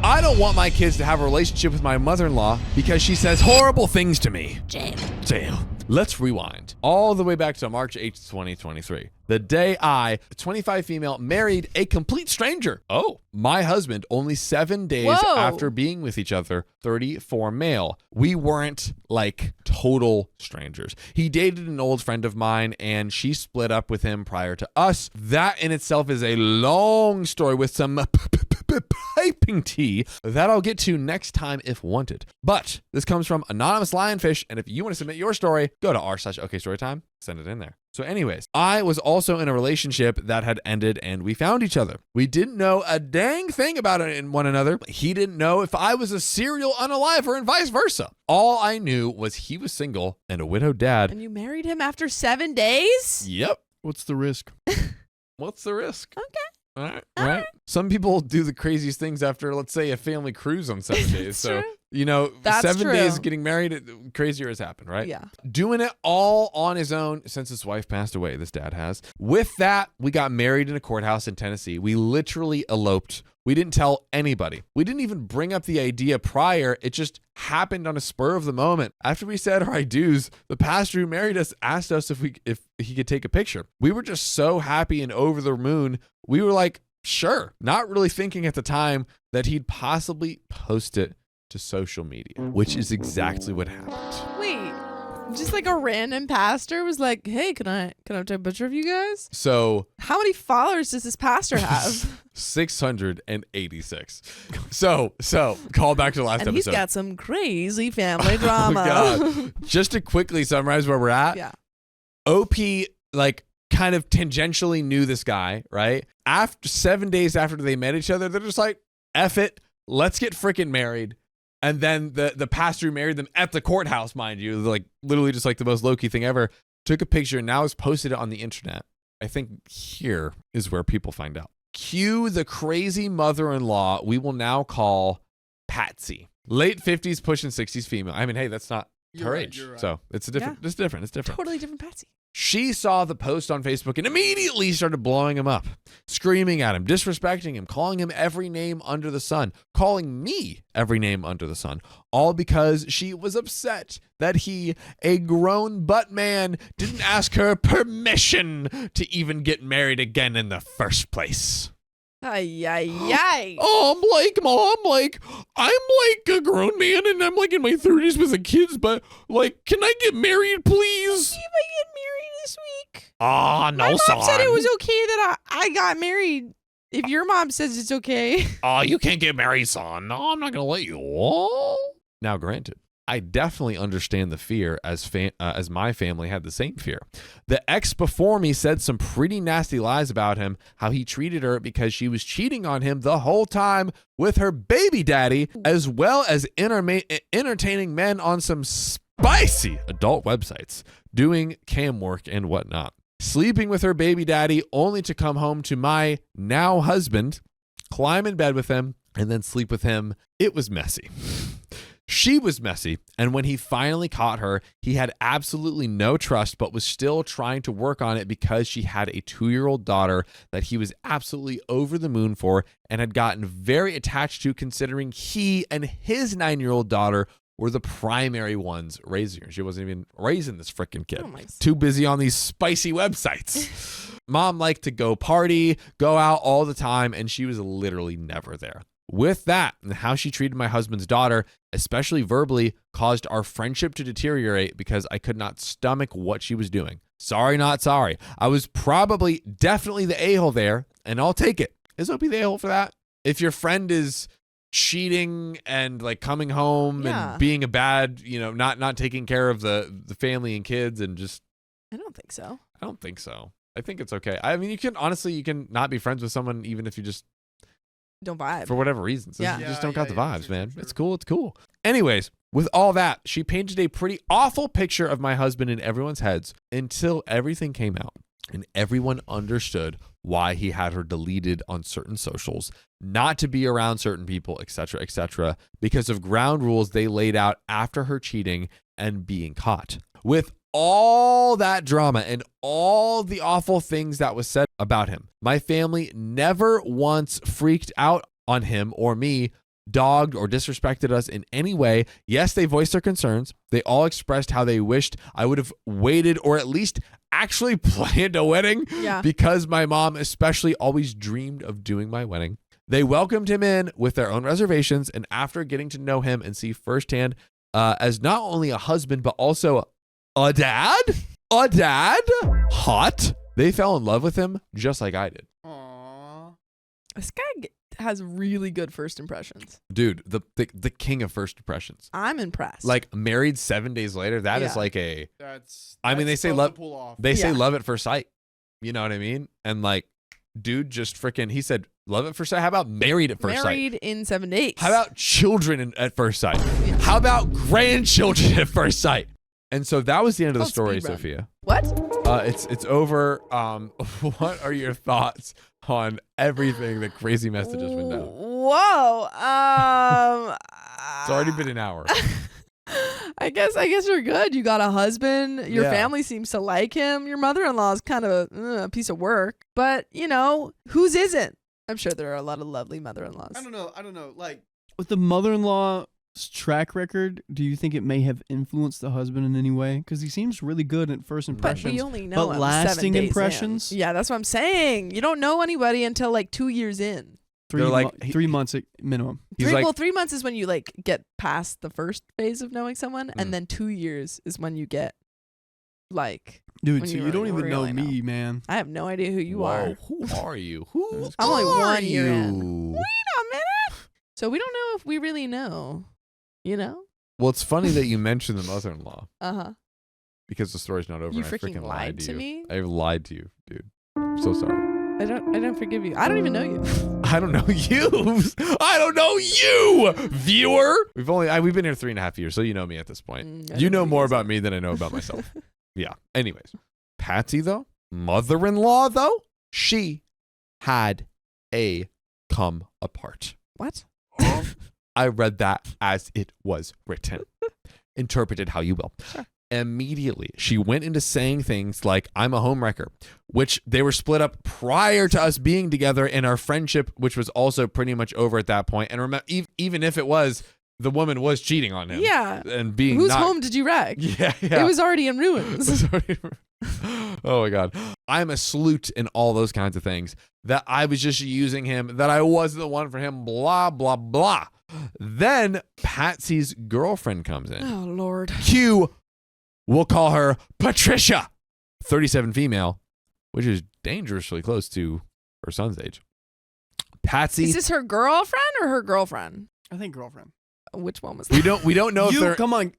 I don't want my kids to have a relationship with my mother-in-law because she says horrible things to me. Jail. Let's rewind all the way back to March 8th, 2023. The day I, a 25 female, married a complete stranger. Oh, my husband, only 7 days after being with each other, 34 male. We weren't like total strangers. He dated an old friend of mine and she split up with him prior to us. That in itself is a long story with some piping tea that I'll get to next time if wanted. But this comes from Anonymous Lionfish, and if you want to submit your story, go to r/okstorytime, send it in there. So anyways, I was also in a relationship that had ended and we found each other. We didn't know a dang thing about it in one another. He didn't know if I was a serial unaliver and vice versa. All I knew was he was single and a widowed dad. And you married him after 7 days? Yep. What's the risk? What's the risk? Okay. All right. Some people do the craziest things after, let's say, a family cruise on 7 days. So, true. you know, That's 7 true. days getting married, crazier has happened, right? Yeah. Doing it all on his own since his wife passed away, this dad has. With that, we got married in a courthouse in Tennessee. We literally eloped. We didn't tell anybody. We didn't even bring up the idea prior. It just happened on a spur of the moment. After we said our I-dos, the pastor who married us asked us if he could take a picture. We were just so happy and over the moon. We were like, sure, not really thinking at the time that he'd possibly post it to social media, which is exactly what happened. Wait, just like a random pastor was like, hey, can I take a picture of you guys? So How many followers does this pastor have? 686. So call back to the last And episode. he's got some crazy family drama. God. Just to quickly summarize where we're at. Yeah. OP like kind of tangentially knew this guy, right? After 7 days after they met each other, they're just like, F it, let's get freaking married. And then the pastor who married them at the courthouse, mind you, like literally just like the most low-key thing ever, took a picture and now has posted it on the internet. I think here is where people find out. Cue the crazy mother-in-law we will now call Patsy. Late 50s, pushing 60s female. I mean, hey, that's not her age. Right. So it's different. Yeah. It's different. Totally different Patsy. She saw the post on Facebook and immediately started blowing him up, screaming at him, disrespecting him, calling him every name under the sun, calling me every name under the sun, all because she was upset that he, a grown butt man, didn't ask her permission to even get married again in the first place. Ay. Mom, I'm like a grown man and I'm like in my 30s with the kids, but like, can I get married, please? See if I get married this week. No, My mom son. said it was okay that I got married. If your mom says it's okay. You can't get married, son. No, I'm not going to let you. Now, granted, I definitely understand the fear as my family had the same fear. The ex before me said some pretty nasty lies about him, how he treated her because she was cheating on him the whole time with her baby daddy, as well as entertaining men on some spicy adult websites, doing cam work and whatnot. Sleeping with her baby daddy only to come home to my now husband, climb in bed with him, and then sleep with him. It was messy. She was messy, and when he finally caught her, he had absolutely no trust, but was still trying to work on it because she had a 2-year-old daughter that he was absolutely over the moon for and had gotten very attached to, considering he and his 9-year-old daughter were the primary ones raising her. She wasn't even raising this freaking kid. Too busy on these spicy websites. Mom liked to go party, go out all the time, and she was literally never there. With that, and how she treated my husband's daughter, especially verbally, caused our friendship to deteriorate because I could not stomach what she was doing. Sorry, not sorry. I was definitely the a-hole there, and I'll take it. Is OP the a-hole for that? If your friend is cheating and like coming home and being a bad, not taking care of the family and kids and just... I don't think so. I don't think so. I think it's okay. I mean, you can not be friends with someone even if you just... don't vibe. For whatever reasons. Yeah. You just don't got the vibes, man. Sure. It's cool. Anyways, with all that, she painted a pretty awful picture of my husband in everyone's heads until everything came out and everyone understood why he had her deleted on certain socials, not to be around certain people, etc., because of ground rules they laid out after her cheating and being caught. With all that drama and all the awful things that was said about him, my family never once freaked out on him or me dogged, or disrespected us in any way. Yes, they voiced their concerns. They all expressed how they wished I would have waited or at least actually planned a wedding because my mom especially always dreamed of doing my wedding. They welcomed him in with their own reservations, and after getting to know him and see firsthand as not only a husband but also a dad, hot, they fell in love with him just like I did. Aww. This guy has really good first impressions. Dude, the king of first impressions. I'm impressed. Like married 7 days later, that is like a I mean, they say love say love at first sight. You know what I mean? And like dude just freaking he said love at first sight. How about married at first sight? Married in 7 days. How about children at first sight? Yeah. How about grandchildren at first sight? And so that was the end of the story, Sophia. What? It's over. What are your thoughts on everything that Crazy Messages went down? Whoa. It's already been an hour. I guess you're good. You got a husband. Your family seems to like him. Your mother-in-law is kind of a piece of work. But, you know, whose isn't? I'm sure there are a lot of lovely mother-in-laws. I don't know. Like, with the mother-in-law's track record, do you think it may have influenced the husband in any way? Because he seems really good at first impressions. But we only know but lasting impressions? Yeah, that's what I'm saying. You don't know anybody until like 2 years in. 3 months at minimum. 3 months is when you like get past the first phase of knowing someone, and then 2 years is when you get like. Dude, so you don't even know me, man. I have no idea who you are. Who are you? I'm only 1 year in. Wait a minute. So we don't know if we really know. You know? Well, it's funny that you mentioned the mother-in-law. Because the story's not over. You I freaking lied to me? I lied to you, dude. I'm so sorry. I don't forgive you. I don't even know you. I don't know you. I don't know you, viewer. We've been here 3.5 years, so you know me at this point. You know more about me than I know about myself. Yeah. Anyways, Patsy though, mother-in-law though, she had a come apart. What? I read that as it was written. Interpreted how you will. Sure. Immediately, she went into saying things like, I'm a homewrecker, which they were split up prior to us being together, and our friendship, which was also pretty much over at that point. And remember, even if it was, the woman was cheating on him. Yeah. And being Whose home did you wreck? Yeah. It was already in ruins. Oh my God. I'm a sleut in all those kinds of things. That I was just using him, that I wasn't the one for him, blah, blah, blah. Then Patsy's girlfriend comes in. Oh, Lord. Cue, we'll call her Patricia, 37 female, which is dangerously close to her son's age. Patsy. Is this her girlfriend or her girlfriend? I think girlfriend. Which one was that? We don't know if they're. Come on,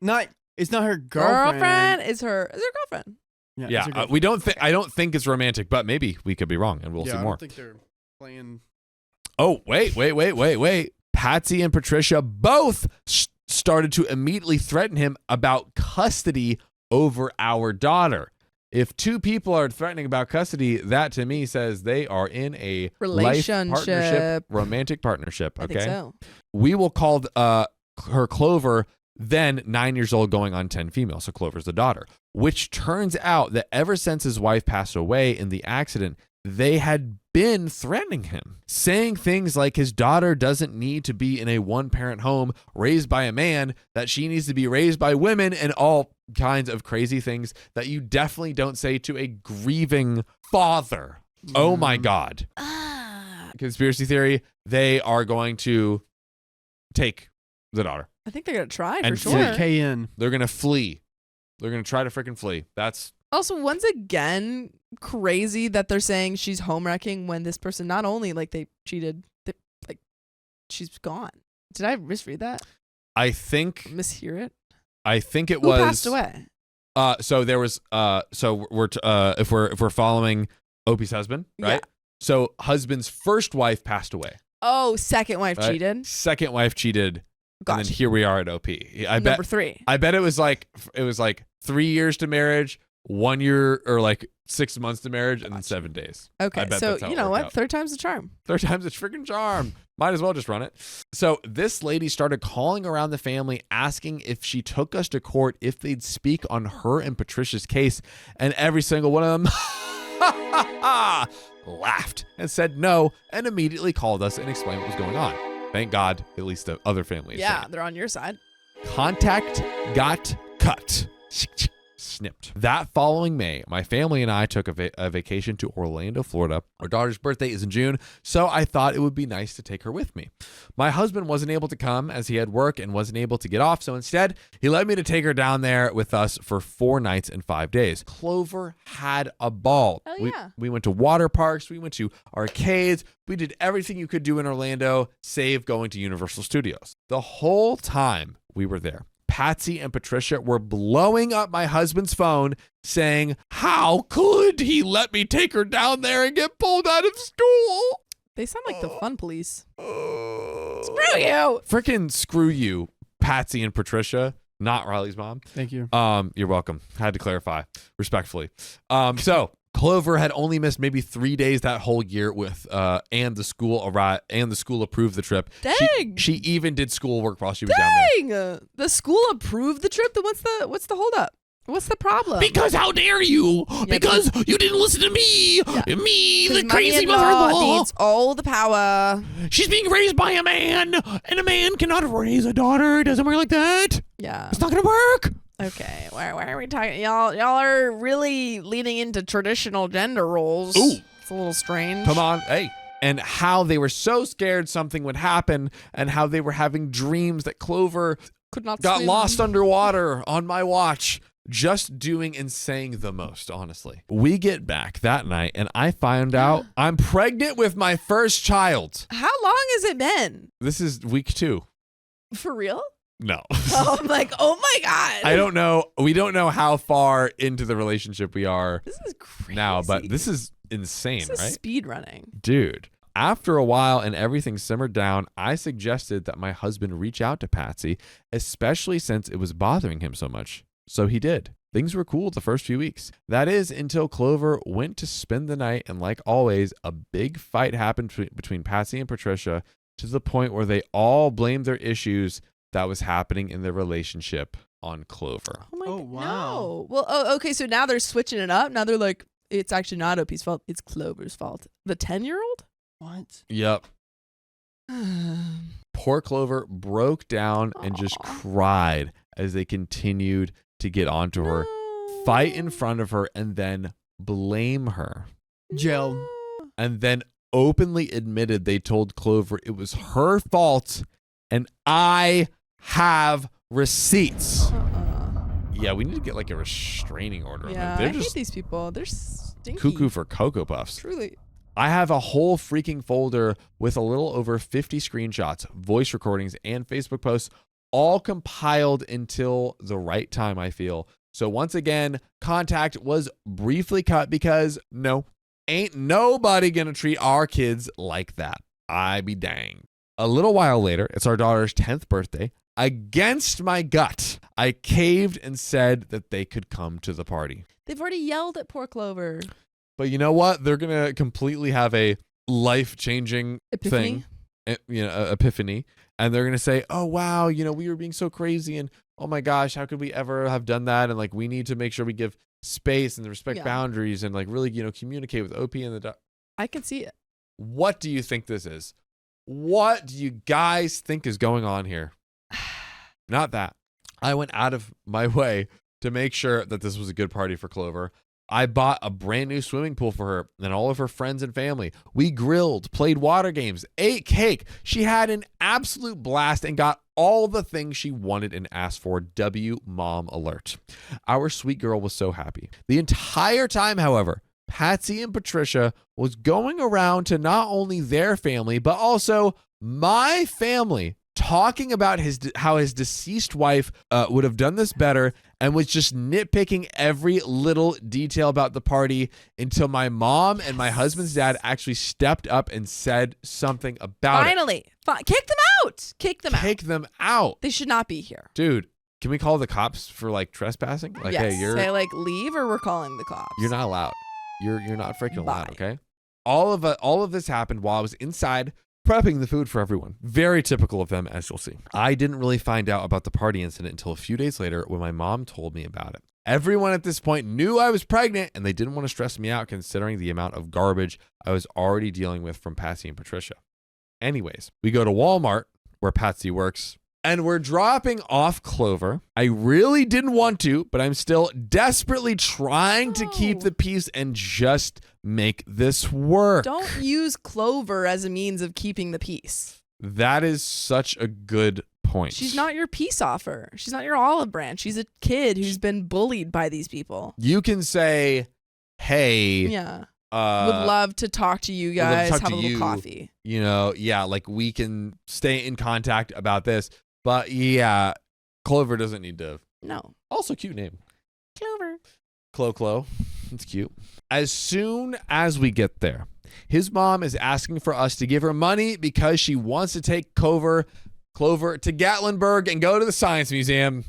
it's not her girlfriend. Girlfriend is her girlfriend. Yeah. We don't think. I don't think it's romantic, but maybe we could be wrong, and we'll see more. I don't think they're playing. Oh wait! Patsy and Patricia both started to immediately threaten him about custody over our daughter. If two people are threatening about custody, that to me says they are in a relationship, life partnership, romantic partnership. Okay, I think so. We will call her Clover, then 9 years old, going on 10 female. So Clover's the daughter. Which turns out that ever since his wife passed away in the accident, they had been threatening him, saying things like his daughter doesn't need to be in a one-parent home raised by a man, that she needs to be raised by women, and all kinds of crazy things that you definitely don't say to a grieving father. Oh my God. Conspiracy theory, they are going to take the daughter. I think they're going to try and for sure. They're going to flee. They're going to try to freaking flee. That's also, once again, crazy that they're saying she's home wrecking when this person not only like they cheated, like she's gone. Did I misread that? I think mishear it. I think it Who was passed away. So there was so we're if we're following Opie's husband, right? Yeah. So husband's first wife passed away. Oh, second wife cheated. Second wife cheated. Gotcha. And then here we are at OP. Number 3. I bet it was like 3 years to marriage, 1 year or like 6 months to marriage, and then 7 days. Okay, so you know what? Third time's the charm. Third time's the freaking charm. Might as well just run it. So this lady started calling around the family, asking if she took us to court, if they'd speak on her and Patricia's case, and every single one of them laughed and said no, and immediately called us and explained what was going on. Thank God, at least the other family is Yeah, safe. they're on your side. Contact got cut. Snipped. That following May, my family and I took a vacation to Orlando, Florida. Our daughter's birthday is in June, so I thought it would be nice to take her with me. My husband wasn't able to come as he had work and wasn't able to get off, so instead, he let me to take her down there with us for 4 nights and 5 days. Clover had a ball. Oh, yeah. We went to water parks, we went to arcades, we did everything you could do in Orlando, save going to Universal Studios. The whole time we were there, Patsy and Patricia were blowing up my husband's phone saying, how could he let me take her down there and get pulled out of school? They sound like the fun police. Screw you. Freaking screw you, Patsy and Patricia, not Riley's mom. Thank you. You're welcome. Had to clarify respectfully. So Clover had only missed maybe 3 days that whole year with and the school approved the trip. Dang. She even did schoolwork while she was down there. Dang. The school approved the trip. Then what's the holdup? What's the problem? Because how dare you? Yeah, because you didn't listen to me. Yeah. Me, the 'Cause crazy mother-in-law mother-in-law. needs all the power. She's being raised by a man, and a man cannot raise a daughter. It doesn't work like that. Yeah. It's not going to work. Okay. Why are we talking? Y'all are really leaning into traditional gender roles. Ooh. It's a little strange. Come on. Hey. And how they were so scared something would happen, and how they were having dreams that Clover Could not got swim. lost underwater on my watch. Just doing and saying the most, honestly. We get back that night, and I find out I'm pregnant with my first child. How long has it been? This is week 2. For real? No. Oh, I'm like, oh my God. I don't know. We don't know how far into the relationship we are This is crazy. now, but this is insane, This is right? speed running. Dude. After a while and everything simmered down, I suggested that my husband reach out to Patsy, especially since it was bothering him so much. So he did. Things were cool the first few weeks. That is until Clover went to spend the night, and like always, a big fight happened between Patsy and Patricia to the point where they all blamed their issues that was happening in their relationship on Clover. Oh my Oh, God. wow. No. Well, okay, so now they're switching it up. Now they're like, it's actually not OP's fault. It's Clover's fault. The 10-year-old? What? Yep. Poor Clover broke down and just Aw. cried as they continued to get onto her, fight in front of her, and then blame her. Jail. No. And then openly admitted they told Clover it was her fault, and I have receipts. Yeah, we need to get like a restraining order on Yeah, them. They're I hate just these people. They're stinky. cuckoo for Cocoa Puffs. Truly. I have a whole freaking folder with a little over 50 screenshots, voice recordings, and Facebook posts, all compiled until the right time, I feel. So once again, contact was briefly cut because no, ain't nobody gonna treat our kids like that. I be dang. A little while later, it's our daughter's 10th birthday. Against my gut, I caved and said that they could come to the party. They've already yelled at poor Clover. But you know what? They're going to completely have a life-changing Epiphany? thing, epiphany. And they're going to say, oh, wow, we were being so crazy. And oh my gosh, how could we ever have done that? And like, we need to make sure we give space and respect boundaries and like really, communicate with OP and the I can see it. What do you think this is? What do you guys think is going on here? Not that. I went out of my way to make sure that this was a good party for Clover. I bought a brand new swimming pool for her and all of her friends and family. We grilled, played water games, ate cake. She had an absolute blast and got all the things she wanted and asked for. W mom alert. Our sweet girl was so happy. The entire time, however, Patsy and Patricia was going around to not only their family, but also my family, talking about how his deceased wife would have done this better, and was just nitpicking every little detail about the party until my mom and my husband's dad actually stepped up and said something about Finally. Kick them out. Kick them it. out. Kick them out. They should not be here. Dude, can we call the cops for like trespassing? Like, yes. hey, you're Say like leave or we're calling the cops. not allowed. You're not freaking allowed, Bye. okay? All of this happened while I was inside prepping the food for everyone. Very typical of them, as you'll see. I didn't really find out about the party incident until a few days later when my mom told me about it. Everyone at this point knew I was pregnant, and they didn't want to stress me out considering the amount of garbage I was already dealing with from Patsy and Patricia. Anyways, we go to Walmart where Patsy works and we're dropping off Clover. I really didn't want to, but I'm still desperately trying to keep the peace and just make this work. Don't use Clover as a means of keeping the peace. That is such a good point. She's not your peace offer. She's not your olive branch. She's a kid who's been bullied by these people. You can say, hey, yeah, would love to talk to you guys, have a little coffee. You know, yeah, like we can stay in contact about this. But yeah, Clover doesn't need to. No. Also cute name. Clover. Clo. It's cute. As soon as we get there, his mom is asking for us to give her money because she wants to take Clover to Gatlinburg and go to the Science Museum.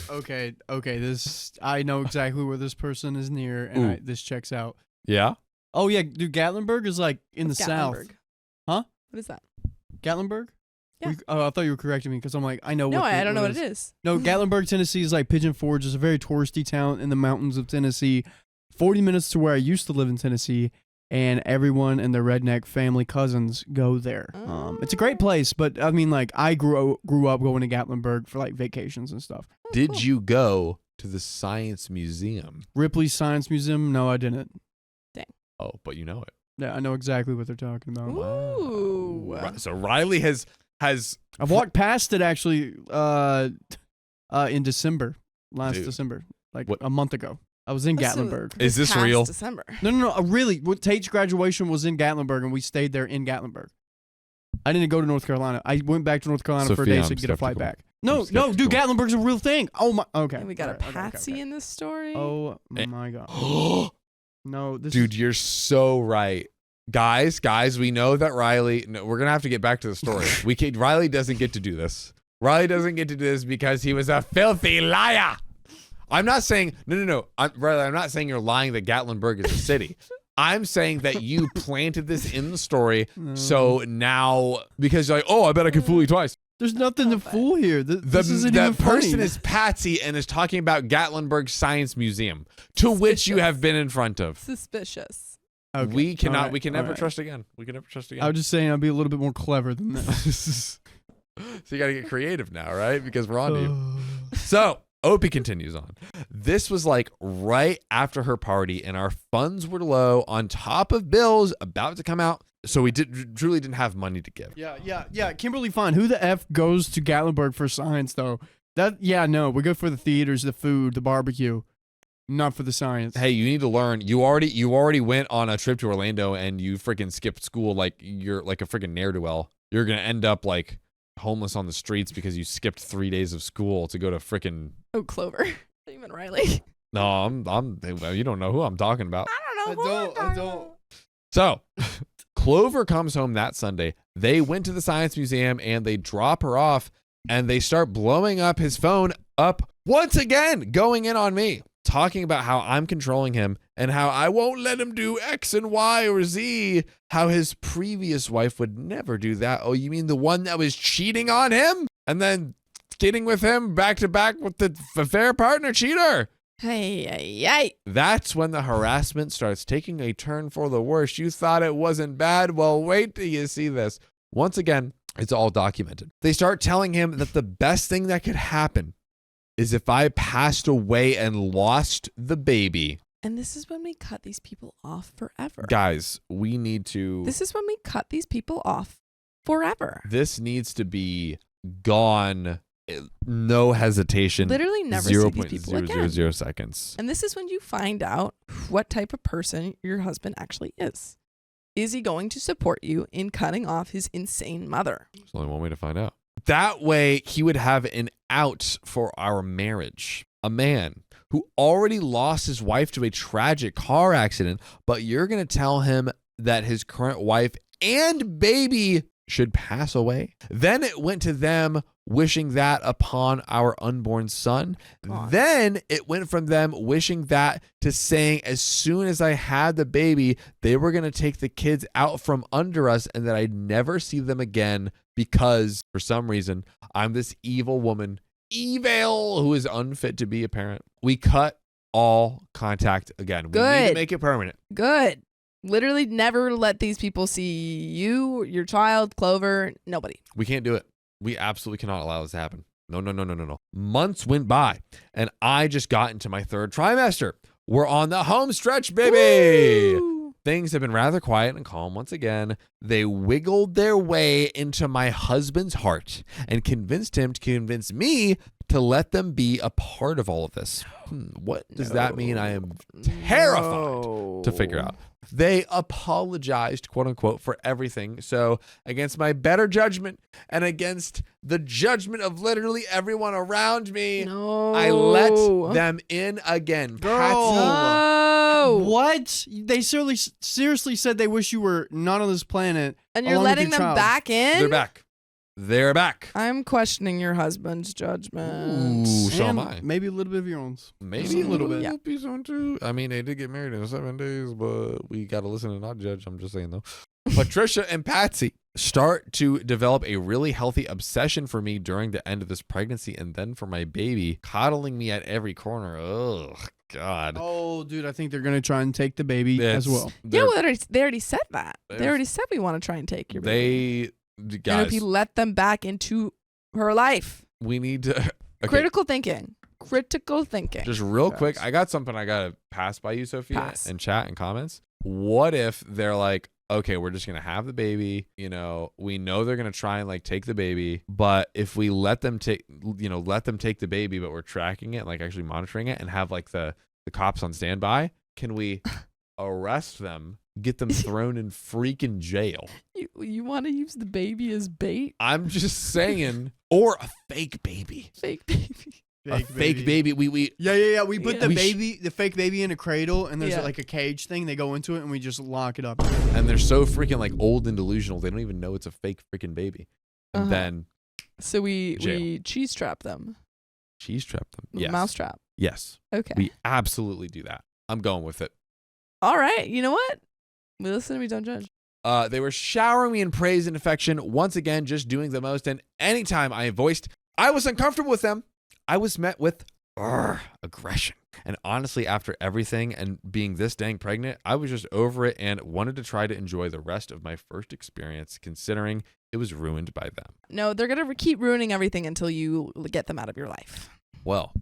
Okay. This I know exactly where this person is near, and this checks out. Yeah. Oh yeah, dude. Gatlinburg is like in the south. Huh? What is that? Gatlinburg? Yeah. I thought you were correcting me because I'm like, I know. No, I don't know what it it is. No, Gatlinburg, Tennessee is like Pigeon Forge. It's a very touristy town in the mountains of Tennessee. 40 minutes to where I used to live in Tennessee, and everyone and their redneck family cousins go there. It's a great place, but I mean, like, I grew up going to Gatlinburg for like vacations and stuff. Did you go to the Science Museum? Ripley's Science Museum? No, I didn't. Dang. Oh, but you know it. Yeah, I know exactly what they're talking about. Ooh. Wow. So Riley has I've walked past it actually in December, last Dude. December, like What? a month ago. I was in Gatlinburg. Is this past real? December. No. Really, Tate's graduation was in Gatlinburg, and we stayed there in Gatlinburg. I didn't go to North Carolina. I went back to North Carolina for a day Sophia, so I I'm could get a flight skeptical. back. No, dude, skeptical. Gatlinburg's a real thing. Oh my. Okay. And we got a All right, Patsy in this story. Oh my god. No, this Dude, you're so right. Guys, we know that Riley. No, we're gonna have to get back to the story. Riley doesn't get to do this. Riley doesn't get to do this because he was a filthy liar. I'm not saying no. Riley, I'm not saying you're lying that Gatlinburg is a city. I'm saying that you planted this in the story, so now because you're like, oh, I bet I can fool you twice. There's nothing to fool here. This isn't even funny. person is Patsy and is talking about Gatlinburg Science Museum, to which you have been in front of. Suspicious. Okay. We cannot. All right, we can all never right. trust again. We can never trust again. I was just saying I'd be a little bit more clever than that. So you got to get creative now, right? Because we're on to you. So Opie continues on. This was like right after her party, and our funds were low on top of bills about to come out. So we truly didn't have money to give. Yeah. Kimberly Fine. Who the F goes to Gatlinburg for science, though? No. We go for the theaters, the food, the barbecue. Not for the science. Hey, you need to learn. You already went on a trip to Orlando and you freaking skipped school like you're like a freaking ne'er-do-well. You're going to end up like homeless on the streets because you skipped 3 days of school to go to freaking... Oh, Clover. Even Riley. No, you don't know who I'm talking about. I don't know. I don't. So, Clover comes home that Sunday. They went to the Science Museum and they drop her off and they start blowing up his phone up once again, going in on me, talking about how I'm controlling him and how I won't let him do X and Y or Z, how his previous wife would never do that. Oh, you mean the one that was cheating on him and then getting with him back to back with the affair partner cheater? Hey. That's when the harassment starts taking a turn for the worse. You thought it wasn't bad? Well, wait till you see this. Once again, it's all documented. They start telling him that the best thing that could happen is if I passed away and lost the baby. And this is when we cut these people off forever. Guys, we need to... This is when we cut these people off forever. This needs to be gone. No hesitation. Literally never see these people again. 0.000 seconds. And this is when you find out what type of person your husband actually is. Is he going to support you in cutting off his insane mother? There's only one way to find out. That way, he would have an out for our marriage. A man who already lost his wife to a tragic car accident, but you're going to tell him that his current wife and baby should pass away. Then it went to them wishing that upon our unborn son. God. Then it went from them wishing that to saying as soon as I had the baby, they were going to take the kids out from under us and that I'd never see them again because for some reason I'm this evil woman, evil, who is unfit to be a parent. We cut all contact again. We need to Good. make it permanent. Good. Literally never let these people see you, your child, Clover, nobody. We can't do it. We absolutely cannot allow this to happen. No. Months went by, and I just got into my 3rd trimester. We're on the home stretch, baby. Woo! Things have been rather quiet and calm once again. They wiggled their way into my husband's heart and convinced him to convince me to let them be a part of all of this. What does that mean? I am terrified to figure out. They apologized, quote unquote, for everything. So against my better judgment and against the judgment of literally everyone around me, No. I let them in again. Girl. Patsy. No. What? They seriously said they wish you were not on this planet. And you're along with letting your them child. back in? They're back. They're back. I'm questioning your husband's judgment. Ooh, so am And I. maybe a little bit of your own. Maybe a little bit. Yeah. Piece on too. I mean, they did get married in 7 days, but we got to listen and not judge. I'm just saying, though. Patricia and Patsy start to develop a really healthy obsession for me during the end of this pregnancy and then for my baby, coddling me at every corner. Oh, God. Oh, dude, I think they're going to try and take the baby as well. Yeah, well, they already said that. They There's- already said we want to try and take your baby. They, And guys, if you let them back into her life. we need to. Okay, Critical thinking. Critical thinking. just real Facts. quick, I got something I got to pass by you, Sophia, Pass. in chat and comments. What if they're like, okay, we're just going to have the baby. You know, we know they're going to try and like take the baby. But if we let them take the baby, but we're tracking it, like actually monitoring it and have like the cops on standby, can we arrest them, get them thrown in freaking jail? You want to use the baby as bait? I'm just saying, or a fake baby. Fake baby. A fake baby. We Yeah. We put Yeah. the fake baby in a cradle, and there's Yeah. like a cage thing. They go into it, and we just lock it up. and they're so freaking like old and delusional. They don't even know it's a fake freaking baby. And Uh-huh. then So we Jail. cheese trap them. cheese trap them. Yes. Mouse trap. Yes. Okay. We absolutely do that. I'm going with it. All right. You know what? We listen, we don't judge. They were showering me in praise and affection, once again, just doing the most. And anytime I voiced I was uncomfortable with them, I was met with aggression. And honestly, after everything and being this dang pregnant, I was just over it and wanted to try to enjoy the rest of my first experience, considering it was ruined by them. No, they're going to keep ruining everything until you get them out of your life. Well,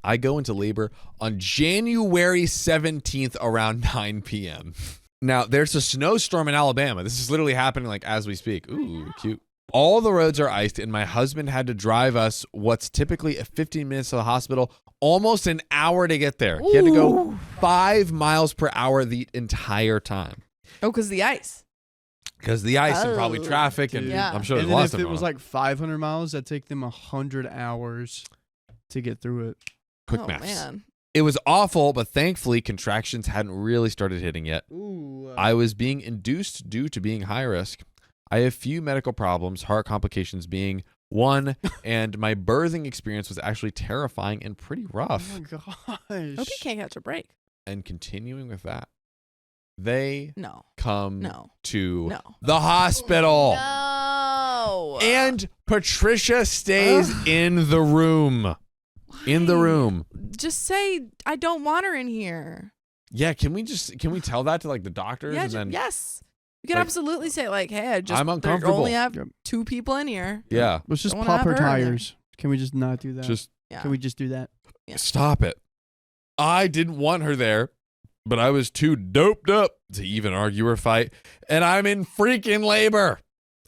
I go into labor on January 17th around 9 p.m. Now, there's a snowstorm in Alabama. This is literally happening like as we speak. Ooh, cute. All the roads are iced, and my husband had to drive us what's typically 15 minutes to the hospital, almost an hour to get there. He had to go Ooh. 5 miles per hour the entire time. Oh, because the ice. Because the ice and probably Oh, traffic, and dude. Yeah. I'm sure And there's then lots if of it was like 500 miles, that'd take them 100 hours to get through it. quick Oh, maths. man. It was awful, but thankfully contractions hadn't really started hitting yet. Ooh. I was being induced due to being high risk. I have few medical problems, heart complications being one, and my birthing experience was actually terrifying and pretty rough. Oh my Hope gosh. you can't catch a break. And continuing with that, they No. come No. to No. the hospital. No. And Patricia stays in the room. In the Why? room. Just say, I don't want her in here. Yeah, can we tell that to like the doctors Yeah, and then yes. You can like, absolutely say, like, hey, I just I'm uncomfortable. only have Yep. 2 people in here. yeah, Let's just Don't wanna pop have her her in there. tires. Can we just not do that? just Yeah. Can we just do that? Yeah. stop it. I didn't want her there, but I was too doped up to even argue or fight, and I'm in freaking labor.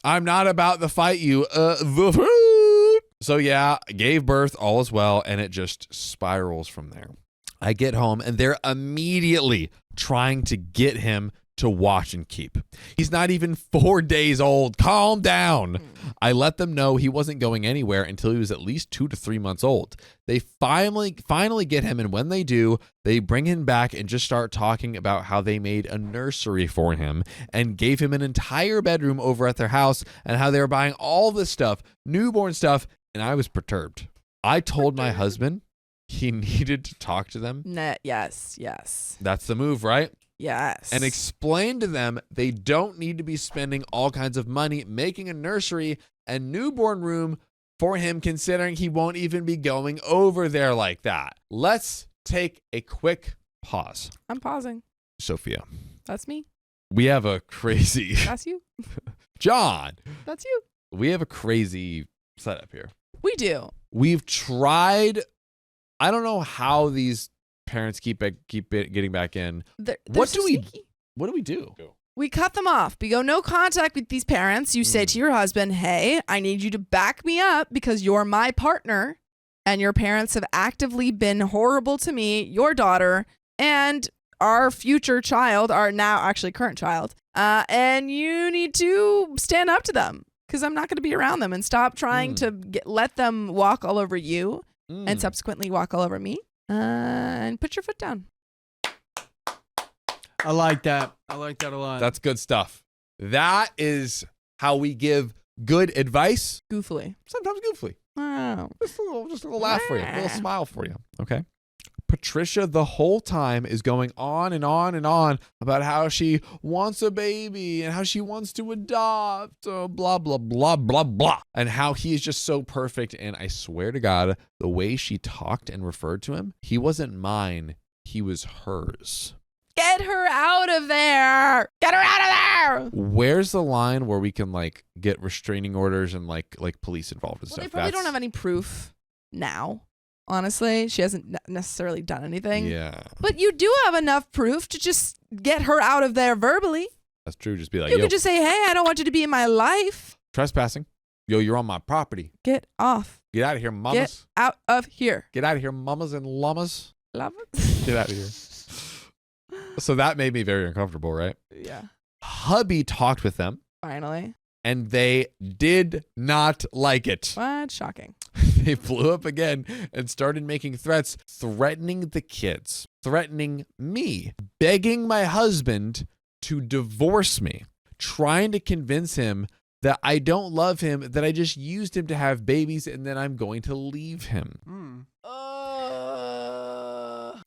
I'm not about to fight you. The food. So yeah, I gave birth, all is well, and it just spirals from there. I get home, and they're immediately trying to get him to watch and keep. He's not even 4 days old. Calm down. I let them know he wasn't going anywhere until he was at least 2 to 3 months old. They finally get him, and when they do, they bring him back and just start talking about how they made a nursery for him and gave him an entire bedroom over at their house and how they were buying all this stuff, newborn stuff, and I was perturbed. I told my husband he needed to talk to them. Yes. That's the move, right? Yes. And explain to them they don't need to be spending all kinds of money making a nursery and newborn room for him, considering he won't even be going over there like that. Let's take a quick pause. I'm pausing. Sophia, That's me. We have a crazy That's you. John. That's you. We have a crazy setup here. We do. We've tried. I don't know how these parents keep getting back in. They're What so do we- sneaky. What do we do? We cut them off. We go, no contact with these parents. You say to your husband, hey, I need you to back me up because you're my partner and your parents have actively been horrible to me, your daughter, and our future child, our now actually current child. And you need to stand up to them because I'm not going to be around them, and stop trying to let them walk all over you and subsequently walk all over me. And put your foot down. I like that. I like that a lot. That's good stuff. That is how we give good advice. Goofily. Sometimes goofily. Wow. Just a little laugh for you. A little smile for you. Okay. Patricia the whole time is going on and on and on about how she wants a baby and how she wants to adopt, blah, blah, blah, blah, blah. And how he is just so perfect. And I swear to God, the way she talked and referred to him, he wasn't mine. He was hers. Get her out of there. Get her out of there. Where's the line where we can like get restraining orders and like police involved and Well, stuff? they probably don't have any proof now. Honestly, she hasn't necessarily done anything. Yeah. But you do have enough proof to just get her out of there verbally. That's true. Just be like, You yo, could just say, hey, I don't want you to be in my life. trespassing. Yo, you're on my property. Get off. Get out of here, Get mamas. out of here. Get out of here, mamas and llamas. Love it. Get out of here. So that made me very uncomfortable, right? Yeah. Hubby talked with them Finally. and they did not like it. What? Shocking. They blew up again and started making threats, threatening the kids, threatening me, begging my husband to divorce me, trying to convince him that I don't love him, that I just used him to have babies and then I'm going to leave him.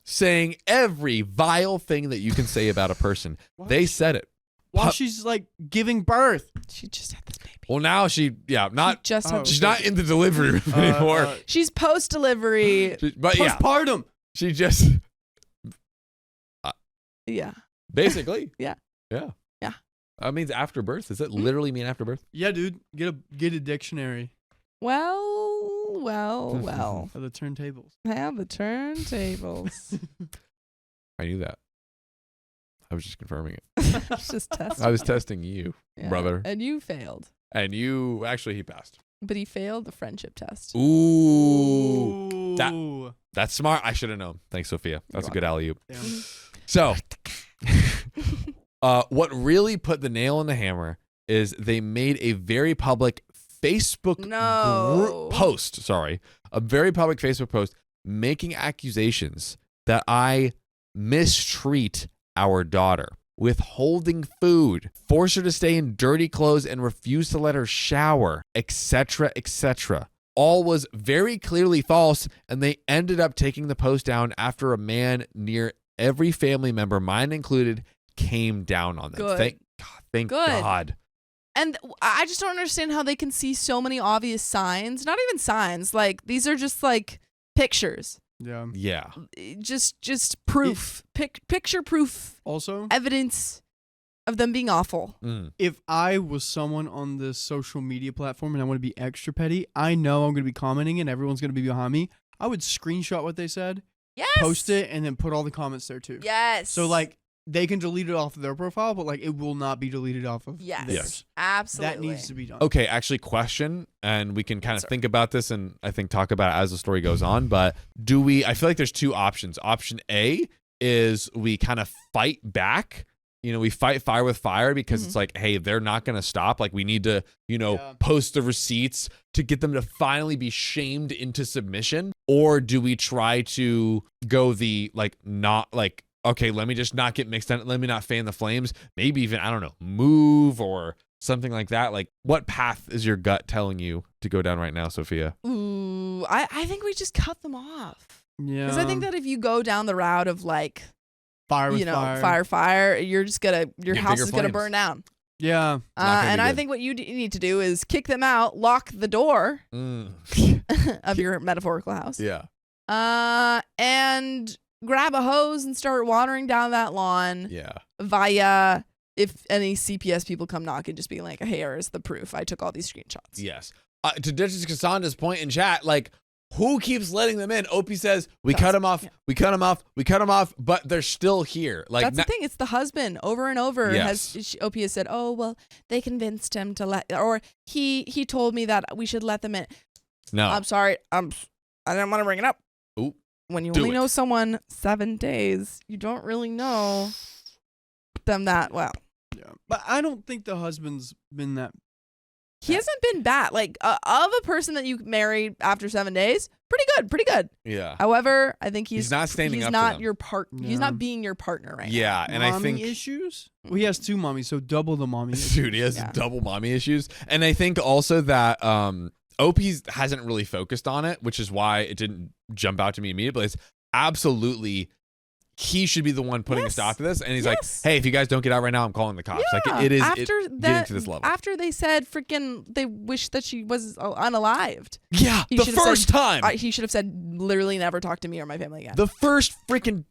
Saying every vile thing that you can say about a person. What? They said it. While she's like giving birth. She just had this baby. Well, now she's Had not in the delivery room anymore. She's post-delivery. But yeah, Postpartum. she just Yeah. basically. Yeah. Yeah. Yeah. That means after birth. Does it literally mean after birth? Yeah, dude. Get a dictionary. Well. Of the turntables. Have the turntables. I knew that. I was just confirming it. It's just testing. I was testing you, Yeah. brother. And you failed. And you, actually, he passed. But he failed the friendship test. Ooh. Ooh. That's smart. I should have known. Thanks, Sophia. That's a good alley-oop. Damn. So, what really put the nail in the hammer is they made a very public Facebook post. A very public Facebook post making accusations that I mistreat our daughter, withholding food, force her to stay in dirty clothes and refuse to let her shower, etc., etc. All was very clearly false, and they ended up taking the post down after a man near every family member, mine included, came down on them. Good. Thank God. And I just don't understand how they can see so many obvious signs. Not even signs. Like, these are just like pictures. Yeah. Yeah. Just proof. Picture proof. Also, Evidence of them being awful. if I was someone on this social media platform and I want to be extra petty, I know I'm going to be commenting and everyone's going to be behind me. I would screenshot what they said, Yes. post it, and then put all the comments there too. Yes. So like they can delete it off of their profile, but like it will not be deleted off of Yes. theirs. Absolutely. That needs to be done. Okay, actually, question, and we can kind of think about this and I think talk about it as the story goes on, but I feel like there's two options. Option A is we kind of fight back. We fight fire with fire because it's like, hey, they're not going to stop. Like, we need to, post the receipts to get them to finally be shamed into submission. Or do we try to go the, okay, let me just not get mixed in. Let me not fan the flames. Maybe even, I don't know, move or something like that. Like, what path is your gut telling you to go down right now, Sophia? Ooh, I think we just cut them off. Yeah. Because I think that if you go down the route of like, fire with fire, you're just your Get house bigger is gonna flames. burn down. Yeah. And I think what you need to do is kick them out, lock the door of your metaphorical house. Yeah. And grab a hose and start watering down that lawn Yeah. via if any CPS people come knocking, just being like, here's the proof. I took all these screenshots. Yes. To Duchess Cassandra's point in chat, like, who keeps letting them in? Opie says, we cut him off, we cut him off, we cut him off, but they're still here. Like, that's the thing. It's the husband over and over. Yes. Opie has said, oh, well, they convinced him to let, or he told me that we should let them in. No. I'm sorry. I didn't want to bring it up. Ooh, when you only know someone 7 days, you don't really know them that well. Yeah. But I don't think the husband's been that. He hasn't been bad. Like, of a person that you married after 7 days, pretty good. Yeah. However, I think he's not standing he's up not to them. your part. Yeah. He's not being your partner right now. Yeah, and mommy I think issues. Well, he has 2 mommies, so double the mommy issues. dude, he has double mommy issues, and I think also that Opie hasn't really focused on it, which is why it didn't jump out to me immediately. It's absolutely. He should be the one putting a stop to this. And he's like, hey, if you guys don't get out right now, I'm calling the cops. Yeah. Like, it is getting to this level. After they said they wish that she was unalived. Yeah, the first time. He should have said, literally never talk to me or my family again. The first freaking.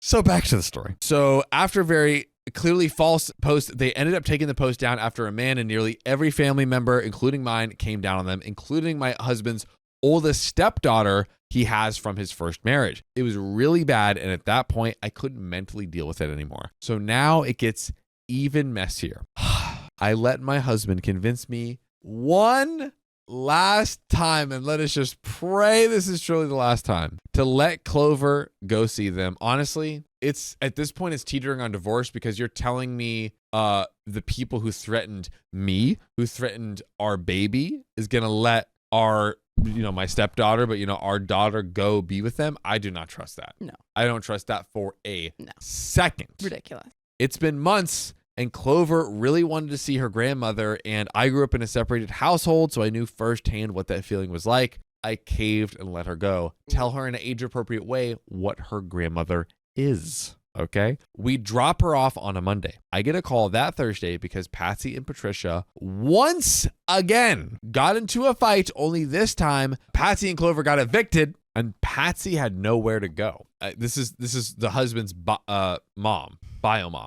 So back to the story. So after a very clearly false post, they ended up taking the post down after a man and nearly every family member, including mine, came down on them, including my husband's oldest stepdaughter he has from his first marriage. It was really bad, and at that point, I couldn't mentally deal with it anymore. So now it gets even messier. I let my husband convince me one last time, and let us just pray this is truly the last time, to let Clover go see them. Honestly, it's at this point, it's teetering on divorce because you're telling me the people who threatened me, who threatened our baby, is going to let our my stepdaughter, but our daughter go be with them. I do not trust that. No. I don't trust that for a second. Ridiculous. It's been months, and Clover really wanted to see her grandmother, and I grew up in a separated household, so I knew firsthand what that feeling was like. I caved and let her go. Tell her in an age-appropriate way what her grandmother is. Okay? We drop her off on a Monday. I get a call that Thursday because Patsy and Patricia once again got into a fight, only this time Patsy and Clover got evicted and Patsy had nowhere to go. This is the husband's bio mom,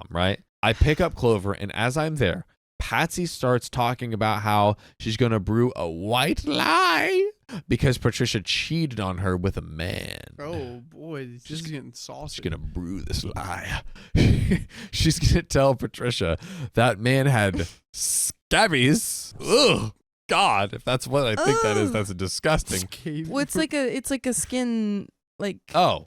right? I pick up Clover, and as I'm there, Patsy starts talking about how she's going to brew a white lie because Patricia cheated on her with a man. Oh, boy. She's getting saucy. She's going to brew this lie. She's going to tell Patricia that man had scabies. Ugh. God, if that's what I think that is, that's disgusting. Well, it's like a skin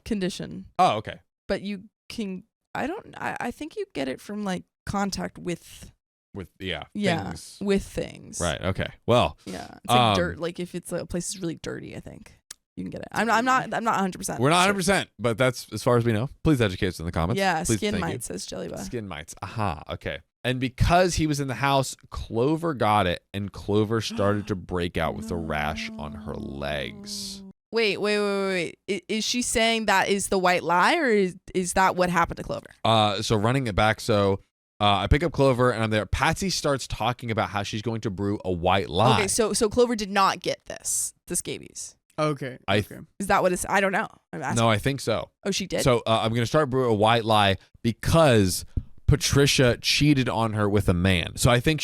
condition. Oh, okay. But you can I think you get it from like contact with things. with things. Right. Okay. Well. Yeah. It's like dirt. Like if it's a place is really dirty, I think you can get it. I'm not 100%. We're not 100%, but that's as far as we know. Please educate us in the comments. Yeah. Please, skin mites, says Jellyba. Skin mites. Aha. Okay. And because he was in the house, Clover got it, and Clover started to break out with a rash on her legs. Wait. Is she saying that is the white lie, or is that what happened to Clover? So running it back, I pick up Clover, and I'm there. Patsy starts talking about how she's going to brew a white lie. Okay, so Clover did not get the scabies. Okay. Is that what it's? I don't know. I'm asking. No, I think so. Oh, she did? So I'm going to start brew a white lie because Patricia cheated on her with a man. So I think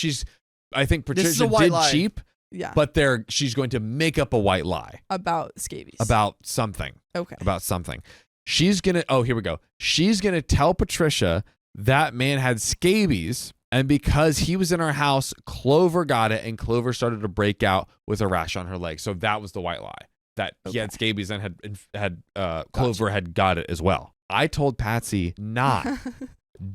Patricia did cheat. Yeah. But she's going to make up a white lie. About scabies. About something. Okay. About something. She's going to, here we go. She's going to tell Patricia that man had scabies, and because he was in our house, Clover got it, and Clover started to break out with a rash on her leg. So that was the white lie, that he had scabies and Clover had got it as well. I told Patsy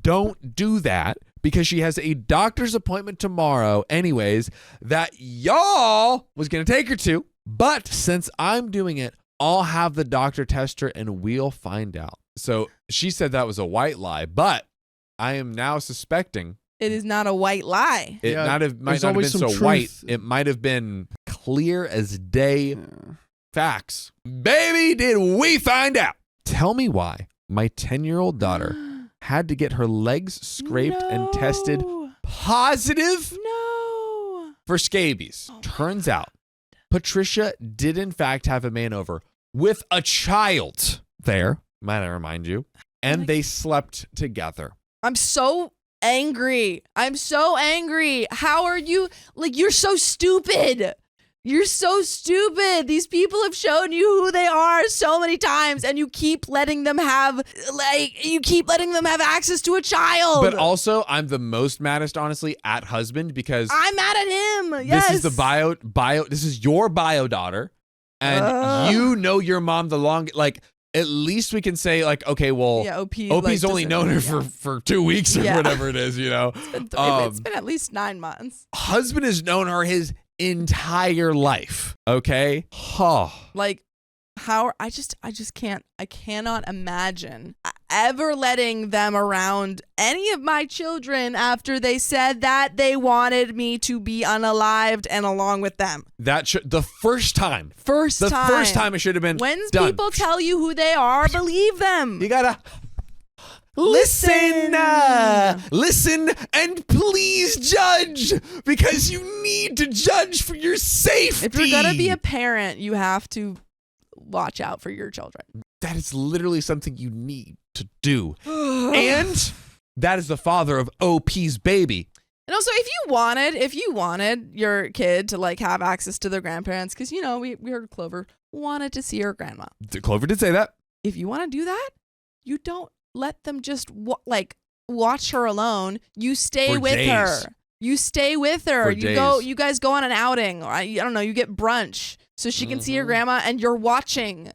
don't do that, because she has a doctor's appointment tomorrow anyways that y'all was going to take her to. But since I'm doing it, I'll have the doctor test her and we'll find out. So she said that was a white lie, but I am now suspecting it is not a white lie. It might not have been so truth. white. It might have been clear as day facts. Baby, did we find out. Tell me why my 10-year-old daughter had to get her legs scraped and tested positive for scabies. Turns out Patricia did in fact have a man over with a child there, might I remind you, and they slept together. I'm so angry. I'm so angry. How are you? Like, you're so stupid. You're so stupid. These people have shown you who they are so many times, and you keep letting them have access to a child. But also, I'm the most maddest, honestly, at husband because I'm mad at him. Yes. this is the this is your bio daughter, and you know your mom the longest. Like, at least we can say, like, okay, well, yeah, OP's only known her for 2 weeks or whatever it is, you know. It's been at least 9 months. Husband has known her his entire life. Okay. Like, how I cannot imagine ever letting them around any of my children after they said that they wanted me to be unalived and along with them. The first time it should have been when done. People tell you who they are, believe them. You gotta listen and please judge, because you need to judge for your safety. If you're gonna be a parent, you have to watch out for your children. That is literally something you need to do. And that is the father of OP's baby. And also, if you wanted your kid to like have access to their grandparents, because you know we heard Clover wanted to see her grandma. Clover did say that. If you want to do that, you don't let them just watch her alone. You stay with her. You stay with her. You guys go on an outing. Or I don't know. You get brunch so she can see her grandma, and you're watching.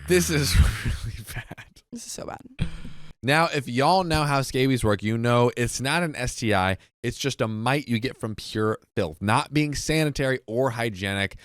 This is really bad. This is so bad. Now, if y'all know how scabies work, you know it's not an STI. It's just a mite you get from pure filth, not being sanitary or hygienic.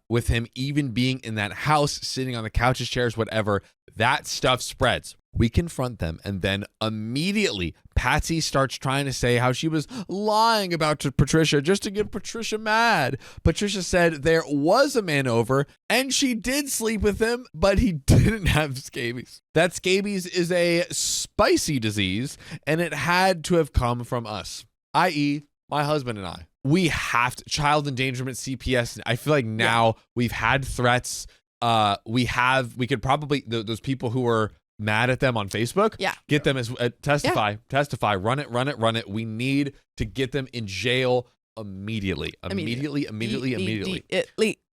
With him even being in that house, sitting on the couches, chairs, whatever, that stuff spreads. We confront them, and then immediately Patsy starts trying to say how she was lying about Patricia just to get Patricia mad. Patricia said there was a man over, and she did sleep with him, but he didn't have scabies. That scabies is a spicy disease, and it had to have come from us, i.e., my husband and I. We have to, child endangerment, CPS. I feel like now we've had threats. We could probably, those people who are mad at them on Facebook, get them as testify, run it. We need to get them in jail immediately.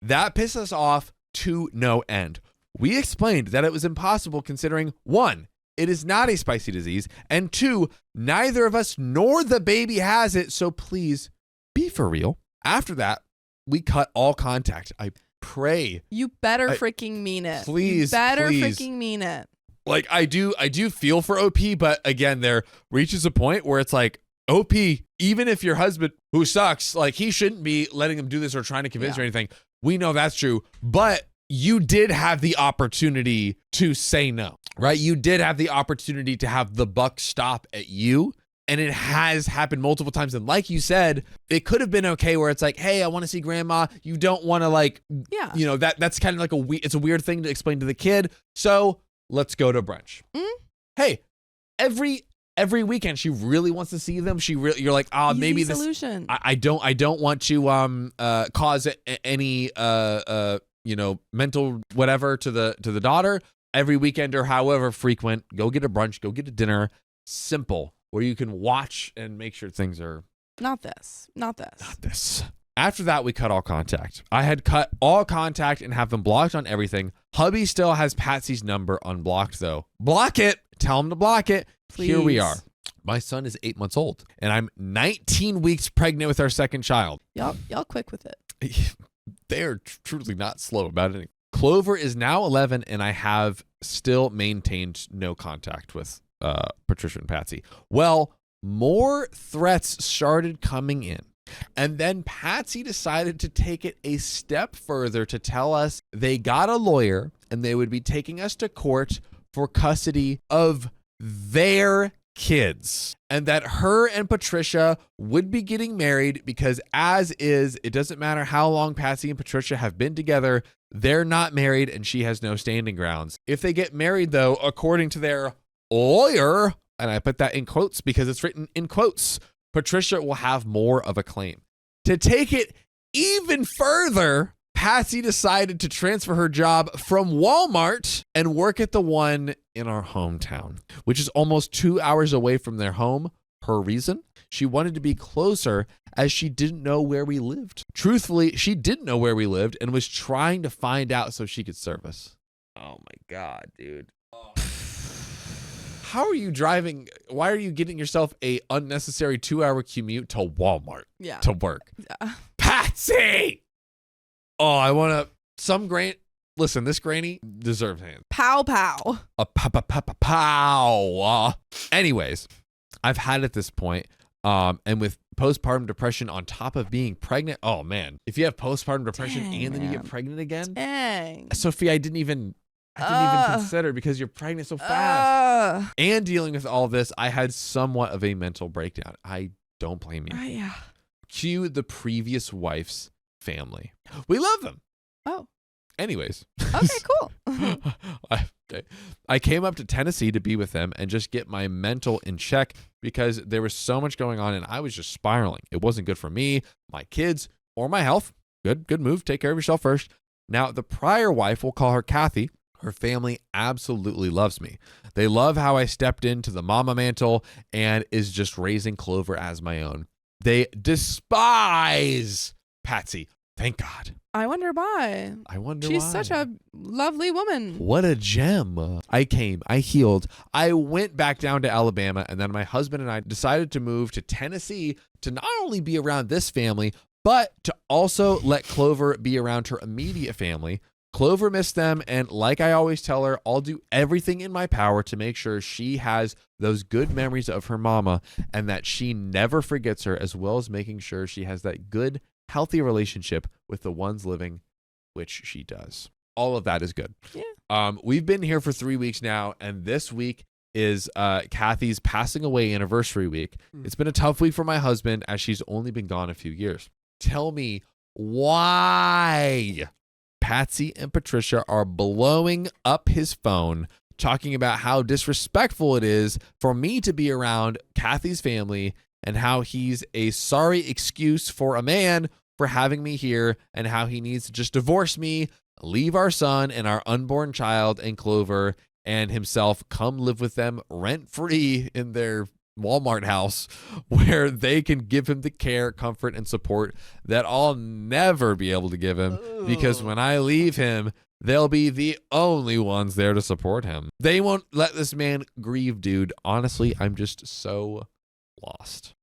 That pisses us off to no end. We explained that it was impossible considering 1, it is not a spicy disease, and 2, neither of us nor the baby has it, so please be for real. After that, we cut all contact. I pray. You better freaking mean it. Please, you better freaking mean it. Like, I do feel for OP, but again, there reaches a point where it's like, OP, even if your husband, who sucks, like, he shouldn't be letting him do this or trying to convince you or anything. We know that's true, but you did have the opportunity to say no, right? You did have the opportunity to have the buck stop at you. And it has happened multiple times. And like you said, it could have been okay where it's like, hey, I want to see grandma. You don't want to, like, you know, that's kind of like it's a weird thing to explain to the kid. So let's go to brunch. Hey, every weekend she really wants to see them. You're like, maybe this solution. I don't want to cause any mental whatever to the daughter. Every weekend or however frequent, go get a brunch, go get a dinner. Simple. Where you can watch and make sure things are not this. After that, we cut all contact. I had cut all contact and have them blocked on everything. Hubby still has Patsy's number unblocked though. Block it. Tell him to block it. Please. Here we are. My son is 8 months old, and I'm 19 weeks pregnant with our second child. Y'all quick with it. They are truly not slow about it. Clover is now 11, and I have still maintained no contact with Patricia and Patsy. Well, more threats started coming in. And then Patsy decided to take it a step further to tell us they got a lawyer and they would be taking us to court for custody of their kids. And that her and Patricia would be getting married because as is, it doesn't matter how long Patsy and Patricia have been together, they're not married and she has no standing grounds. If they get married though, according to their lawyer, and I put that in quotes because it's written in quotes, Patricia will have more of a claim. To take it even further, Patsy decided to transfer her job from Walmart and work at the one in our hometown, which is almost 2 hours away from their home. Her reason? She wanted to be closer as she didn't know where we lived. Truthfully, she didn't know where we lived and was trying to find out so she could serve us. Oh my God, dude. How are you driving? Why are you getting yourself a unnecessary 2-hour commute to Walmart to work? Yeah. Patsy! Oh, I want to, listen, this granny deserves hands. Pow pow. A pow. Anyways, I've had at this point, and with postpartum depression on top of being pregnant, oh man, if you have postpartum depression and then you get pregnant again, Dang. Sophie, I didn't even consider because you're pregnant so fast. And dealing with all this, I had somewhat of a mental breakdown. I don't blame you. Yeah. Cue the previous wife's family. We love them. Oh. Anyways. Okay, cool. I came up to Tennessee to be with them and just get my mental in check because there was so much going on and I was just spiraling. It wasn't good for me, my kids, or my health. Good move. Take care of yourself first. Now, the prior wife, we'll call her Kathy. Her family absolutely loves me. They love how I stepped into the mama mantle and is just raising Clover as my own. They despise Patsy. Thank God. I wonder why. She's such a lovely woman. What a gem. I came, I healed, I went back down to Alabama, and then my husband and I decided to move to Tennessee to not only be around this family, but to also let Clover be around her immediate family. Clover missed them, and like I always tell her, I'll do everything in my power to make sure she has those good memories of her mama and that she never forgets her, as well as making sure she has that good, healthy relationship with the ones living, which she does. All of that is good. Yeah. We've been here for 3 weeks now, and this week is Kathy's passing away anniversary week. It's been a tough week for my husband as she's only been gone a few years. Tell me why Patsy and Patricia are blowing up his phone, talking about how disrespectful it is for me to be around Kathy's family and how he's a sorry excuse for a man for having me here and how he needs to just divorce me, leave our son and our unborn child and Clover and himself come live with them rent-free in their Walmart house where they can give him the care, comfort, and support that I'll never be able to give him because when I leave him, they'll be the only ones there to support him. They won't let this man grieve, dude. Honestly, I'm just so lost.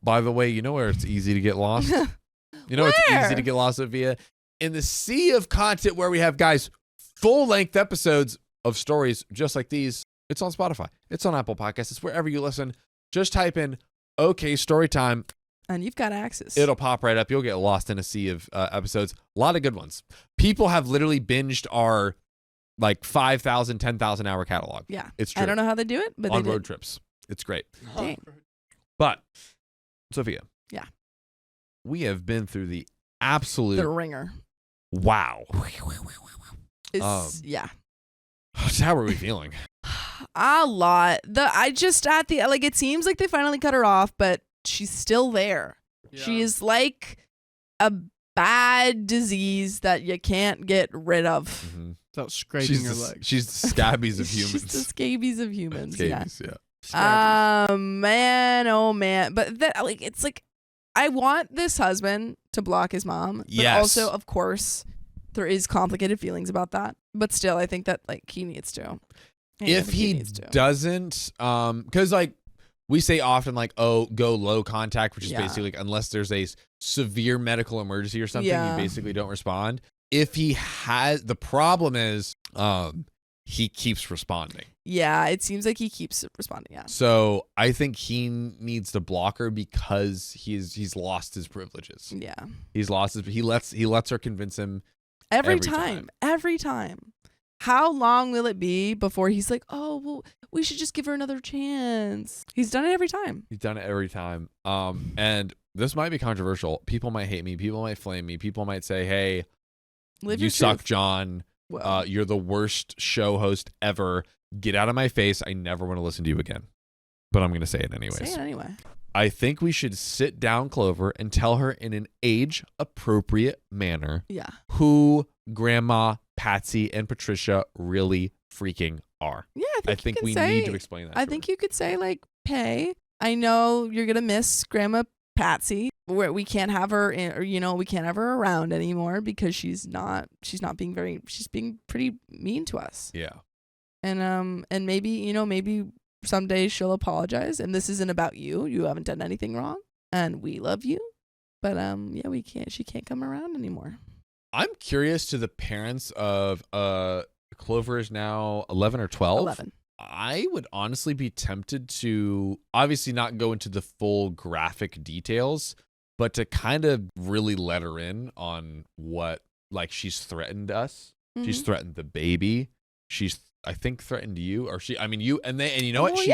By the way, you know where it's easy to get lost? You know it's easy to get lost, Sophia? In the sea of content where we have, guys, full-length episodes of stories just like these. It's on Spotify. It's on Apple Podcasts. It's wherever you listen. Just type in, okay, story time. And you've got access. It'll pop right up. You'll get lost in a sea of episodes. A lot of good ones. People have literally binged our like 5,000, 10,000 hour catalog. Yeah. It's true. I don't know how they do it, but on they road did. trips. It's great. Dang. But, Sophia. Yeah. We have been through the absolute. The ringer. Wow. Yeah. How are we feeling? A lot. It seems like they finally cut her off, but she's still there. Yeah. She is like a bad disease that you can't get rid of. Mm-hmm. Without scraping her legs. She's the scabies of humans. She's the scabies of humans. Scabies, yeah. Man, oh man. But it's like I want this husband to block his mom. But yes. Also, of course, there is complicated feelings about that. But still, I think that he needs to. If he doesn't, because we say often go low contact, which is basically unless there's a severe medical emergency or something, you basically don't respond. If he has, the problem is he keeps responding. Yeah, it seems like he keeps responding. Yeah. So I think he needs to block her because he's lost his privileges. Yeah. He's lost his. He lets her convince him every time. How long will it be before he's like, oh, well, we should just give her another chance? He's done it every time. And this might be controversial. People might hate me. People might flame me. People might say, hey, you suck, John. You're the worst show host ever. Get out of my face. I never want to listen to you again. But I'm going to say it anyways. Say it anyway. I think we should sit down Clover and tell her in an age-appropriate manner who Grandma, Patsy, and Patricia really freaking are. Yeah, I think we need to explain that. I think you could say like, hey, I know you're gonna miss Grandma Patsy. Where we can't have her we can't have her around anymore because she's being pretty mean to us. Yeah. And maybe someday she'll apologize, and this isn't about you. You haven't done anything wrong, and we love you. But she can't come around anymore. I'm curious to the parents of Clover is now 11 or 12. 11. I would honestly be tempted to obviously not go into the full graphic details, but to kind of really let her in on what, like, she's threatened us. Mm-hmm. She's threatened the baby. She's, I think, threatened you, or you know what? Well, she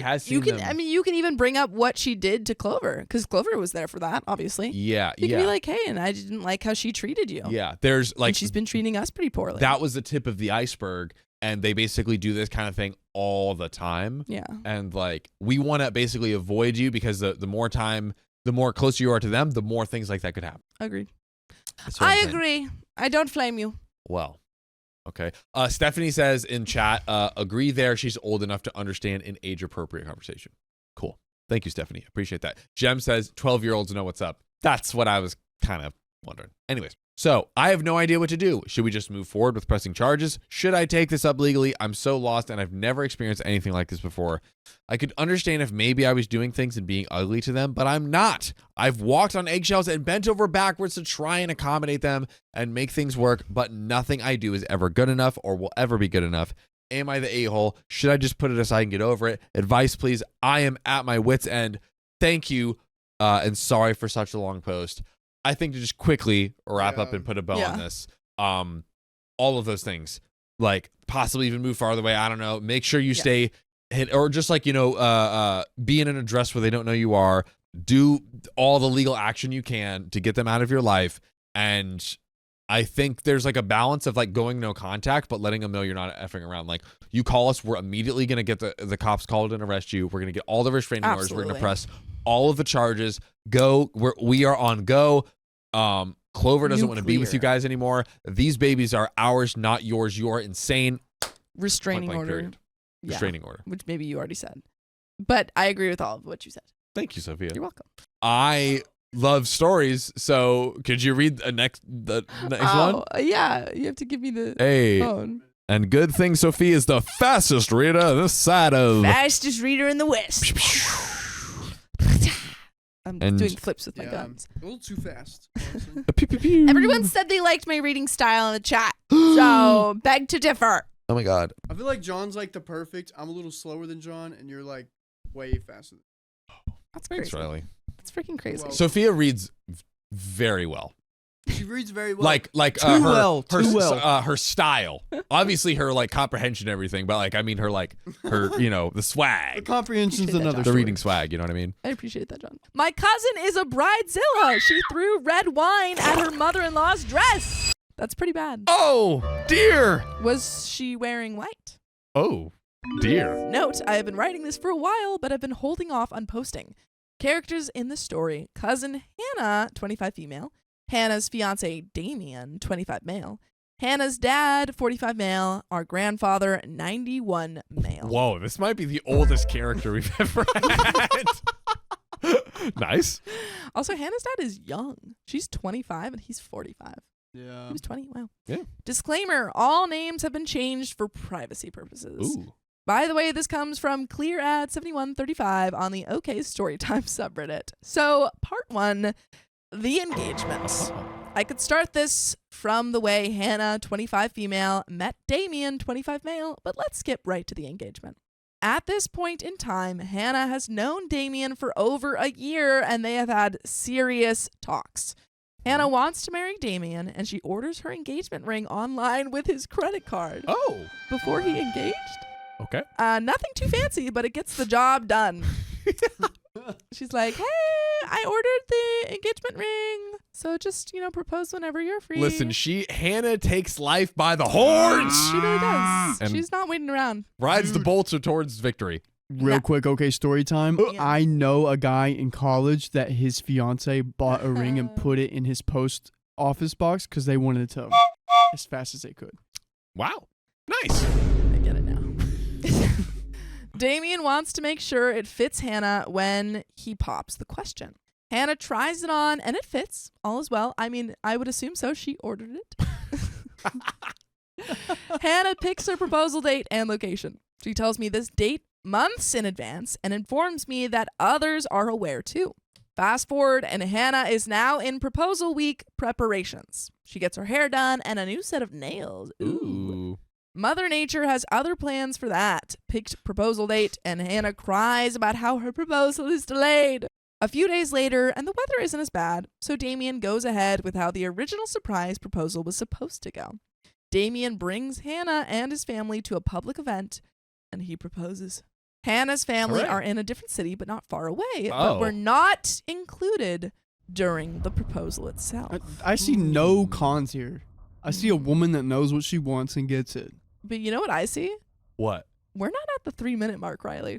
has seen them. I mean, you can even bring up what she did to Clover, because Clover was there for that, obviously. Yeah, you can be like, hey, and I didn't like how she treated you. Yeah, there's like, and she's been treating us pretty poorly. That was the tip of the iceberg, and they basically do this kind of thing all the time. Yeah, and like, we want to basically avoid you because the more closer you are to them, the more things like that could happen. Agreed. I agree. I don't flame you. Well. Okay. Stephanie says in chat, agree there. She's old enough to understand an age-appropriate conversation. Cool. Thank you, Stephanie. Appreciate that. Jem says 12-year-olds know what's up. That's what I was kind of wondering. Anyways, so I have no idea what to do. Should we just move forward with pressing charges? Should I take this up legally? I'm so lost, and I've never experienced anything like this before. I could understand if maybe I was doing things and being ugly to them, but I'm not. I've walked on eggshells and bent over backwards to try and accommodate them and make things work, but nothing I do is ever good enough or will ever be good enough. Am I the a-hole? Should I just put it aside and get over it? Advice, please. I am at my wit's end. Thank you, and sorry for such a long post. I think to just quickly wrap up and put a bow on this, all of those things, like possibly even move farther away. I don't know. Make sure you stay hit, or just like, be in an address where they don't know you are. Do all the legal action you can to get them out of your life. And I think there's like a balance of like going no contact, but letting them know you're not effing around. Like, you call us, we're immediately going to get the cops called and arrest you. We're going to get all the restraining orders. We're going to press all of the charges. We are on go. Clover doesn't want to be with you guys anymore. These babies are ours, not yours. You are insane. Restraining order. Period. Yeah. Restraining order. Which maybe you already said. But I agree with all of what you said. Thank you, Sophia. You're welcome. I love stories, so could you read the next one? Yeah, you have to give me the phone. And good thing Sophia is the fastest reader this side of... Fastest reader in the West. I'm doing flips with my guns. A little too fast. Everyone said they liked my reading style in the chat, so beg to differ. Oh my god. I feel like John's like the perfect. I'm a little slower than John, and you're like way faster. That's crazy. Thanks, Riley. That's freaking crazy. Well, Sophia reads very well. She reads very well. Like her style. Obviously her like comprehension and everything, but like I mean her the swag. The comprehension's another the reading swag, you know what I mean? I appreciate that, John. My cousin is a bridezilla. She threw red wine at her mother-in-law's dress. That's pretty bad. Oh, dear. Was she wearing white? Oh, dear. Note, I have been writing this for a while, but I've been holding off on posting. Characters in the story: cousin Hannah, 25 female. Hannah's fiance, Damien, 25 male. Hannah's dad, 45 male. Our grandfather, 91 male. Whoa, this might be the oldest character we've ever had. Nice. Also, Hannah's dad is young. She's 25 and he's 45. Yeah. He was 20. Wow. Yeah. Disclaimer, all names have been changed for privacy purposes. Ooh. By the way, this comes from ClearAd7135 on the OK Storytime subreddit. So, part 1, the engagement. I could start this from the way Hannah, 25 female, met Damien, 25 male, but let's skip right to the engagement. At this point in time, Hannah has known Damien for over a year, and they have had serious talks. Hannah wants to marry Damien, and she orders her engagement ring online with his credit card. Oh. Before he engaged? Okay. Nothing too fancy, but it gets the job done. She's like, hey, I ordered the engagement ring, so just, propose whenever you're free. Listen, Hannah takes life by the horns. She really does. And she's not waiting around. Rides the bolts towards victory. Real quick, okay, story time. Yeah. I know a guy in college that his fiance bought a ring and put it in his post office box because they wanted it to as fast as they could. Wow. Nice. I get it now. Damien wants to make sure it fits Hannah when he pops the question. Hannah tries it on and it fits. All is well. I mean, I would assume so. She ordered it. Hannah picks her proposal date and location. She tells me this date months in advance and informs me that others are aware too. Fast forward, and Hannah is now in proposal week preparations. She gets her hair done and a new set of nails. Ooh. Mother Nature has other plans for that. Picked proposal date, and Hannah cries about how her proposal is delayed. A few days later, and the weather isn't as bad, so Damien goes ahead with how the original surprise proposal was supposed to go. Damien brings Hannah and his family to a public event, and he proposes. Hannah's family are in a different city, but not far away, but were not included during the proposal itself. I see no cons here. I see a woman that knows what she wants and gets it. But you know what I see? What? We're not at the 3-minute mark, Riley.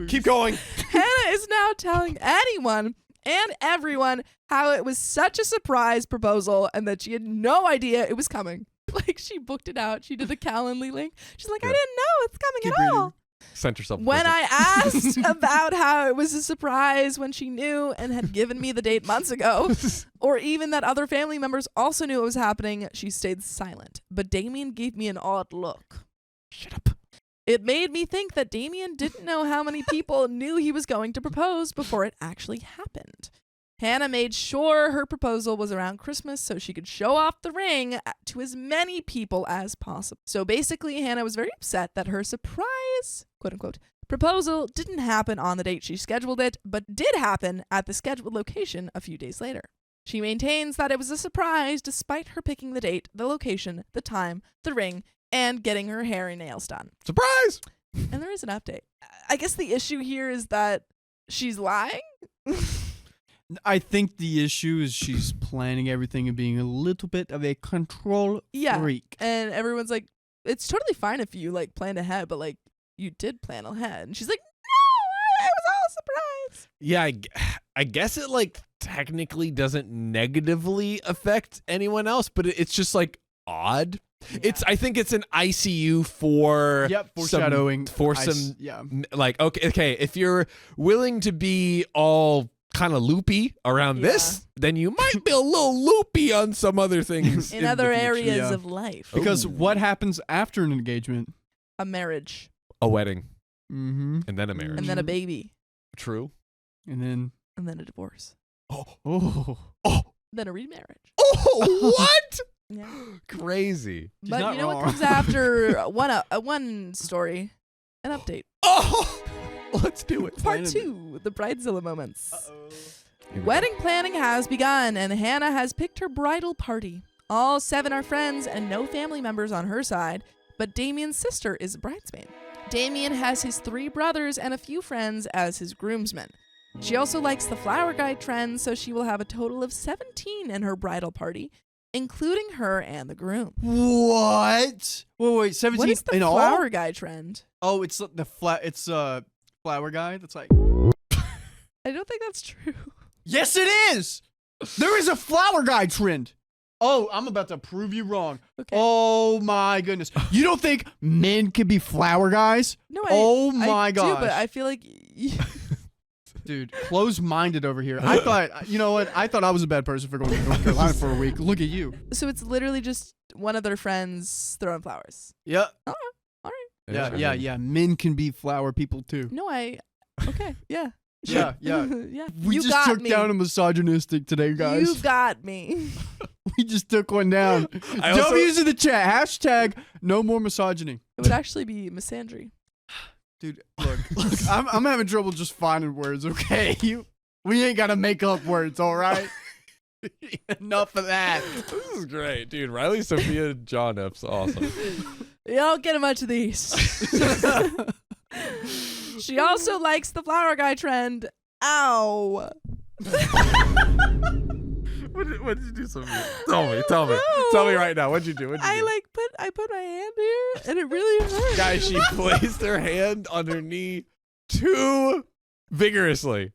Keep going. Hannah is now telling anyone and everyone how it was such a surprise proposal and that she had no idea it was coming. Like, she booked it out. She did the Calendly link. She's like, I didn't know it's coming at all. Sent herself. When I asked about how it was a surprise when she knew and had given me the date months ago, or even that other family members also knew it was happening, she stayed silent. But Damien gave me an odd look. Shut up. It made me think that Damien didn't know how many people knew he was going to propose before it actually happened. Hannah made sure her proposal was around Christmas so she could show off the ring to as many people as possible. So basically, Hannah was very upset that her surprise, quote unquote, proposal didn't happen on the date she scheduled it, but did happen at the scheduled location a few days later. She maintains that it was a surprise despite her picking the date, the location, the time, the ring, and getting her hair and nails done. Surprise! And there is an update. I guess the issue here is that she's lying. I think the issue is she's planning everything and being a little bit of a control freak. And everyone's like, it's totally fine if you like planned ahead, but like you did plan ahead. And she's like, no, it was all a surprise. Yeah, I guess it like technically doesn't negatively affect anyone else, but it's just like odd. Yeah. I think it's an ICU for foreshadowing some like okay, if you're willing to be all kind of loopy around this, then you might be a little loopy on some other things in other areas of life. Because what happens after an engagement? A marriage, a wedding, and then a marriage, and then a baby. True. And then a divorce. Then a remarriage. What? Yeah. Crazy. But you know what comes after one story? An update. Let's do it. Part 2, the Bridezilla moments. Wedding planning has begun, and Hannah has picked her bridal party. All 7 are friends and no family members on her side, but Damien's sister is a bridesmaid. Damien has his 3 brothers and a few friends as his groomsmen. She also likes the flower guide trend, so she will have a total of 17 in her bridal party, including her and the groom. What? Wait, 17 what is the in all? flower guide trend? Oh, it's flower guy. That's like. I don't think that's true. Yes, it is. There is a flower guy trend. Oh, I'm about to prove you wrong. Okay. Oh my goodness. You don't think men can be flower guys? No, my I gosh. do, but I feel like. Dude, closed-minded over here. I thought, you know what? I thought I was a bad person for going to North Carolina for a week. Look at you. So it's literally just one of their friends throwing flowers. Yeah. All right. Yeah. Men can be flower people too. No, okay, yeah. Yeah. yeah. We just took down a misogynistic today, guys. You got me. We just took one down. W's in the chat. Hashtag no more misogyny. It would actually be misandry. Dude, look, I'm having trouble just finding words, okay? We ain't got to make up words, all right? Enough of that. This is great, dude. Riley, Sophia, John F's awesome. You don't get much of these. She also likes the flower guy trend. Ow. What did you do, Sophia? Tell me. Tell me right now. What'd you do? I put my hand here and it really hurt. Guys, she placed her hand on her knee too vigorously.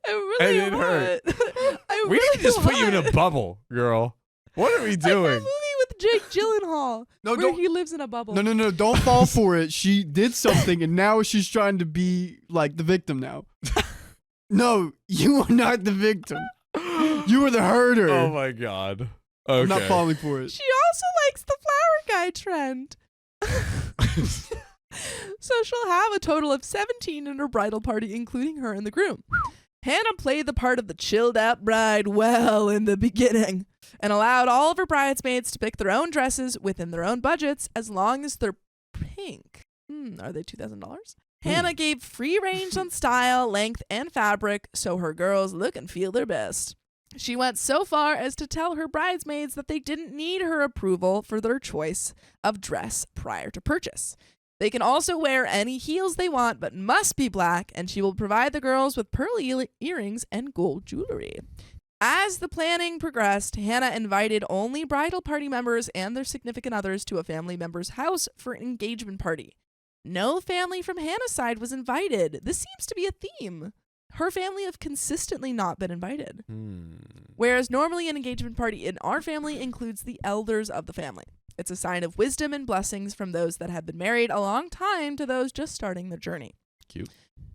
It really hurt. We need to just put you in a bubble, girl. What are we doing? Like that movie with Jake Gyllenhaal, No, where don't. he lives in a bubble. No, don't fall for it. She did something, and now she's trying to be like the victim now. No, you are not the victim. You were the herder. Oh my god. Okay. I'm not falling for it. She also likes the flower guy trend. So she'll have a total of 17 in her bridal party, including her and the groom. Hannah played the part of the chilled out bride well in the beginning and allowed all of her bridesmaids to pick their own dresses within their own budgets as long as they're pink. Are they $2,000? Hannah gave free range on style, length, and fabric so her girls look and feel their best. She went so far as to tell her bridesmaids that they didn't need her approval for their choice of dress prior to purchase. They can also wear any heels they want, but must be black, and she will provide the girls with pearl earrings and gold jewelry. As the planning progressed, Hannah invited only bridal party members and their significant others to a family member's house for an engagement party. No family from Hannah's side was invited. This seems to be a theme. Her family have consistently not been invited. Whereas normally an engagement party in our family includes the elders of the family. It's a sign of wisdom and blessings from those that have been married a long time to those just starting their journey. Cute.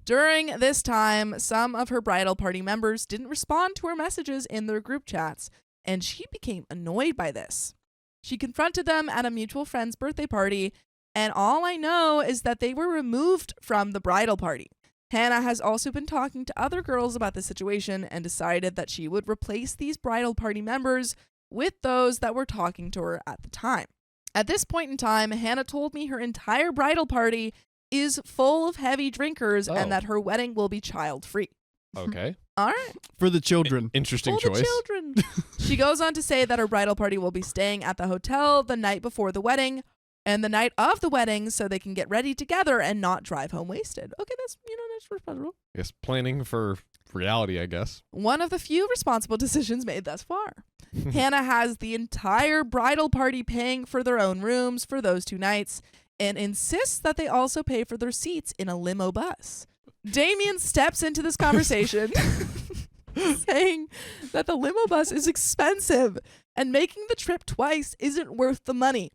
During this time, some of her bridal party members didn't respond to her messages in their group chats, and she became annoyed by this. She confronted them at a mutual friend's birthday party, and all I know is that they were removed from the bridal party. Hannah has also been talking to other girls about the situation and decided that she would replace these bridal party members with those that were talking to her at the time. At this point in time, Hannah told me her entire bridal party is full of heavy drinkers and that her wedding will be child-free. Okay. All right. For the children. Interesting For choice. the children. She goes on to say that her bridal party will be staying at the hotel the night before the wedding and the night of the wedding so they can get ready together and not drive home wasted. Okay, that's responsible. Yes, planning for reality, I guess. One of the few responsible decisions made thus far. Hannah has the entire bridal party paying for their own rooms for those 2 nights and insists that they also pay for their seats in a limo bus. Damien steps into this conversation saying that the limo bus is expensive and making the trip twice isn't worth the money.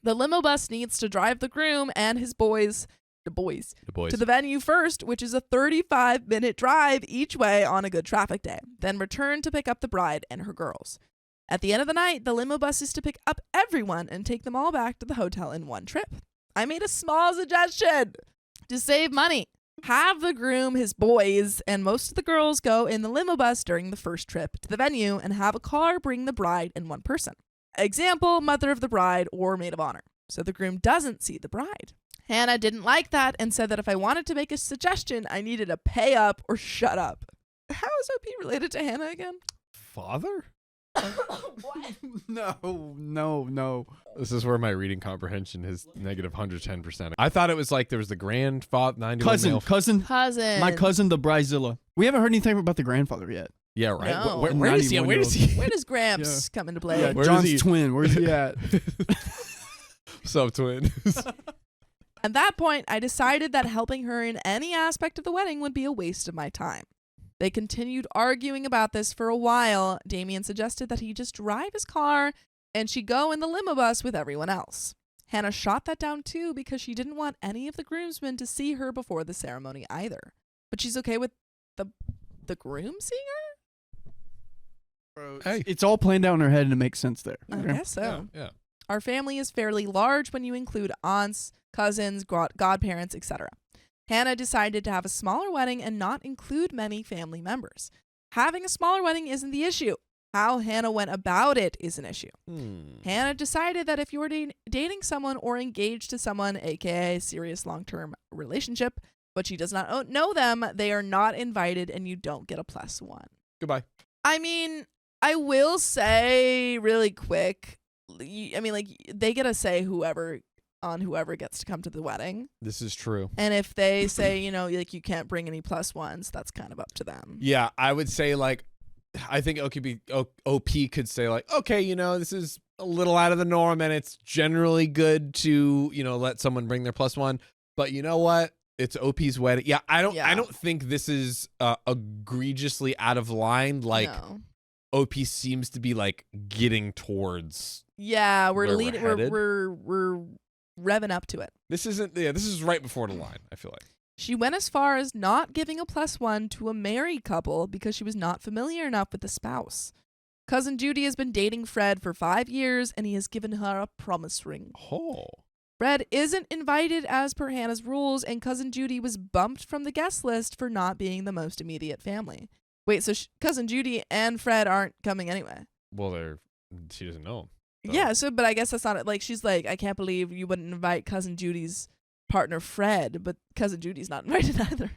The limo bus needs to drive the groom and his boys to the venue first, which is a 35-minute drive each way on a good traffic day, then return to pick up the bride and her girls. At the end of the night, the limo bus is to pick up everyone and take them all back to the hotel in one trip. I made a small suggestion to save money. Have the groom, his boys, and most of the girls go in the limo bus during the first trip to the venue and have a car bring the bride and one person. Example, mother of the bride or maid of honor. So the groom doesn't see the bride. Hannah didn't like that and said that if I wanted to make a suggestion, I needed to pay up or shut up. How is OP related to Hannah again? Father? What? No. This is where my reading comprehension is negative 110%. I thought it was like there was the grandfather, 91 Cousin. Cousin. My cousin the Bridezilla. We haven't heard anything about the grandfather yet. Yeah, right. No. Where is he? Where is he? Where does Gramps come into play? Yeah, Where John's is he? twin. Where's he at? Sub twin. At that point, I decided that helping her in any aspect of the wedding would be a waste of my time. They continued arguing about this for a while. Damien suggested that he just drive his car and she go in the limo bus with everyone else. Hannah shot that down too because she didn't want any of the groomsmen to see her before the ceremony either. But she's okay with the groom seeing her? Hey. It's all planned out in her head and it makes sense there. I guess so. Yeah. Our family is fairly large when you include aunts, cousins, godparents, etc. Hannah decided to have a smaller wedding and not include many family members. Having a smaller wedding isn't the issue. How Hannah went about it is an issue. Hannah decided that if you were dating someone or engaged to someone, aka a serious long-term relationship, but she does not know them, they are not invited and you don't get a +1. Goodbye. I mean, I will say really quick, they get to say whoever gets to come to the wedding. This is true. And if they say, you can't bring any +1s, that's kind of up to them. Yeah, I would say I think OP could say okay, this is a little out of the norm and it's generally good to, let someone bring their +1. But you know what? It's OP's wedding. Yeah, I don't think this is egregiously out of line. No. OP seems to be like getting towards. Yeah, we're Where we're leading. headed? We're revving up to it. This isn't. Yeah, this is right before the line. I feel like. She went as far as not giving a +1 to a married couple because she was not familiar enough with the spouse. Cousin Judy has been dating Fred for 5 years, and he has given her a promise ring. Oh. Fred isn't invited as per Hannah's rules, and Cousin Judy was bumped from the guest list for not being the most immediate family. Wait, so Cousin Judy and Fred aren't coming anyway? Well, she doesn't know. So. Yeah, but I guess that's not it. Like, she's like, I can't believe you wouldn't invite Cousin Judy's partner Fred, but Cousin Judy's not invited either.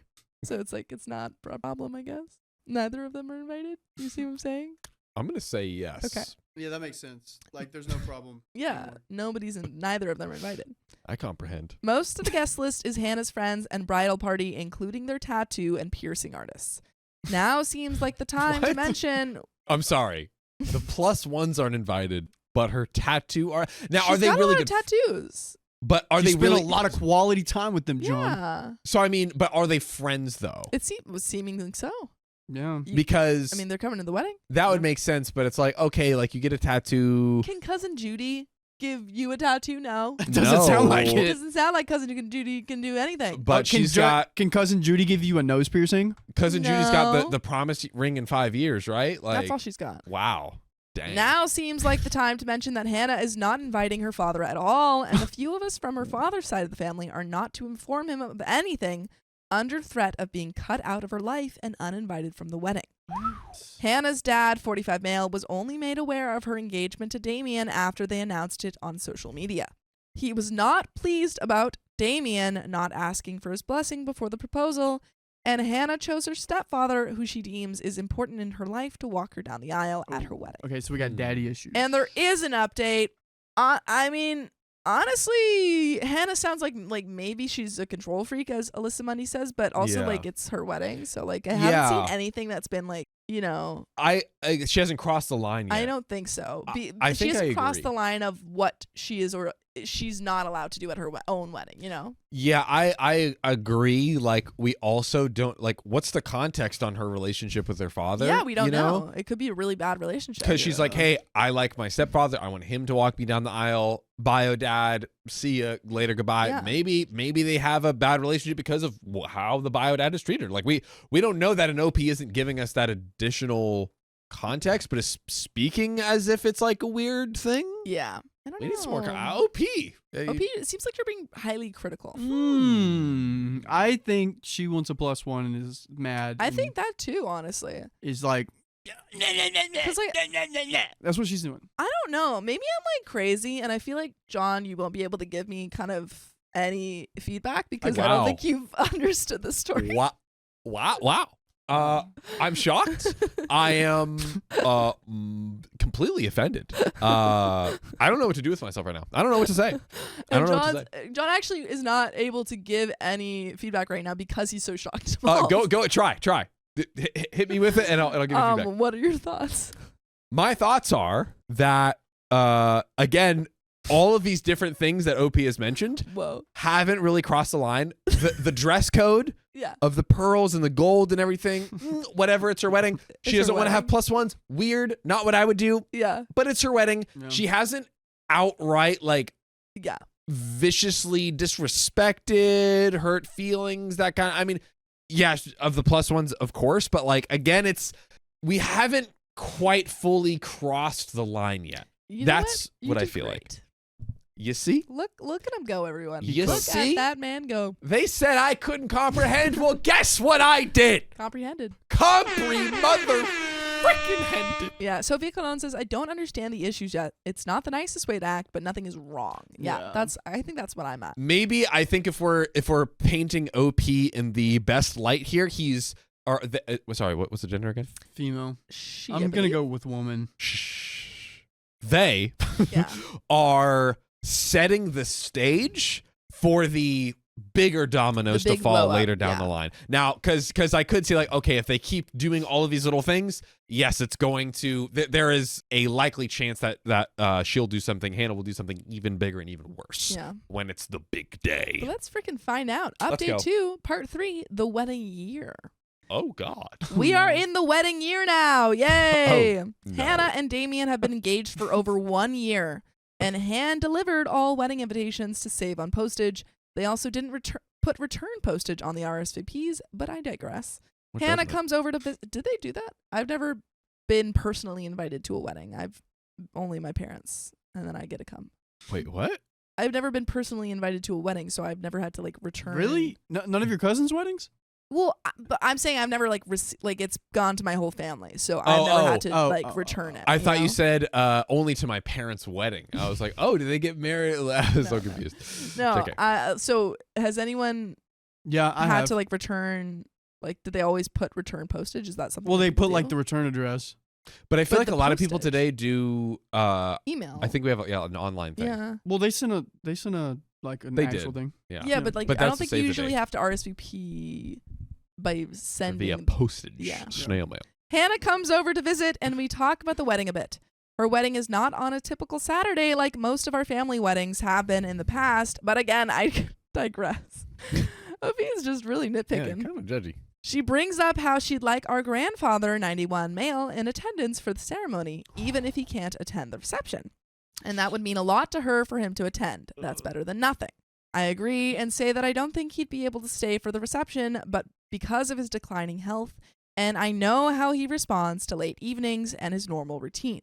So it's like, it's not a problem, I guess. Neither of them are invited. You see what I'm saying? I'm gonna say yes. Okay. Yeah, that makes sense. Like, there's no problem. Yeah, neither of them are invited. I comprehend. Most of the guest list is Hannah's friends and bridal party, including their tattoo and piercing artists. Now seems like the time to What? mention. I'm sorry. The +1s aren't invited, but her tattoo are. Now, She's are they got really a lot of good? tattoos? But are She they spent really a lot of quality time with them, John? Yeah, So I mean, but are they friends though? it was seemingly so. Yeah. Because I mean, they're coming to the wedding. that would make sense, but it's like, okay, like you get a tattoo. Can Cousin Judy give you a tattoo? No. It doesn't sound like It it. doesn't sound like Cousin Judy can do anything. But she's got Can Cousin Judy give you a nose piercing? Cousin Judy's got No. the promise ring in 5 years, right? Like, That's all she's got. wow, dang. Now seems like the time to mention that Hannah is not inviting her father at all, and the few of us from her father's side of the family are not to inform him of anything under threat of being cut out of her life and uninvited from the wedding. Hannah's dad, 45 male, was only made aware of her engagement to Damien after they announced it on social media. He was not pleased about Damien not asking for his blessing before the proposal, and Hannah chose her stepfather, who she deems is important in her life, to walk her down the aisle at her wedding. Okay, so we got daddy issues. And there is an update. I mean, honestly, Hannah sounds like maybe she's a control freak, as Alyssa Mundy says, but also Yeah. like it's her wedding, so like I haven't seen anything that's been like, you know. I she hasn't crossed the line yet. I don't think so. I she think hasn't I crossed agree. the line of what she is or she's not allowed to do at her own wedding. You know. Yeah, I agree. Like, we also don't like. What's the context on her relationship with her father? Yeah, we don't you know. It could be a really bad relationship. Because she's like, hey, I like my stepfather. I want him to walk me down the aisle. Bio dad, see ya later, goodbye. Yeah. Maybe they have a bad relationship because of how the bio dad is treated. Like, we don't know that an OP isn't giving us that additional context, but is speaking as if it's like a weird thing. Yeah. I don't We know. need some more OP. OP, it seems like you're being highly critical. I think she wants a +1 and is mad. I and think that too, honestly. is like, 'Cause, like, that's what she's doing. I don't know. Maybe I'm like crazy, and I feel like, John, you won't be able to give me kind of any feedback because I don't Wow. think you've understood the story. Wow. I'm shocked. I am completely offended. I don't know what to do with myself right now. I don't know what to say. I don't know what to say. John actually is not able to give any feedback right now because he's so shocked. Go try. Hit me with it, and I'll give you feedback. What are your thoughts? My thoughts are that again, all of these different things that OP has mentioned Whoa. haven't really crossed the line. The dress code Yeah. of the pearls and the gold and everything, whatever, it's her wedding. She her doesn't want to have wedding. +1s. Weird, not what I would do, Yeah. but it's her wedding. Yeah. She hasn't outright like Yeah. viciously disrespected, hurt feelings, that kind of, I mean, yeah, of the +1s, of course, but like, again, we haven't quite fully crossed the line yet. You know That's You what I did feel like. great. You see? Look at him go, everyone. You Look see? at that man go. They said I couldn't comprehend. Well, guess what I did? Comprehended. Mother freaking handed. Yeah. Sophia Colon says, I don't understand the issues yet. It's not the nicest way to act, but nothing is wrong. Yeah. Yeah. I think that's what I'm at. Maybe I think if we're painting OP in the best light here, sorry, what was the gender again? Female. She, I'm gonna go with woman. Shh. They Yeah. are setting the stage for the bigger dominoes The to big fall blow up, later down yeah. the line. Now, because I could see like, okay, if they keep doing all of these little things, yes, it's going to. There is a likely chance that she'll do something. Hannah will do something even bigger and even worse. Yeah. When it's the big day. But let's freaking find out. Let's Update go. 2, part 3, the wedding year. Oh, God. We are in the wedding year now. Yay. Oh, no. Hannah and Damien have been engaged for over 1 year and hand-delivered all wedding invitations to save on postage. They also didn't put return postage on the RSVPs, but I digress. What Hannah doesn't it? comes over to visit. Did they do that? I've never been personally invited to a wedding. I've only my parents, and then I get to come. Wait, what? I've never been personally invited to a wedding, so I've never had to like return. Really? None of your cousins' weddings? Well, but I'm saying I've never like it's gone to my whole family, so I've never had to return it. I thought know? you said only to my parents' wedding. I was like, oh, did they get married? I was so confused. No. It's okay. So has anyone Yeah, I had have. to like return? Like, did they always put return postage? Is that something? Well, that they people put like do? the return address. But I feel But like the a lot of people postage. today do. Email. I think we have an online thing. Yeah. Well, they sent a like an They actual did. thing. Yeah. Yeah, but like But I don't that's to think you save the usually date. have to RSVP by sending. Via postage. Yeah. Snail mail. Hannah comes over to visit, and we talk about the wedding a bit. Her wedding is not on a typical Saturday like most of our family weddings have been in the past. But again, I digress. Opie is just really Yeah, nitpicking. kind of judgy. She brings up how she'd like our grandfather, 91 male, in attendance for the ceremony, even if he can't attend the reception. And that would mean a lot to her for him to attend. That's better than nothing. I agree and say that I don't think he'd be able to stay for the reception, but because of his declining health, and I know how he responds to late evenings and his normal routine.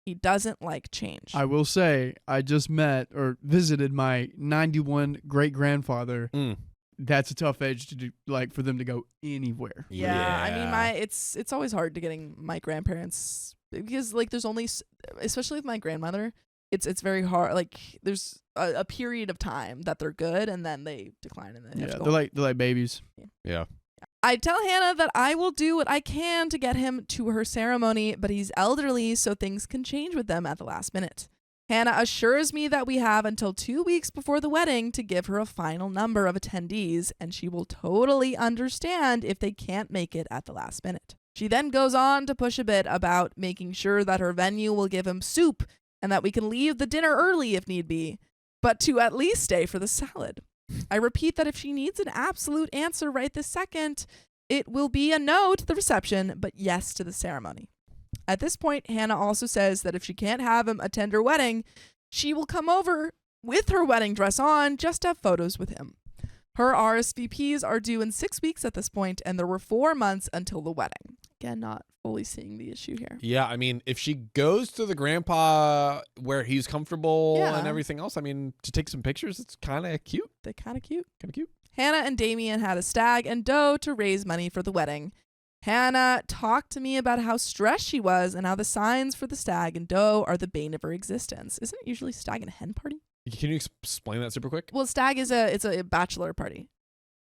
He doesn't like change. I will say, I just met or visited my 91 great grandfather. Mm. That's a tough edge to do, like for them to go anywhere. Yeah, I mean, Yeah. it's always hard to getting my grandparents because like there's only especially with my grandmother, it's very hard. Like there's a period of time that they're good and then they decline and then they have Yeah, to go they're like babies. Yeah. I tell Hannah that I will do what I can to get him to her ceremony, but he's elderly, so things can change with them at the last minute. Hannah assures me that we have until 2 weeks before the wedding to give her a final number of attendees, and she will totally understand if they can't make it at the last minute. She then goes on to push a bit about making sure that her venue will give him soup and that we can leave the dinner early if need be, but to at least stay for the salad. I repeat that if she needs an absolute answer right this second, it will be a no to the reception, but yes to the ceremony. At this point, Hannah also says that if she can't have him attend her wedding, she will come over with her wedding dress on just to have photos with him. Her RSVPs are due in 6 weeks at this point, and there were 4 months until the wedding. Again, not fully seeing the issue here. Yeah, I mean, if she goes to the grandpa where he's comfortable Yeah. and everything else, I mean, to take some pictures, it's kind of cute. They're kind of cute. Kind of cute. Hannah and Damien had a stag and doe to raise money for the wedding. Hannah talked to me about how stressed she was and how the signs for the stag and doe are the bane of her existence. Isn't it usually stag and hen party? Can you explain that super quick? Well, stag is it's a bachelor party.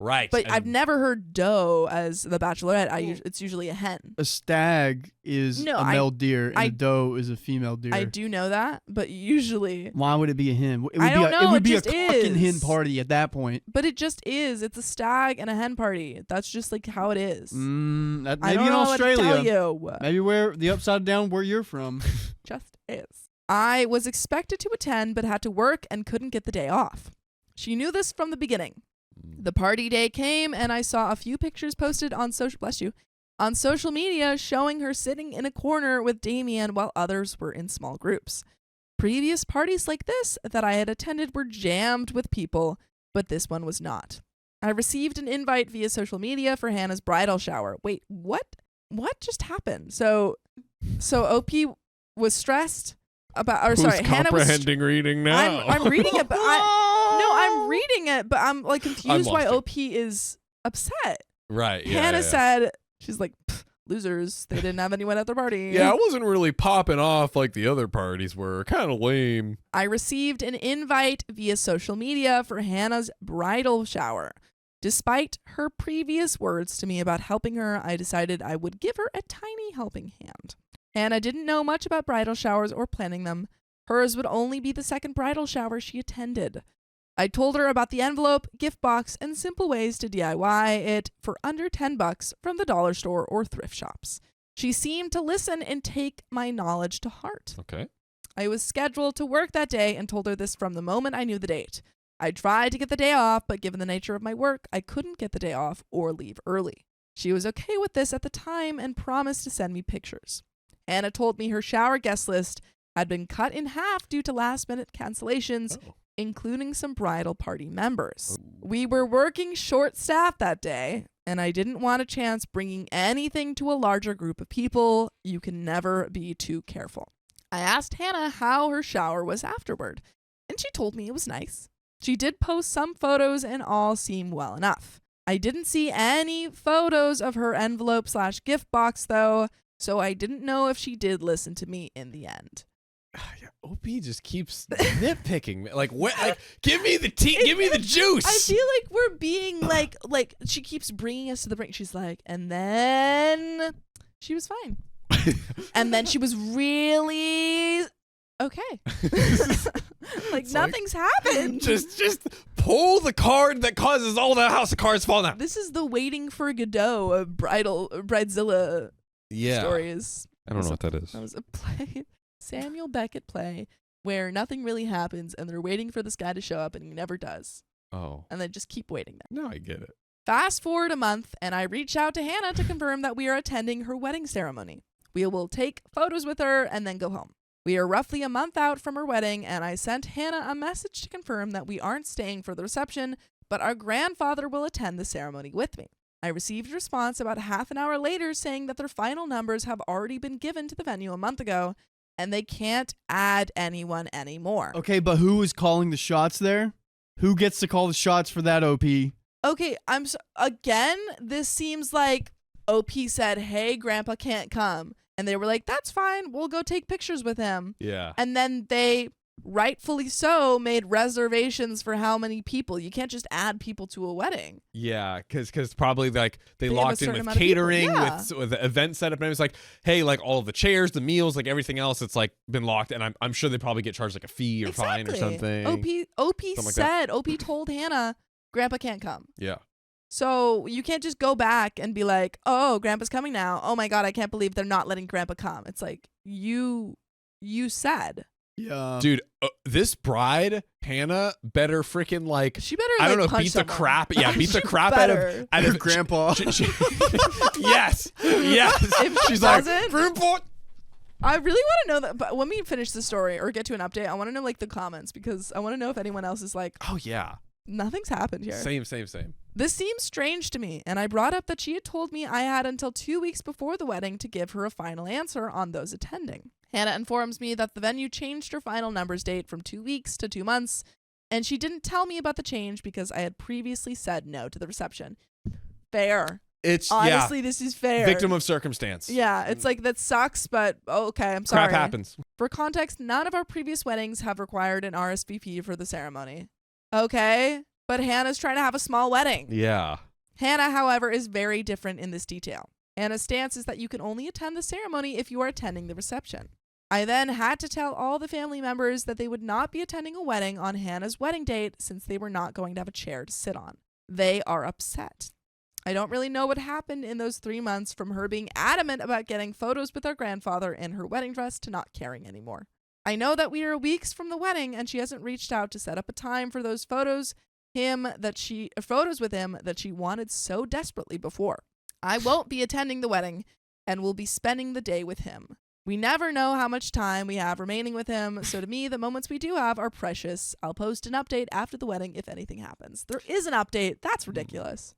Right. But and- I've never heard doe as the bachelorette. It's usually a hen. A stag is No, a male deer, and I- a doe is a female deer. I do know that, but usually, Why would it be a hen? It would I be don't know, It would it be just a cock and hen is. party at that point. but it just is. It's a stag and a hen party. That's just like how it is. That, I maybe don't in know what to tell Australia. you. Maybe where the upside down where you're from. Just is. I was expected to attend, but had to work and couldn't get the day off. She knew this from the beginning. The party day came, and I saw a few pictures posted on social media showing her sitting in a corner with Damien while others were in small groups. Previous parties like this that I had attended were jammed with people, but this one was not. I received an invite via social media for Hannah's bridal shower. Wait, what? What just happened? So OP was stressed about, or Who's sorry, Hannah was. comprehending reading now? I'm reading it, but I'm reading it, but I'm like confused why lost OP is upset. Right. Yeah, Hannah yeah. said, she's like, losers. They didn't have anyone at their party. Yeah, I wasn't really popping off like the other parties were. Kind of lame. I received an invite via social media for Hannah's bridal shower. Despite her previous words to me about helping her, I decided I would give her a tiny helping hand. Hannah didn't know much about bridal showers or planning them. Hers would only be the second bridal shower she attended. I told her about the envelope, gift box, and simple ways to DIY it for under $10 from the dollar store or thrift shops. She seemed to listen and take my knowledge to heart. Okay. I was scheduled to work that day and told her this from the moment I knew the date. I tried to get the day off, but given the nature of my work, I couldn't get the day off or leave early. She was okay with this at the time and promised to send me pictures. Hannah told me her shower guest list had been cut in half due to last-minute cancellations, including some bridal party members. We were working short-staffed that day, and I didn't want a chance bringing anything to a larger group of people. You can never be too careful. I asked Hannah how her shower was afterward, and she told me it was nice. She did post some photos and all seemed well enough. I didn't see any photos of her envelope/gift box though, so I didn't know if she did listen to me in the end. Yeah, OP just keeps nitpicking. Like, what? Like, give me the tea. Give me the juice. I feel like we're being like she keeps bringing us to the brink. She's like, and then she was fine. And then she was really okay. Like it's nothing's happened. Just pull the card that causes all the house of cards falling out. This is the Waiting for Godot of Bridezilla stories. I don't know what that is. That was a play, Samuel Beckett play, where nothing really happens and they're waiting for this guy to show up and he never does. Oh. And they just keep waiting there. Now I get it. Fast forward a month and I reach out to Hannah to confirm that we are attending her wedding ceremony. We will take photos with her and then go home. We are roughly a month out from her wedding, and I sent Hannah a message to confirm that we aren't staying for the reception, but our grandfather will attend the ceremony with me. I received a response about half an hour later saying that their final numbers have already been given to the venue a month ago, and they can't add anyone anymore. Okay, but who is calling the shots there? Who gets to call the shots for that, OP? Okay, again, this seems like OP said, hey, Grandpa can't come. And they were like, that's fine. We'll go take pictures with him. Yeah. And then they, rightfully so, made reservations for how many people. You can't just add people to a wedding. Yeah, because probably like they They locked have a in certain with amount of people. catering, Yeah. with the event setup, and it was like, hey, like all of the chairs, the meals, like everything else, it's like been locked, and I'm sure they probably get charged like a fee or fine or something. OP like said, OP told Hannah, Grandpa can't come. Yeah. So you can't just go back and be like, oh, Grandpa's coming now. Oh my God, I can't believe they're not letting Grandpa come. It's like, you said. Yeah. Dude, this bride, Hannah, better freaking like, She better, I don't like, know, punch beat the someone. crap. Yeah, beat the She crap better. out of grandpa. Yes. If she She's like, doesn't- grandpa. I really want to know that, but when we finish the story or get to an update, I want to know like the comments because I want to know if anyone else is like, Oh, yeah. nothing's happened here. Same. This seems strange to me, and I brought up that she had told me I had until 2 weeks before the wedding to give her a final answer on those attending. Hannah informs me that the venue changed her final numbers date from 2 weeks to 2 months, and she didn't tell me about the change because I had previously said no to the reception. Fair. It's, Honestly, this is fair. victim of circumstance. Yeah, it's like that sucks, but okay, I'm sorry. Crap happens. For context, none of our previous weddings have required an RSVP for the ceremony. Okay, but Hannah's trying to have a small wedding. Yeah. Hannah, however, is very different in this detail. Hannah's stance is that you can only attend the ceremony if you are attending the reception. I then had to tell all the family members that they would not be attending a wedding on Hannah's wedding date since they were not going to have a chair to sit on. They are upset. I don't really know what happened in those 3 months from her being adamant about getting photos with our grandfather in her wedding dress to not caring anymore. I know that we are weeks from the wedding and she hasn't reached out to set up a time for those photos with him that she wanted so desperately before. I won't be attending the wedding and will be spending the day with him. We never know how much time we have remaining with him, so to me, the moments we do have are precious. I'll post an update after the wedding if anything happens. There is an update. That's ridiculous.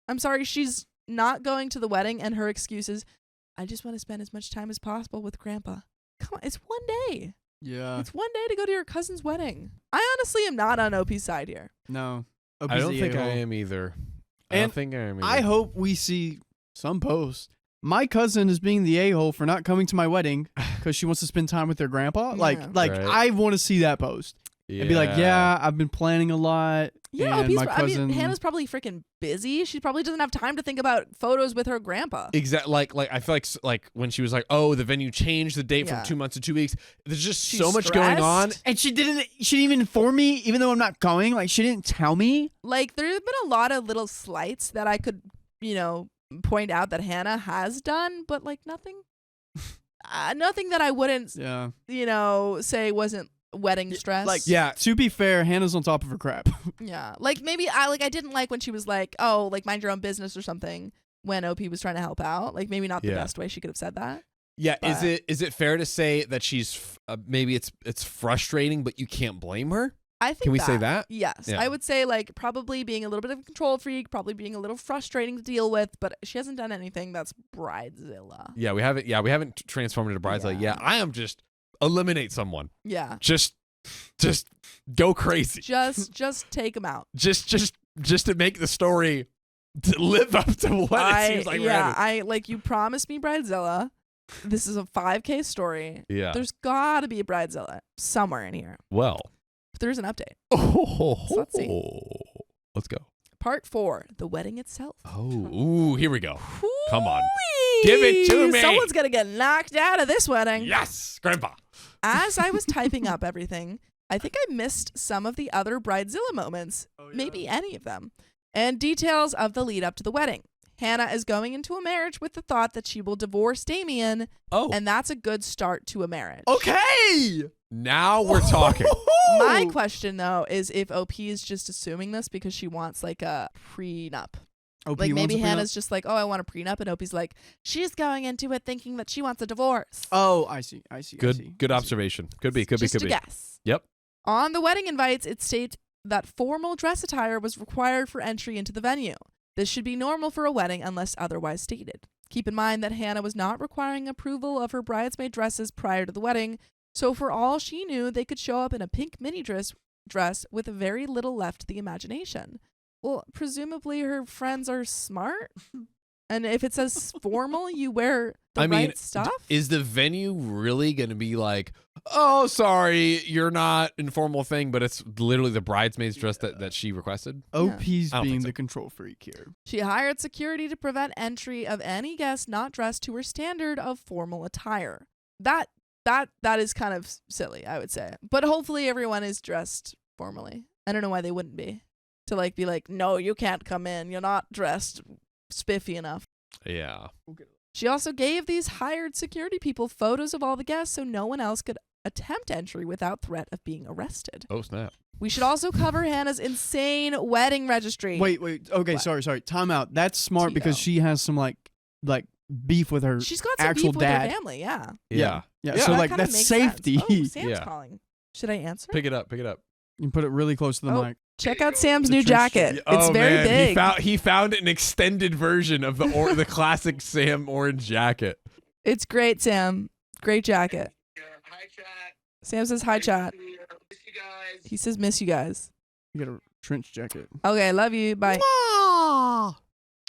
I'm sorry, she's not going to the wedding and her excuse is, I just want to spend as much time as possible with Grandpa. Come on, it's one day. Yeah. It's one day to go to your cousin's wedding. I honestly am not on OP's side here. No. I don't think I a-hole. am either. I And don't think I am either. I hope we see some posts. My cousin is being the a-hole for not coming to my wedding because she wants to spend time with their grandpa. Yeah. Like Right. I want to see that post. And be like, yeah, I've been planning a lot. Yeah, and my cousin. Hannah's probably freaking busy. She probably doesn't have time to think about photos with her grandpa. Exactly. Like I feel like when she was like, oh, the venue changed the date Yeah. from 2 months to 2 weeks. There's just She's so much going on. stressed. And she didn't even inform me, even though I'm not going. Like, she didn't tell me. Like, there's been a lot of little slights that I could, point out that Hannah has done, but like nothing that I wouldn't, Yeah. say wasn't wedding stress. Like, Yeah. to be fair, Hannah's on top of her crap. yeah. Like maybe I didn't like when she was like, oh, like mind your own business or something. when OP was trying to help out. Like maybe not the best way she could have said that. Yeah, But- is it fair to say that she's maybe it's frustrating, but you can't blame her? I think Can we say that? Yes. Yeah. I would say like probably being a little bit of a control freak, probably being a little frustrating to deal with, but she hasn't done anything that's Bridezilla. Yeah, we haven't transformed into Bridezilla. Yeah. Yeah, I am just eliminate someone. Yeah. Just go crazy. Just take them out. Just to make the story to live up to what it seems like we're headed. I like you promised me Bridezilla. This is a 5K story. Yeah. There's gotta be a Bridezilla somewhere in here. Well. But there's an update. So let's see. Let's go. Part 4, the wedding itself. Oh, ooh, here we go. Come on. Whee! Give it to me. Someone's gonna get knocked out of this wedding. Yes, Grandpa. As I was typing up everything, I think I missed some of the other Bridezilla moments, maybe any of them, and details of the lead up to the wedding. Hannah is going into a marriage with the thought that she will divorce Damien, and that's a good start to a marriage. Okay. Now we're talking. My question, though, is if OP is just assuming this because she wants like a prenup. OP Like maybe wants a prenup? Hannah's just like, oh, I want a prenup, and OP's like, she's going into it thinking that she wants a divorce. Oh, I see. Good observation. Could be. Just a guess. Yep. On the wedding invites, it states that formal dress attire was required for entry into the venue. This should be normal for a wedding unless otherwise stated. Keep in mind that Hannah was not requiring approval of her bridesmaid dresses prior to the wedding, so for all she knew, they could show up in a pink mini dress with very little left to the imagination. Well, presumably her friends are smart, and if it says formal, you wear the right stuff. Is the venue really going to be like, oh, sorry, you're not informal thing, but it's literally the bridesmaid's dress that she requested? OP's I don't being think so. the control freak here. She hired security to prevent entry of any guest not dressed to her standard of formal attire. That is kind of silly, I would say. But hopefully everyone is dressed formally. I don't know why they wouldn't be. To like be like, no, you can't come in. You're not dressed spiffy enough. Yeah. She also gave these hired security people photos of all the guests so no one else could attempt entry without threat of being arrested. Oh, snap. We should also cover Hannah's insane wedding registry. Wait. Okay, What? sorry. Time out. That's smart because Tito. she has some like beef with her She's got some actual beef with her dad. family, yeah. Yeah. Yeah, So That like kinda that's makes safety. sense. Oh, Sam's Yeah. calling. Should I answer? Pick it up. You put it really close to the Oh. mic. Check out Sam's The new trench jacket. Oh, It's very man. big. He found an extended version of the classic Sam orange jacket. It's great, Sam. Great jacket. Hi, chat. Sam says hi, chat. Miss you guys. He says miss you guys. You got a trench jacket. Okay, love you. Bye. Ah.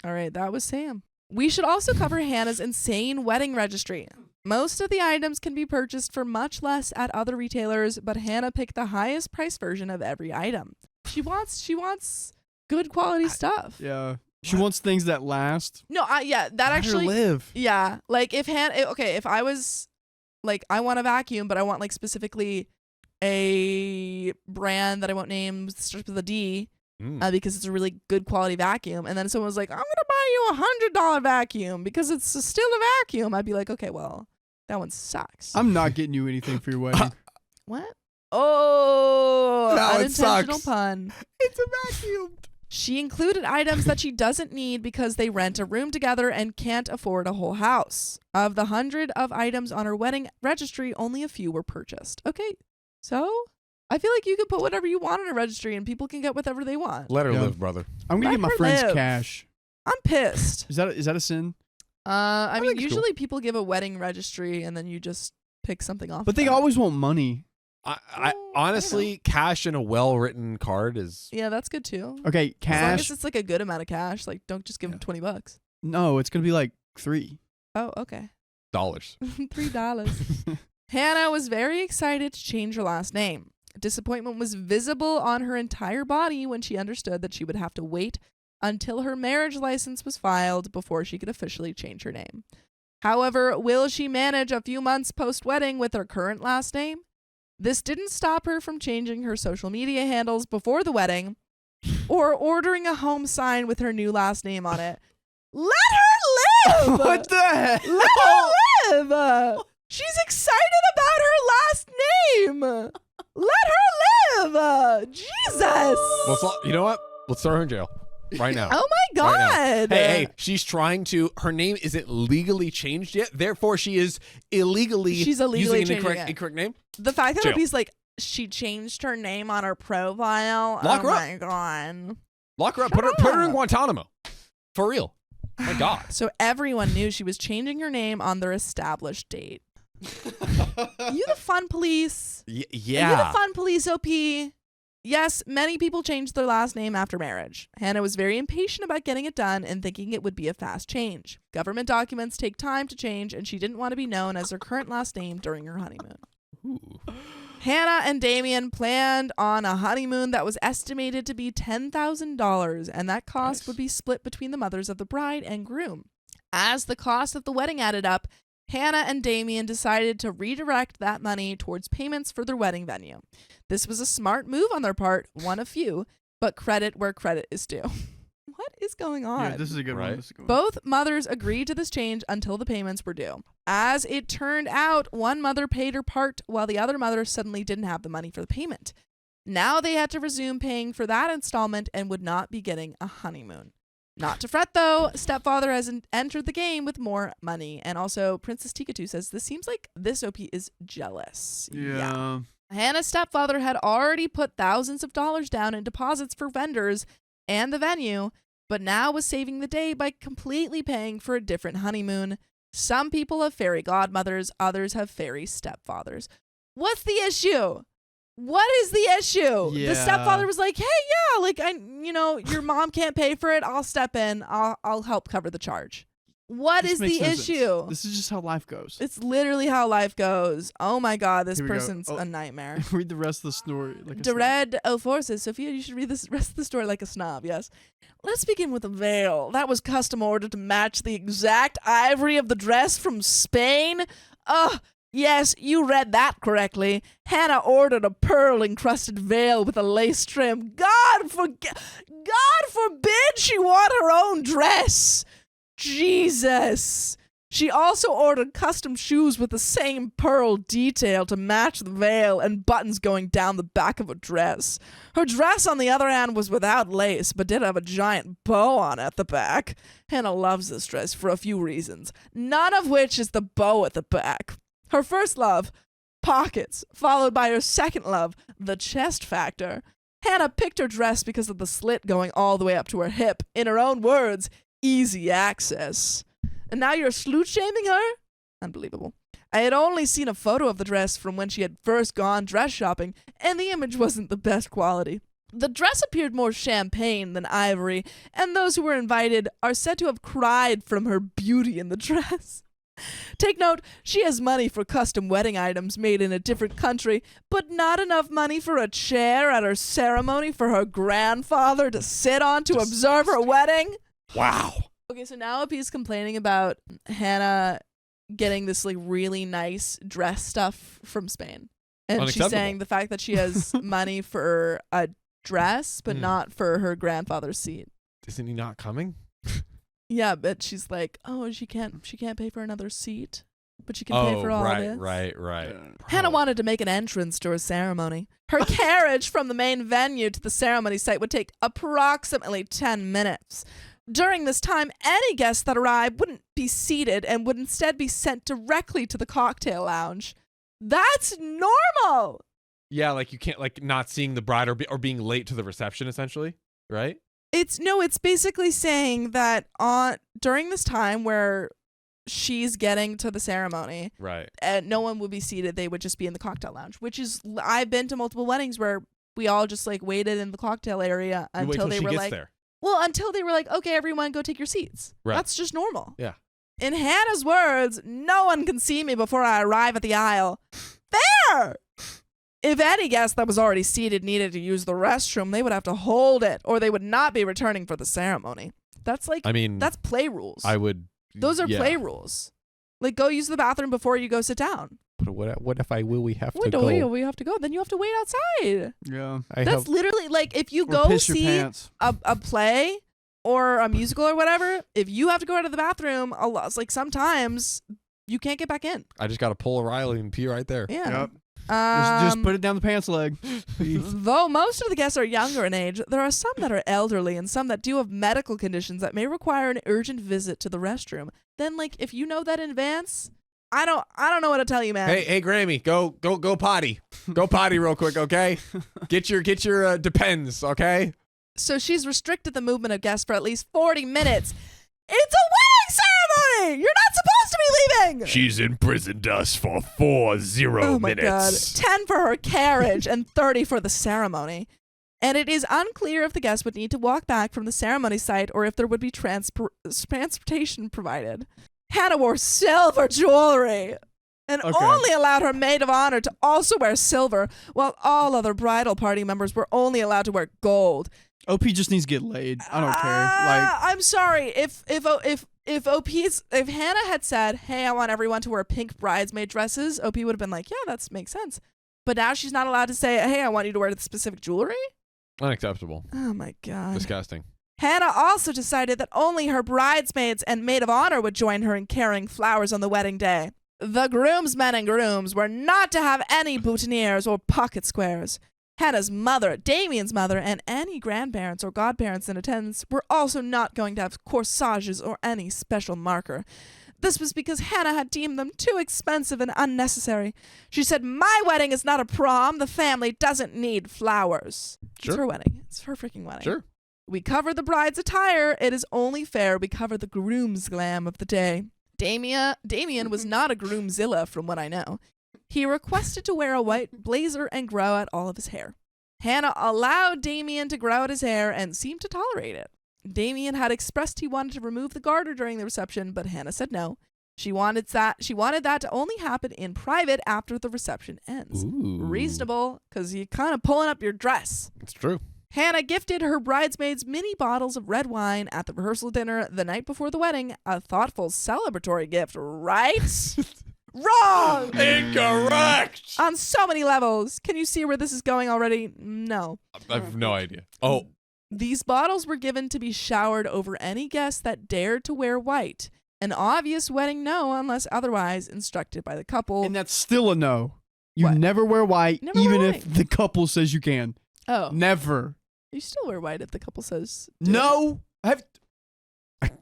All right, that was Sam. We should also cover Hannah's insane wedding registry. Most of the items can be purchased for much less at other retailers, but Hannah picked the highest price version of every item. She wants good quality stuff. Yeah. She wants things that last. No, that Let her actually live. Yeah, like if I was like I want a vacuum, but I want like specifically a brand that I won't name starts with a D because it's a really good quality vacuum, and then someone was like, "I'm gonna buy you $100 vacuum because it's still a vacuum," I'd be like, "Okay, well, that one sucks." I'm not getting you anything for your wedding. What? Oh, That one unintentional sucks. pun. It's a vacuum. She included items that she doesn't need because they rent a room together and can't afford a whole house. Of the 100 of items on her wedding registry, only a few were purchased. Okay, so I feel like you can put whatever you want on a registry and people can get whatever they want. Let her Yeah. live, brother. I'm gonna Let get my her friends live. cash. I'm pissed. Is that a sin? I mean, think it's cool. usually people give a wedding registry and then you just pick something off. But of they that. always want money. I I don't honestly, cash in a well-written card is. Yeah, that's good too. Okay, As long as cash. it's like a good amount of cash, like don't just give them $20. No, it's gonna be like 3. Oh, okay. Dollars. $3. Hannah was very excited to change her last name. Disappointment was visible on her entire body when she understood that she would have to wait until her marriage license was filed before she could officially change her name. However, will she manage a few months post-wedding with her current last name? This didn't stop her from changing her social media handles before the wedding or ordering a home sign with her new last name on it. Let her live! What the heck? Let her live! She's excited about her last name! Let her live! Jesus! You know what? Let's throw her in jail right now. Oh my God. Right now. Hey, she's trying to. Her name isn't legally changed yet. Therefore, she is illegally. She's illegally using an changing it. incorrect name. The fact that Jail. OP's like, she changed her name on her profile. Lock her up. My God. Lock her up. Shut Put her in up. Guantanamo. For real. My God. So everyone knew she was changing her name on their established date. You the fun police. Yeah. You the fun police, OP. Yes, many people changed their last name after marriage. Hannah was very impatient about getting it done and thinking it would be a fast change. Government documents take time to change, and she didn't want to be known as her current last name during her honeymoon. Ooh. Hannah and Damien planned on a honeymoon that was estimated to be $10,000, and that cost would be split between the mothers of the bride and groom. As the cost of the wedding added up, Hannah and Damien decided to redirect that money towards payments for their wedding venue. This was a smart move on their part, one of few, but credit where credit is due. What is going on? Yeah, this is a good Right. one. This is a good one. Both mothers agreed to this change until the payments were due. As it turned out, one mother paid her part while the other mother suddenly didn't have the money for the payment. Now they had to resume paying for that installment and would not be getting a honeymoon. Not to fret, though, stepfather has entered the game with more money. And also, Princess Tikatu says, this seems like this OP is jealous. Yeah. Hannah's stepfather had already put thousands of dollars down in deposits for vendors and the venue, but now was saving the day by completely paying for a different honeymoon. Some people have fairy godmothers, others have fairy stepfathers. What's the issue? What is the issue? Yeah. The stepfather was like, hey, yeah, like, your mom can't pay for it. I'll step in. I'll help cover the charge. What This is makes the no sense. issue? This is just how life goes. It's literally how life goes. Oh my God, this Here we go. person's Oh. a nightmare. Read the rest of the story. Like a snob. Dered 04 says, Sophia, you should read the rest of the story like a snob, yes. Let's begin with a veil. That was custom ordered to match the exact ivory of the dress from Spain. Yes, you read that correctly. Hannah ordered a pearl-encrusted veil with a lace trim. God forbid she want her own dress. Jesus. She also ordered custom shoes with the same pearl detail to match the veil and buttons going down the back of a dress. Her dress, on the other hand, was without lace, but did have a giant bow on it at the back. Hannah loves this dress for a few reasons, none of which is the bow at the back. Her first love, pockets, followed by her second love, the chest factor. Hannah picked her dress because of the slit going all the way up to her hip. In her own words, easy access. And now you're slut-shaming her? Unbelievable. I had only seen a photo of the dress from when she had first gone dress shopping, and the image wasn't the best quality. The dress appeared more champagne than ivory, and those who were invited are said to have cried from her beauty in the dress. Take note, she has money for custom wedding items made in a different country, but not enough money for a chair at her ceremony for her grandfather to sit on to observe her wedding. Wow. Okay, so now he's complaining about Hannah getting this like really nice dress stuff from Spain. And she's Unacceptable. saying the fact that she has money for a dress, but not for her grandfather's seat. Isn't he not coming? Yeah, but she's like, oh, she can't pay for another seat, but she can pay for all this. Right. Hannah wanted to make an entrance to her ceremony. Her carriage from the main venue to the ceremony site would take approximately 10 minutes. During this time, any guest that arrived wouldn't be seated and would instead be sent directly to the cocktail lounge. That's normal. Yeah, like you can't like not seeing the bride or being late to the reception, essentially, right? It's basically saying that during this time where she's getting to the ceremony, Right. and no one would be seated, they would just be in the cocktail lounge, which is, I've been to multiple weddings where we all just like waited in the cocktail area You wait until till they she were gets like, there. until they were like, okay, everyone go take your seats. Right. That's just normal. Yeah. In Hannah's words, no one can see me before I arrive at the aisle. Fair! If any guest that was already seated needed to use the restroom, they would have to hold it, or they would not be returning for the ceremony. That's like, I mean, that's play rules. I would. Those are yeah. play rules. Like, go use the bathroom before you go sit down. But what if I will? We have We to don't. go. We have to go. Then you have to wait outside. Yeah. That's literally like if you Or go piss your see pants. a play or a musical or whatever. If you have to go to the bathroom, sometimes you can't get back in. I just got to pull O'Reilly and pee right there. Yeah. Yep. Just put it down the pants leg. Though most of the guests are younger in age, there are some that are elderly and some that do have medical conditions that may require an urgent visit to the restroom. Then, like, if you know that in advance, I don't know what to tell you, man. Hey, Grammy, go potty. Go potty real quick, okay? Get your Depends, okay? So she's restricted the movement of guests for at least 40 minutes. It's a wedding ceremony! You're not supposed to be leaving! She's imprisoned us for 40 Oh my minutes. God. 10 for her carriage and 30 for the ceremony. And it is unclear if the guests would need to walk back from the ceremony site or if there would be transportation provided. Hannah wore silver jewelry and only allowed her maid of honor to also wear silver, while all other bridal party members were only allowed to wear gold. OP just needs to get laid. I don't care. I'm sorry. If Hannah had said, "Hey, I want everyone to wear pink bridesmaid dresses," OP would have been like, "Yeah, that makes sense." But now she's not allowed to say, "Hey, I want you to wear the specific jewelry." Unacceptable. Oh my God. Disgusting. Hannah also decided that only her bridesmaids and maid of honor would join her in carrying flowers on the wedding day. The groomsmen and grooms were not to have any boutonnieres or pocket squares. Hannah's mother, Damien's mother, and any grandparents or godparents in attendance were also not going to have corsages or any special marker. This was because Hannah had deemed them too expensive and unnecessary. She said, "My wedding is not a prom. The family doesn't need flowers." Sure. It's her wedding. It's her freaking wedding. Sure. We covered the bride's attire. It is only fair we cover the groom's glam of the day. Damien was not a groomzilla from what I know. He requested to wear a white blazer and grow out all of his hair. Hannah allowed Damien to grow out his hair and seemed to tolerate it. Damien had expressed he wanted to remove the garter during the reception, but Hannah said no. She wanted that to only happen in private after the reception ends. Ooh. Reasonable, because you're kind of pulling up your dress. It's true. Hannah gifted her bridesmaids mini bottles of red wine at the rehearsal dinner the night before the wedding. A thoughtful celebratory gift, right? Wrong! Incorrect! On so many levels. Can you see where this is going already? No. I have no idea. Oh. These bottles were given to be showered over any guest that dared to wear white. An obvious wedding no unless otherwise instructed by the couple. And that's still a no. You What? never wear white, Never even wear if white. the couple says you can. Oh. Never. You still wear white if the couple says... do it. No.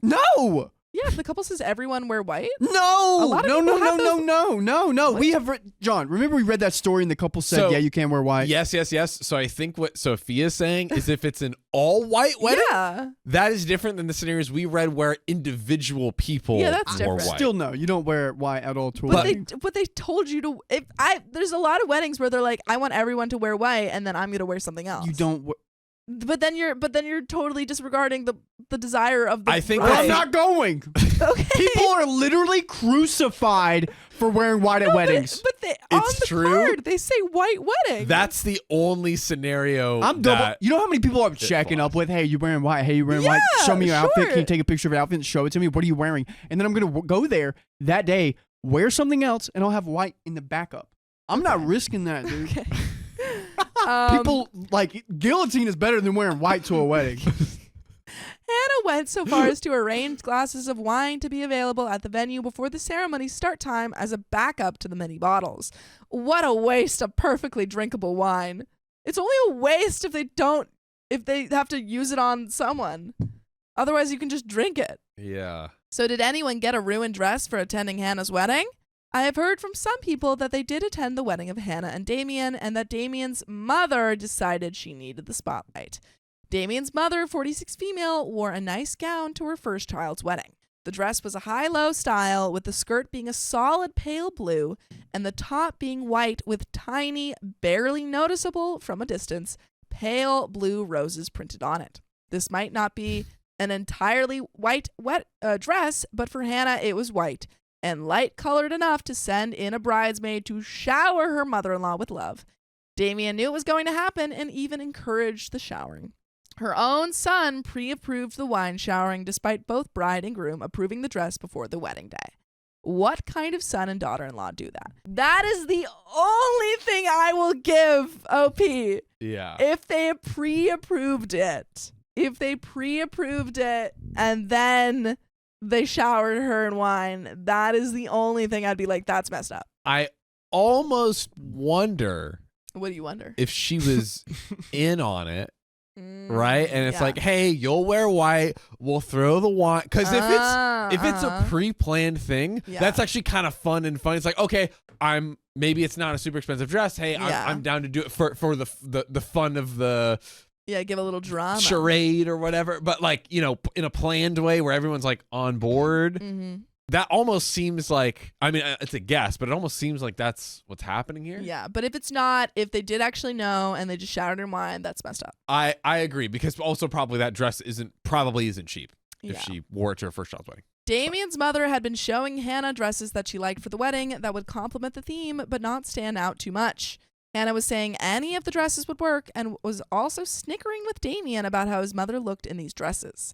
No. Yeah, if the couple says everyone wear white. No. A lot of people have No. What? We have read, John, remember we read that story and the couple said, So- yeah, you can't wear white. Yes. So I think what Sophia's saying is if it's an all-white wedding, Yeah. that is different than the scenarios we read where individual people Yeah, that's wore different. white. Still no. You don't wear white at all to a But wedding. they told you to. There's a lot of weddings where they're like, I want everyone to wear white, and then I'm gonna wear something else. You don't wear. But then you're totally disregarding the desire of the. I think Well, bride. I'm not going. Okay. People are literally crucified for wearing white at weddings. But they on It's the true. card they say white wedding. That's the only scenario I'm double. that You know how many people I'm checking up with? Hey, you wearing white? Hey, you wearing white? Show me your outfit. Can you sure. take a picture of your outfit and show it to me? What are you wearing? And then I'm gonna go there that day, wear something else, and I'll have white in the backup. I'm not risking that, dude. Okay. People like guillotine is better than wearing white to a wedding. Hannah went so far as to arrange glasses of wine to be available at the venue before the ceremony start time as a backup to the mini bottles. What a waste of perfectly drinkable wine. It's only a waste if they have to use it on someone. Otherwise, you can just drink it. Yeah. So did anyone get a ruined dress for attending Hannah's wedding? I have heard from some people that they did attend the wedding of Hannah and Damien, and that Damien's mother decided she needed the spotlight. Damien's mother, 46 female, wore a nice gown to her first child's wedding. The dress was a high-low style, with the skirt being a solid pale blue and the top being white with tiny, barely noticeable from a distance, pale blue roses printed on it. This might not be an entirely white dress, but for Hannah it was white and light-colored enough to send in a bridesmaid to shower her mother-in-law with love. Damien knew it was going to happen and even encouraged the showering. Her own son pre-approved the wine showering despite both bride and groom approving the dress before the wedding day. What kind of son and daughter-in-law do that? That is the only thing I will give OP. Yeah. If they pre-approved it. If they pre-approved it and then they showered her in wine, that is the only thing I'd be like, that's messed up. I almost wonder What do you wonder? if she was in on it. Right, and it's yeah. like, hey, you'll wear white. We'll throw the wine, because if it's a pre-planned thing, Yeah. that's actually kind of fun and fun. It's like, okay, maybe it's not a super expensive dress. Hey, Yeah. I'm down to do it for the fun of the give a little drama. charade or whatever. But like, in a planned way where everyone's like on board. Mm-hmm. That almost seems like, I mean, it's a guess, but it almost seems like that's what's happening here. Yeah, but if it's not, if they did actually know and they just shouted in wine, that's messed up. I agree, because also probably that dress isn't cheap if Yeah. she wore it to her first child's wedding. Damien's mother had been showing Hannah dresses that she liked for the wedding that would complement the theme but not stand out too much. Hannah was saying any of the dresses would work and was also snickering with Damien about how his mother looked in these dresses.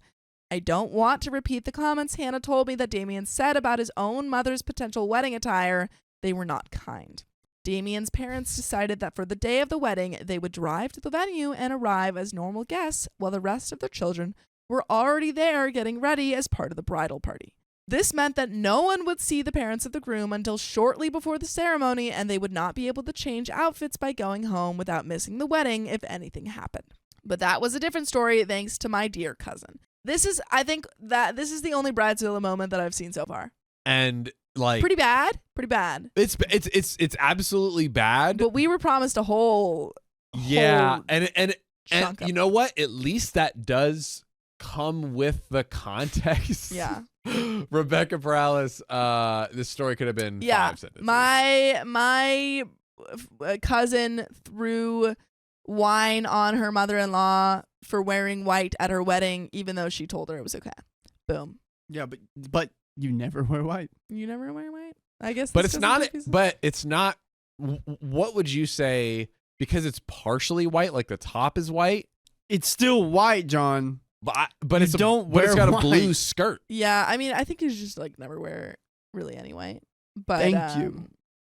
I don't want to repeat the comments Hannah told me that Damien said about his own mother's potential wedding attire. They were not kind. Damien's parents decided that for the day of the wedding, they would drive to the venue and arrive as normal guests while the rest of their children were already there getting ready as part of the bridal party. This meant that no one would see the parents of the groom until shortly before the ceremony, and they would not be able to change outfits by going home without missing the wedding if anything happened. But that was a different story thanks to my dear cousin. I think this is the only Bridezilla moment that I've seen so far. And like Pretty bad. it's absolutely bad. But we were promised a whole and chunk of you know what? At least that does come with the context. Yeah. Rebecca Perales, this story could have been 5 sentences. My cousin threw wine on her mother-in-law for wearing white at her wedding, even though she told her it was okay. Boom. Yeah, but you never wear white. You never wear white? I guess. But this it's doesn't not. confuse us. But it's not. What would you say? Because it's partially white, like the top is white. It's still white, John. But You it's don't but it's wear got a white. blue skirt. Yeah, I mean, I think you should just like never wear really any white. But Thank you.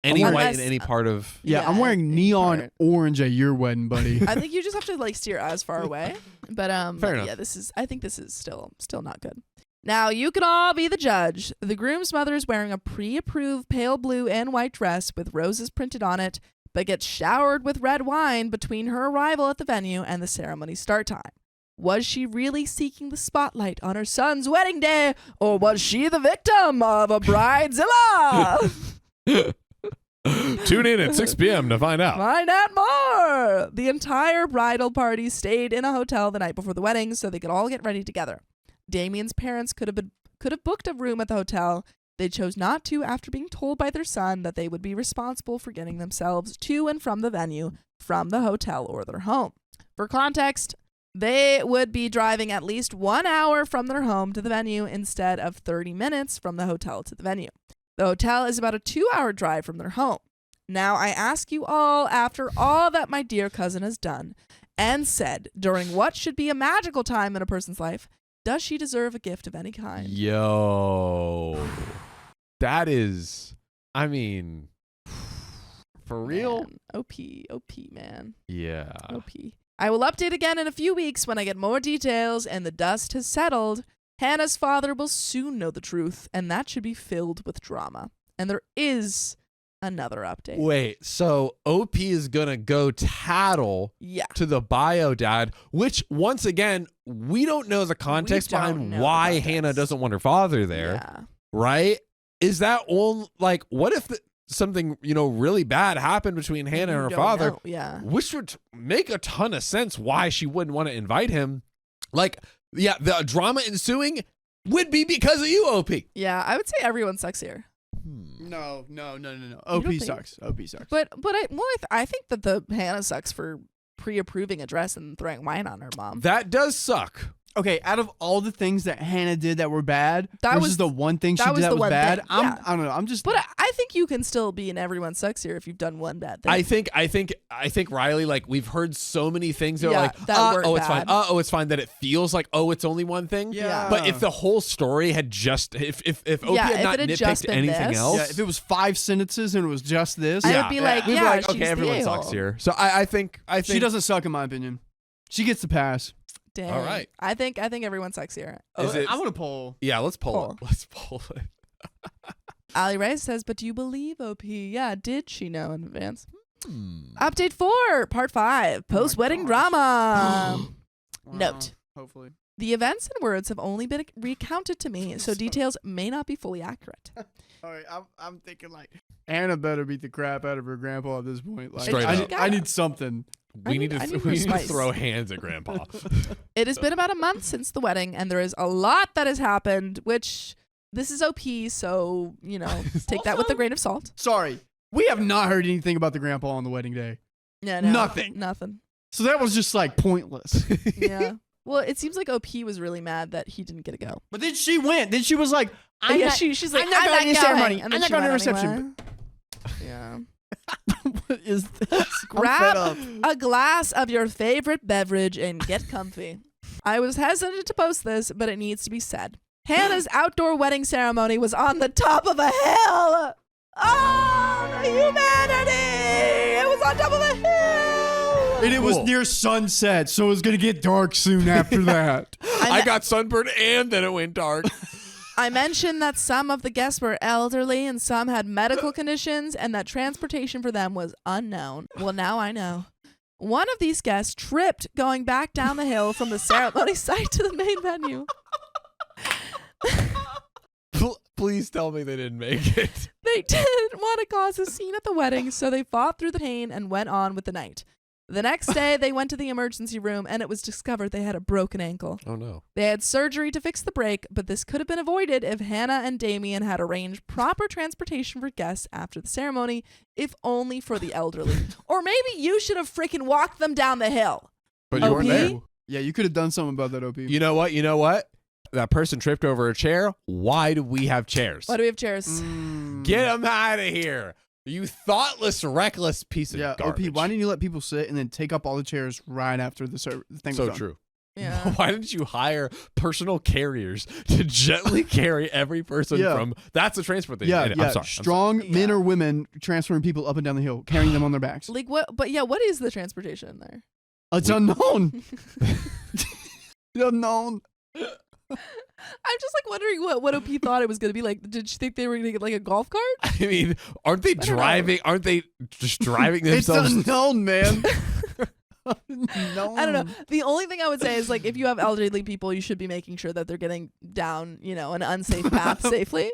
Any Unless- white in any part of. Yeah, I'm wearing any neon part. orange at your wedding, buddy. I think you just have to like steer as far away. But Fair enough. yeah, I think this is still not good. Now you can all be the judge. The groom's mother is wearing a pre-approved pale blue and white dress with roses printed on it, but gets showered with red wine between her arrival at the venue and the ceremony start time. Was she really seeking the spotlight on her son's wedding day, or was she the victim of a bridezilla? Tune in at 6 p.m. to find out. Find out more. The entire bridal party stayed in a hotel the night before the wedding so they could all get ready together. Damien's parents could have booked a room at the hotel. They chose not to after being told by their son that they would be responsible for getting themselves to and from the venue from the hotel or their home. For context, they would be driving at least 1 hour from their home to the venue instead of 30 minutes from the hotel to the venue. The hotel is about a 2-hour drive from their home. Now I ask you all, after all that my dear cousin has done and said during what should be a magical time in a person's life, does she deserve a gift of any kind? Yo, that is. I mean, for real. Man. OP, man. Yeah. OP. I will update again in a few weeks when I get more details and the dust has settled. Hannah's father will soon know the truth, and that should be filled with drama. And there is another update. Wait, so OP is gonna go tattle Yeah. to the bio dad, which once again we don't know the context don't behind know the why context. Hannah doesn't want her father there, Yeah. right? Is that all like? What if something really bad happened between Hannah and her Don't father? know. Yeah. Which would make a ton of sense why she wouldn't want to invite him. Like, yeah, the drama ensuing would be because of you, OP. Yeah, I would say everyone sucks here. No. don't OP think- sucks. OP sucks. But I think that the Hannah sucks for pre-approving a dress and throwing wine on her mom. That does suck. Okay, out of all the things that Hannah did that were bad, That versus was- the one thing she that did was that the was one bad, thing, I yeah. don't know. I'm just. But I think you can still be an everyone sucks here if you've done one bad thing. I think Riley, like, we've heard so many things that are Yeah, like, that weren't oh, it's fine. bad. Oh, it's fine. That it feels like, oh, it's only one thing. Yeah. But if the whole story had just, if OP Yeah, had if not it had just nitpicked been anything this. else, Yeah, if it was 5 sentences and it was just this, I would be like, we'd yeah, be like, she's okay, the everyone a-hole. sucks here. So I think she doesn't suck in my opinion. She gets the pass. Dang. All right. I think everyone sucks here. Is it- I want to poll. Yeah, let's pull Poll. it. Let's pull it. Ali Ray says, but do you believe OP? Yeah, did she know in advance? Update 4, part 5, post-wedding gosh. drama. Wow. Note. Hopefully. The events and words have only been recounted to me, so details may not be fully accurate. All right, I'm thinking like Anna better beat the crap out of her grandpa at this point. Like, Straight up. I need something. We need I to need we more need to spice. throw hands at Grandpa. It has been about a month since the wedding, and there is a lot that has happened, which this is OP, so, you know, take that with a grain of salt. Sorry, we have not heard anything about the grandpa on the wedding day. Yeah, no, Nothing. Nothing. So that was just like pointless. Yeah. Well, it seems like OP was really mad that he didn't get to go. But then she went. Then she was like, She's like, I'm not going to the ceremony. And I'm then not she going to the went reception. anyway. Yeah. What is this? Grab a glass of your favorite beverage and get comfy. I was hesitant to post this, but it needs to be said. Hannah's outdoor wedding ceremony was on the top of a hill. Oh, the humanity! It was on top of a hill. And it was Cool. near sunset, so it was going to get dark soon after that. I got sunburned and then it went dark. I mentioned that some of the guests were elderly and some had medical conditions and that transportation for them was unknown. Well, now I know. One of these guests tripped going back down the hill from the ceremony site to the main venue. Please tell me they didn't make it. They didn't want to cause a scene at the wedding, so they fought through the pain and went on with the night. The next day, they went to the emergency room and it was discovered they had a broken ankle. Oh no. They had surgery to fix the break, but this could have been avoided if Hannah and Damien had arranged proper transportation for guests after the ceremony, if only for the elderly. Or maybe you should have freaking walked them down the hill. But you weren't OP? there. Yeah, you could have done something about that, OP. You know what? You know what? That person tripped over a chair. Why do we have chairs? Why do we have chairs? Get them out of here. You thoughtless, reckless piece of Yeah, garbage. OP, why didn't you let people sit and then take up all the chairs right after the thing So was done? true. Yeah. Why didn't you hire personal carriers to gently carry every person Yeah. from? That's a transport thing. Yeah, I'm yeah. sorry. Strong men Yeah. or women transferring people up and down the hill, carrying them on their backs. Like what? But yeah, what is the transportation in there? It's unknown. Unknown. I'm just like wondering what OP thought it was going to be like. Did she think they were going to get like a golf cart? I mean, aren't they don't know. driving? Aren't they just driving It's themselves? unknown, man. I don't know. The only thing I would say is like if you have elderly people, you should be making sure that they're getting down, you know, an unsafe path safely.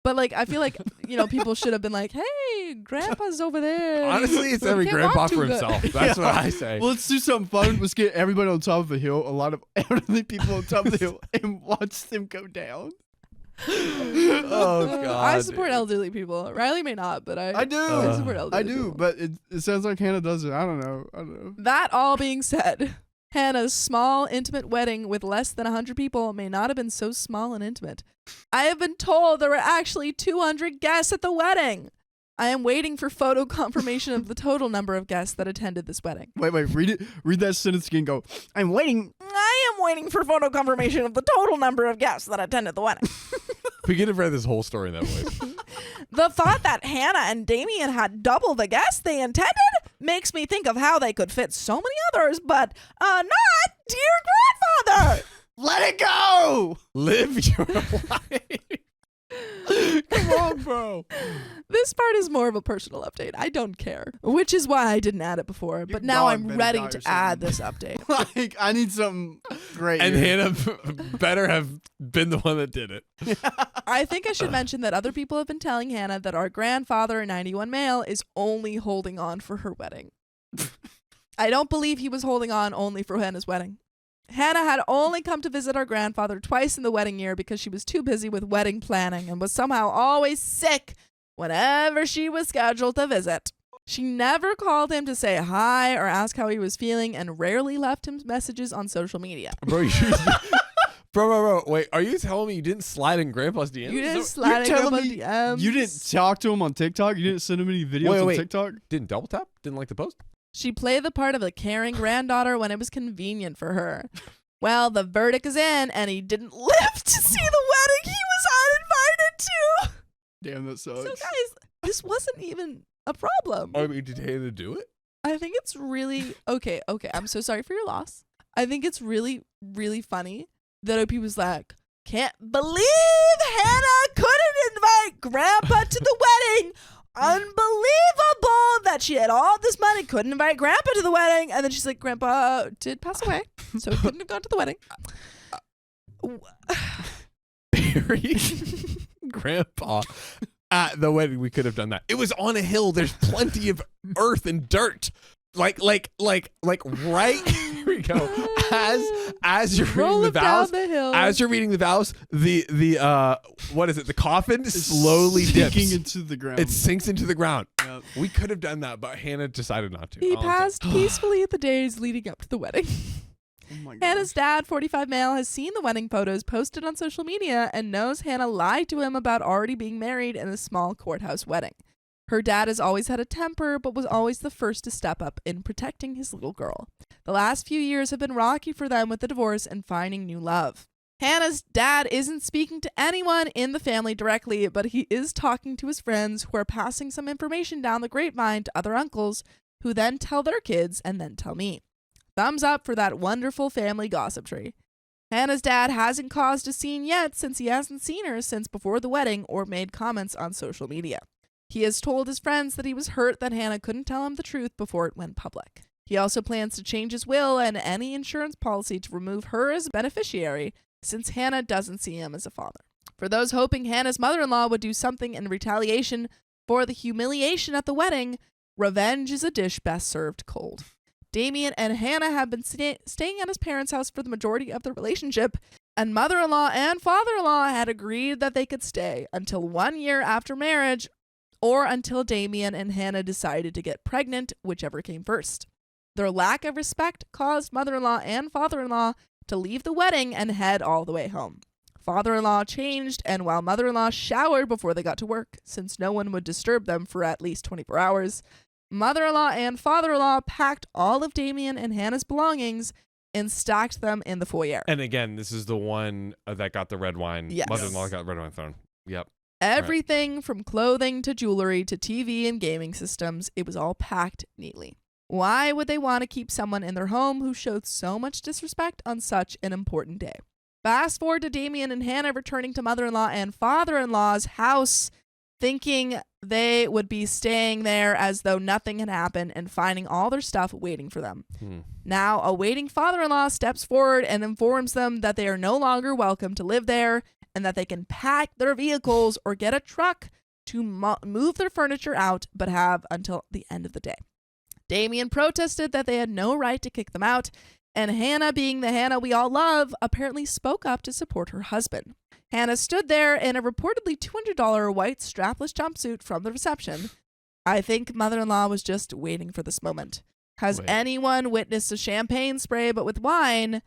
But like I feel like, you know, people should have been like, "Hey, grandpa's over there." Honestly, it's every Can't grandpa walk too for good. himself. That's Yeah. what I say. Well, let's do something fun. Let's get everybody on top of a hill, a lot of elderly people on top of the hill, and watch them go down. Oh God. I support elderly people. Riley may not, but I do. I support elderly I do, people. but it sounds like Hannah does it. I don't know. That all being said, Hannah's small, intimate wedding with less than 100 people may not have been so small and intimate. I have been told there were actually 200 guests at the wedding. I am waiting for photo confirmation of the total number of guests that attended this wedding. Wait, read it. Read that sentence again. Go. I'm waiting. I am waiting for photo confirmation of the total number of guests that attended the wedding. We could have read this whole story in that way. The thought that Hannah and Damien had double the guests they intended makes me think of how they could fit so many others, but not dear grandfather. Let it go. Live your life. Come on, bro. This part is more of a personal update. I don't care, which is why I didn't add it before. But now dog I'm better ready die to or add something. this update. Like, I need something great. And here. Hannah better have been the one that did it. I think I should mention that other people have been telling Hannah that our grandfather, a 91 male, is only holding on for her wedding. I don't believe he was holding on only for Hannah's wedding. Hannah had only come to visit our grandfather twice in the wedding year because she was too busy with wedding planning and was somehow always sick whenever she was scheduled to visit. She never called him to say hi or ask how he was feeling and rarely left him messages on social media. Bro, bro, wait, are you telling me you didn't slide in Grandpa's DMs? You didn't you're slide in telling Grandpa's me DMs. You didn't talk to him on TikTok. You didn't send him any videos Wait, on wait. TikTok. Didn't double tap? Didn't like the post? She played the part of a caring granddaughter when it was convenient for her. Well, the verdict is in, and he didn't live to see the wedding he was uninvited to. Damn, that sucks. So, guys, this wasn't even a problem. I mean, did Hannah do it? I think it's really okay. I'm so sorry for your loss. I think it's really, really funny that OP was like, can't believe Hannah couldn't invite Grandpa to the wedding. Unbelievable that she had all this money, couldn't invite Grandpa to the wedding. And then she's like, Grandpa did pass away, so he couldn't have gone to the wedding. Barry, Grandpa, at the wedding, we could have done that. It was on a hill. There's plenty of earth and dirt. Like right here we go. As you're reading the vows, as you're reading the vows, the what is it? The coffin slowly sinking dips into the ground. It sinks into the ground. Yep. We could have done that, but Hannah decided not to. He passed peacefully the days leading up to the wedding. Oh my Hannah's dad, 45 male, has seen the wedding photos posted on social media and knows Hannah lied to him about already being married in a small courthouse wedding. Her dad has always had a temper, but was always the first to step up in protecting his little girl. The last few years have been rocky for them with the divorce and finding new love. Hannah's dad isn't speaking to anyone in the family directly, but he is talking to his friends who are passing some information down the grapevine to other uncles, who then tell their kids and then tell me. Thumbs up for that wonderful family gossip tree. Hannah's dad hasn't caused a scene yet since he hasn't seen her since before the wedding or made comments on social media. He has told his friends that he was hurt that Hannah couldn't tell him the truth before it went public. He also plans to change his will and any insurance policy to remove her as a beneficiary since Hannah doesn't see him as a father. For those hoping Hannah's mother-in-law would do something in retaliation for the humiliation at the wedding, revenge is a dish best served cold. Damien and Hannah have been staying at his parents' house for the majority of their relationship, and mother-in-law and father-in-law had agreed that they could stay until 1 year after marriage or until Damien and Hannah decided to get pregnant, whichever came first. Their lack of respect caused mother-in-law and father-in-law to leave the wedding and head all the way home. Father-in-law changed, and while mother-in-law showered before they got to work, since no one would disturb them for at least 24 hours, mother-in-law and father-in-law packed all of Damien and Hannah's belongings and stacked them in the foyer. And again, this is the one that got the red wine. Yes. Mother-in-law got red wine thrown. Yep. Everything from clothing to jewelry to TV and gaming systems, it was all packed neatly. Why would they want to keep someone in their home who showed so much disrespect on such an important day? Fast forward to Damien and Hannah returning to mother-in-law and father-in-law's house, thinking they would be staying there as though nothing had happened and finding all their stuff waiting for them. Now, a waiting father-in-law steps forward and informs them that they are no longer welcome to live there and that they can pack their vehicles or get a truck to move their furniture out, but have until the end of the day. Damien protested that they had no right to kick them out, and Hannah, being the Hannah we all love, apparently spoke up to support her husband. Hannah stood there in a reportedly $200 white strapless jumpsuit from the reception. I think mother-in-law was just waiting for this moment. Has anyone witnessed a champagne spray but with wine?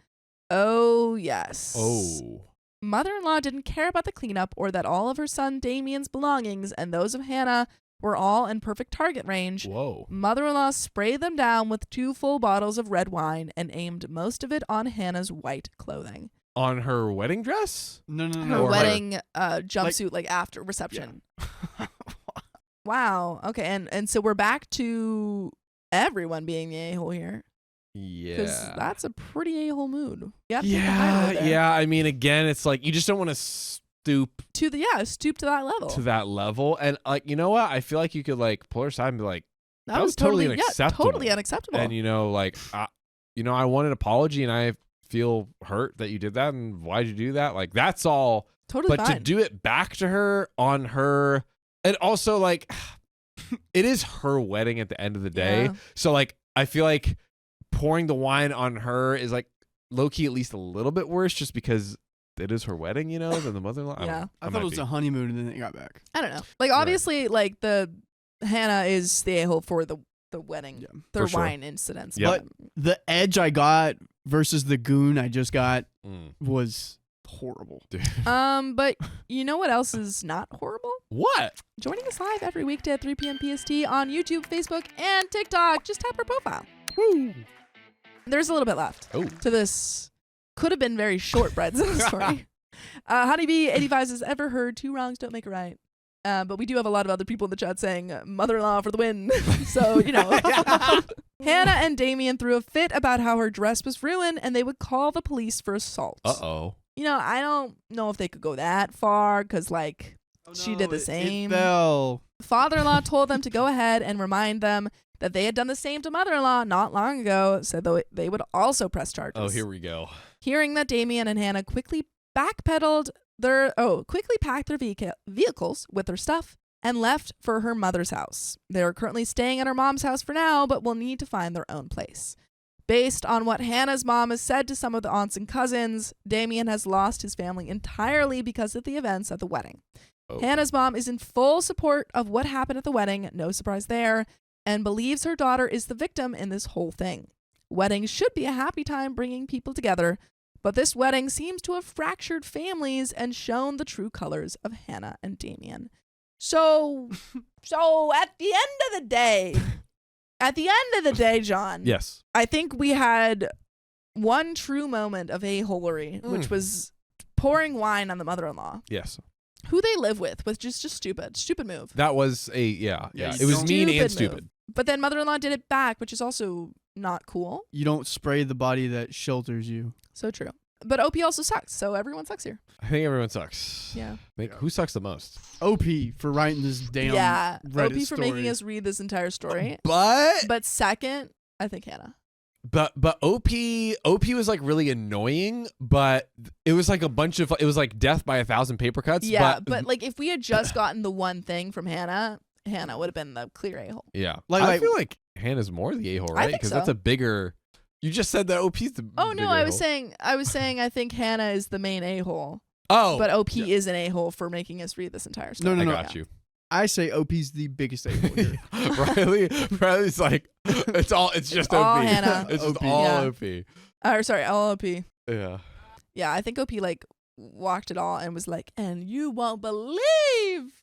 Oh, yes. Oh. Mother-in-law didn't care about the cleanup or that all of her son Damien's belongings and those of Hannah were all in perfect target range. Whoa. Mother-in-law sprayed them down with 2 full bottles of red wine and aimed most of it on Hannah's white clothing. On her wedding dress? No. Her wedding jumpsuit, like after reception. Yeah. Wow. Okay, and so we're back to everyone being the a-hole here. Yeah. Because that's a pretty a-hole mood. You have to take the high road there. Yeah. I mean, again, it's like you just don't want to stoop to that level. to that level. And like, you know what? I feel like you could like pull her aside and be like, that was totally yeah, unacceptable. totally unacceptable. and like, I want an apology and I feel hurt that you did that. And why'd you do that? Like, that's all. Totally but fine. to do it back to her on her, and also like, it is her wedding at the end of the day. Yeah. So like, I feel like pouring the wine on her is like low-key at least a little bit worse just because it is her wedding, than the mother-in-law. Yeah. I thought it was a honeymoon and then it got back. I don't know. Like, obviously, like, the Hannah is the a-hole for the wedding. Yeah, their for sure. wine incidents. Yep. But the edge I got versus the goon I just got was horrible. Dude. But you know what else is not horrible? What? Joining us live every weekday at 3 p.m. PST on YouTube, Facebook, and TikTok. Just tap her profile. Woo. There's a little bit left to this. Could have been very short Bridezilla story. Honeybee85 says, ever heard 2 wrongs don't make a right? But we do have a lot of other people in the chat saying mother-in-law for the win. So, Hannah and Damien threw a fit about how her dress was ruined and they would call the police for assault. Uh-oh. I don't know if they could go that far because, like, She did the same. It fell. Father-in-law told them to go ahead and remind them that they had done the same to mother-in-law not long ago, said they would also press charges. Oh, here we go. Hearing that Damien and Hannah quickly packed their vehicles with their stuff and left for her mother's house. They are currently staying at her mom's house for now, but will need to find their own place. Based on what Hannah's mom has said to some of the aunts and cousins, Damien has lost his family entirely because of the events at the wedding. Oh. Hannah's mom is in full support of what happened at the wedding, no surprise there, and believes her daughter is the victim in this whole thing. Weddings should be a happy time bringing people together, but this wedding seems to have fractured families and shown the true colors of Hannah and Damien. So at the end of the day, John. Yes. I think we had one true moment of a-holery, which was pouring wine on the mother-in-law. Yes. Who they live with was just stupid move. That was yeah. Yeah, It was mean and Stupid stupid. move. But then mother-in-law did it back, which is also not cool. You don't spray the body that shelters you. So true. But OP also sucks, so everyone sucks here. I think everyone sucks. Yeah. Who sucks the most? OP for writing this damn Reddit OP for story. making us read this entire story. But But second, I think Hannah. But OP was like really annoying, but it was like it was like death by 1,000 paper cuts. Yeah, but like if we had just gotten the one thing from Hannah would have been the clear a-hole. yeah, Like- I feel like Hannah's more the a-hole, I right? think Because so. that's a bigger. You just said that OP's the. Oh no, bigger I was a-hole. saying I think Hannah is the main a-hole, Oh, but OP is an a-hole for making us read this entire story. No, I no. got you. I say OP's the biggest a-hole here. Riley's like it's just all OP. Hannah. It's just OP. all Yeah. OP. Sorry, all OP. Yeah. Yeah, I think OP like walked it all and was like, and you won't believe.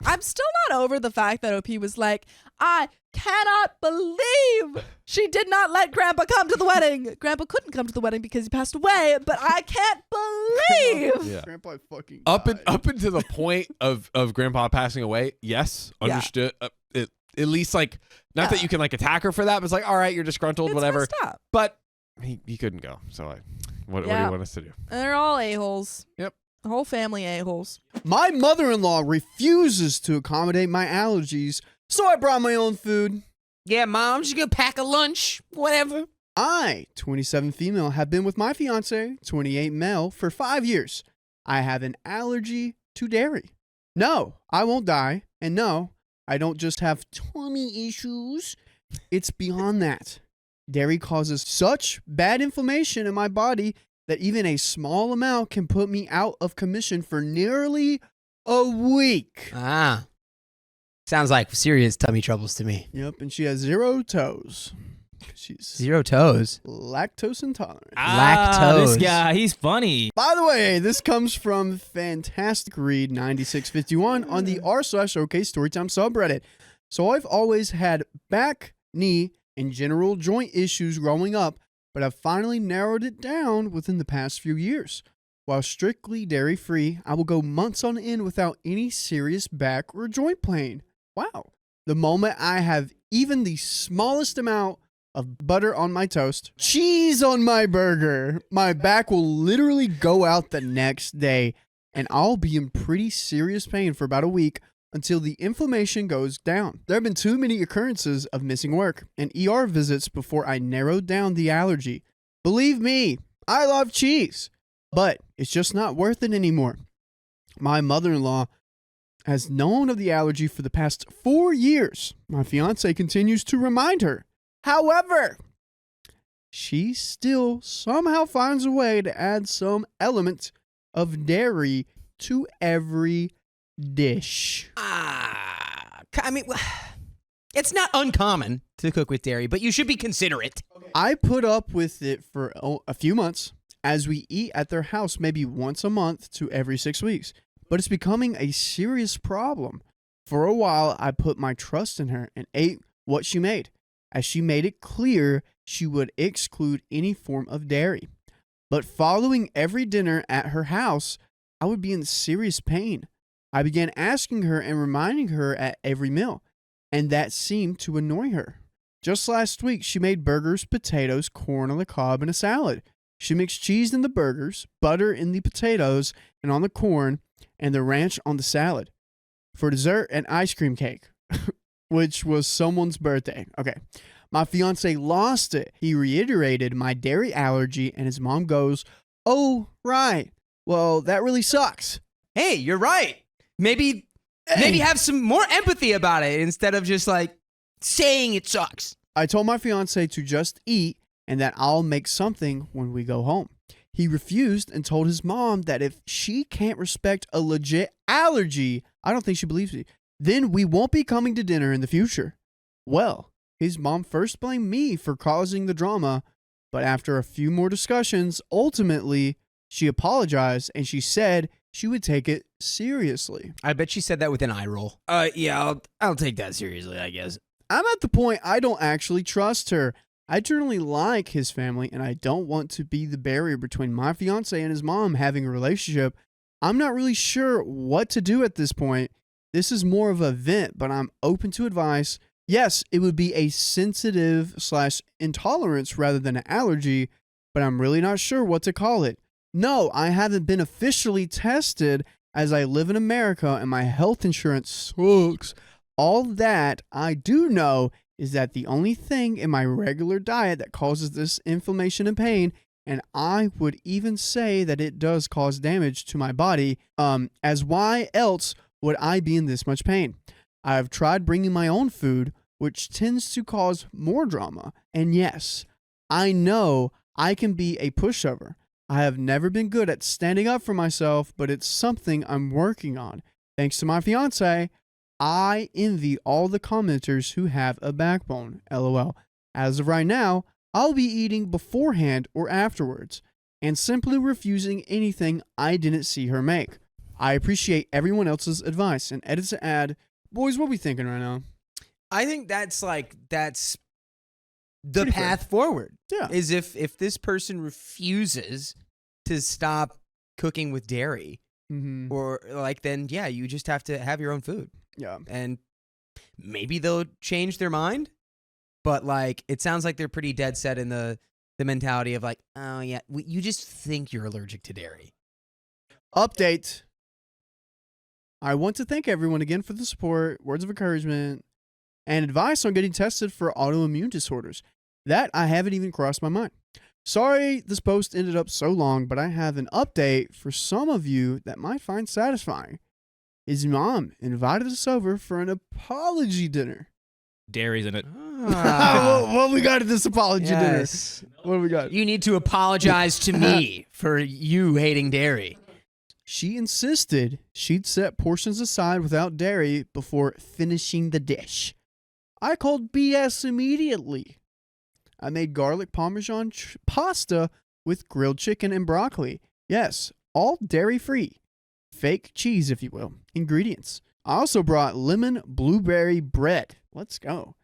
I'm still not over the fact that OP was like, I cannot believe she did not let Grandpa come to the wedding. Grandpa couldn't come to the wedding because he passed away, but I can't believe. Yeah. Grandpa fucking Up died. until the point of Grandpa passing away, yes, Yeah. understood. At least like not that Yeah. you can like attack her for that, but it's like all right, you're disgruntled, It's whatever. messed up. But he couldn't go. So what do Yeah. you want us to do? And they're all a-holes. Yep. The whole family a-holes. My mother-in-law refuses to accommodate my allergies, so I brought my own food. Yeah, Mom, I'm just gonna pack a lunch, whatever. I, 27 female, have been with my fiance, 28 male, for 5 years. I have an allergy to dairy. No, I won't die. And no, I don't just have tummy issues. It's beyond that. Dairy causes such bad inflammation in my body that even a small amount can put me out of commission for nearly a week. Ah. Sounds like serious tummy troubles to me. Yep, and she has 0 toes. She's 0 toes. lactose intolerant. Lactose. This guy, he's funny. By the way, this comes from Fantastic Read 9651 on the r/OK Storytime subreddit. So I've always had back, knee, and general joint issues growing up, but I've finally narrowed it down within the past few years. While strictly dairy-free, I will go months on end without any serious back or joint pain. Wow. The moment I have even the smallest amount of butter on my toast, cheese on my burger, my back will literally go out the next day, and I'll be in pretty serious pain for about a week until the inflammation goes down. There have been too many occurrences of missing work and ER visits before I narrowed down the allergy. Believe me, I love cheese, but it's just not worth it anymore. My mother-in-law has known of the allergy for the past 4 years. My fiance continues to remind her. However, she still somehow finds a way to add some element of dairy to every dish. I mean, it's not uncommon to cook with dairy, but you should be considerate. I put up with it for a few months as we eat at their house maybe once a month to every 6 weeks, but it's becoming a serious problem. For a while, I put my trust in her and ate what she made, as she made it clear she would exclude any form of dairy. But following every dinner at her house, I would be in serious pain. I began asking her and reminding her at every meal, and that seemed to annoy her. Just last week, she made burgers, potatoes, corn on the cob, and a salad. She mixed cheese in the burgers, butter in the potatoes and on the corn, and the ranch on the salad. For dessert, an ice cream cake, which was someone's birthday. Okay. My fiance lost it. He reiterated my dairy allergy, and his mom goes, "Oh, right. Well, that really sucks." Hey, you're right. Maybe have some more empathy about it instead of just like saying it sucks. I told my fiance to just eat and that I'll make something when we go home. He refused and told his mom that if she can't respect a legit allergy, I don't think she believes me, then we won't be coming to dinner in the future. Well, his mom first blamed me for causing the drama, but after a few more discussions, ultimately, she apologized and she said she would take it seriously. I bet she said that with an eye roll. Yeah, I'll take that seriously, I guess. I'm at the point I don't actually trust her. I generally like his family, and I don't want to be the barrier between my fiance and his mom having a relationship. I'm not really sure what to do at this point. This is more of a vent, but I'm open to advice. Yes, it would be a sensitive/intolerance rather than an allergy, but I'm really not sure what to call it. No, I haven't been officially tested as I live in America and my health insurance sucks. All that I do know is that the only thing in my regular diet that causes this inflammation and pain, and I would even say that it does cause damage to my body, as why else would I be in this much pain? I have tried bringing my own food, which tends to cause more drama. And yes, I know I can be a pushover. I have never been good at standing up for myself, but it's something I'm working on. Thanks to my fiance, I envy all the commenters who have a backbone. LOL. As of right now, I'll be eating beforehand or afterwards, and simply refusing anything I didn't see her make. I appreciate everyone else's advice, and edits to add, boys, what we thinking right now? I think that's the Pretty path forward. Yeah. Is if this person refuses to stop cooking with dairy, Mm-hmm. or like, then yeah, you just have to have your own food. Yeah. And maybe they'll change their mind, but like it sounds like they're pretty dead set in the mentality of like, oh yeah, you just think you're allergic to dairy. Update. I want to thank everyone again for the support, words of encouragement, and advice on getting tested for autoimmune disorders. That I haven't even crossed my mind. Sorry this post ended up so long, but I have an update for some of you that might find satisfying. His mom invited us over for an apology dinner. Dairy's in it. What we got at this apology dinner? What do we got? You need to apologize to me for you hating dairy. She insisted she'd set portions aside without dairy before finishing the dish. I called BS immediately. I made garlic parmesan pasta with grilled chicken and broccoli. Yes, all dairy-free. Fake cheese, if you will. Ingredients. I also brought lemon blueberry bread. Let's go.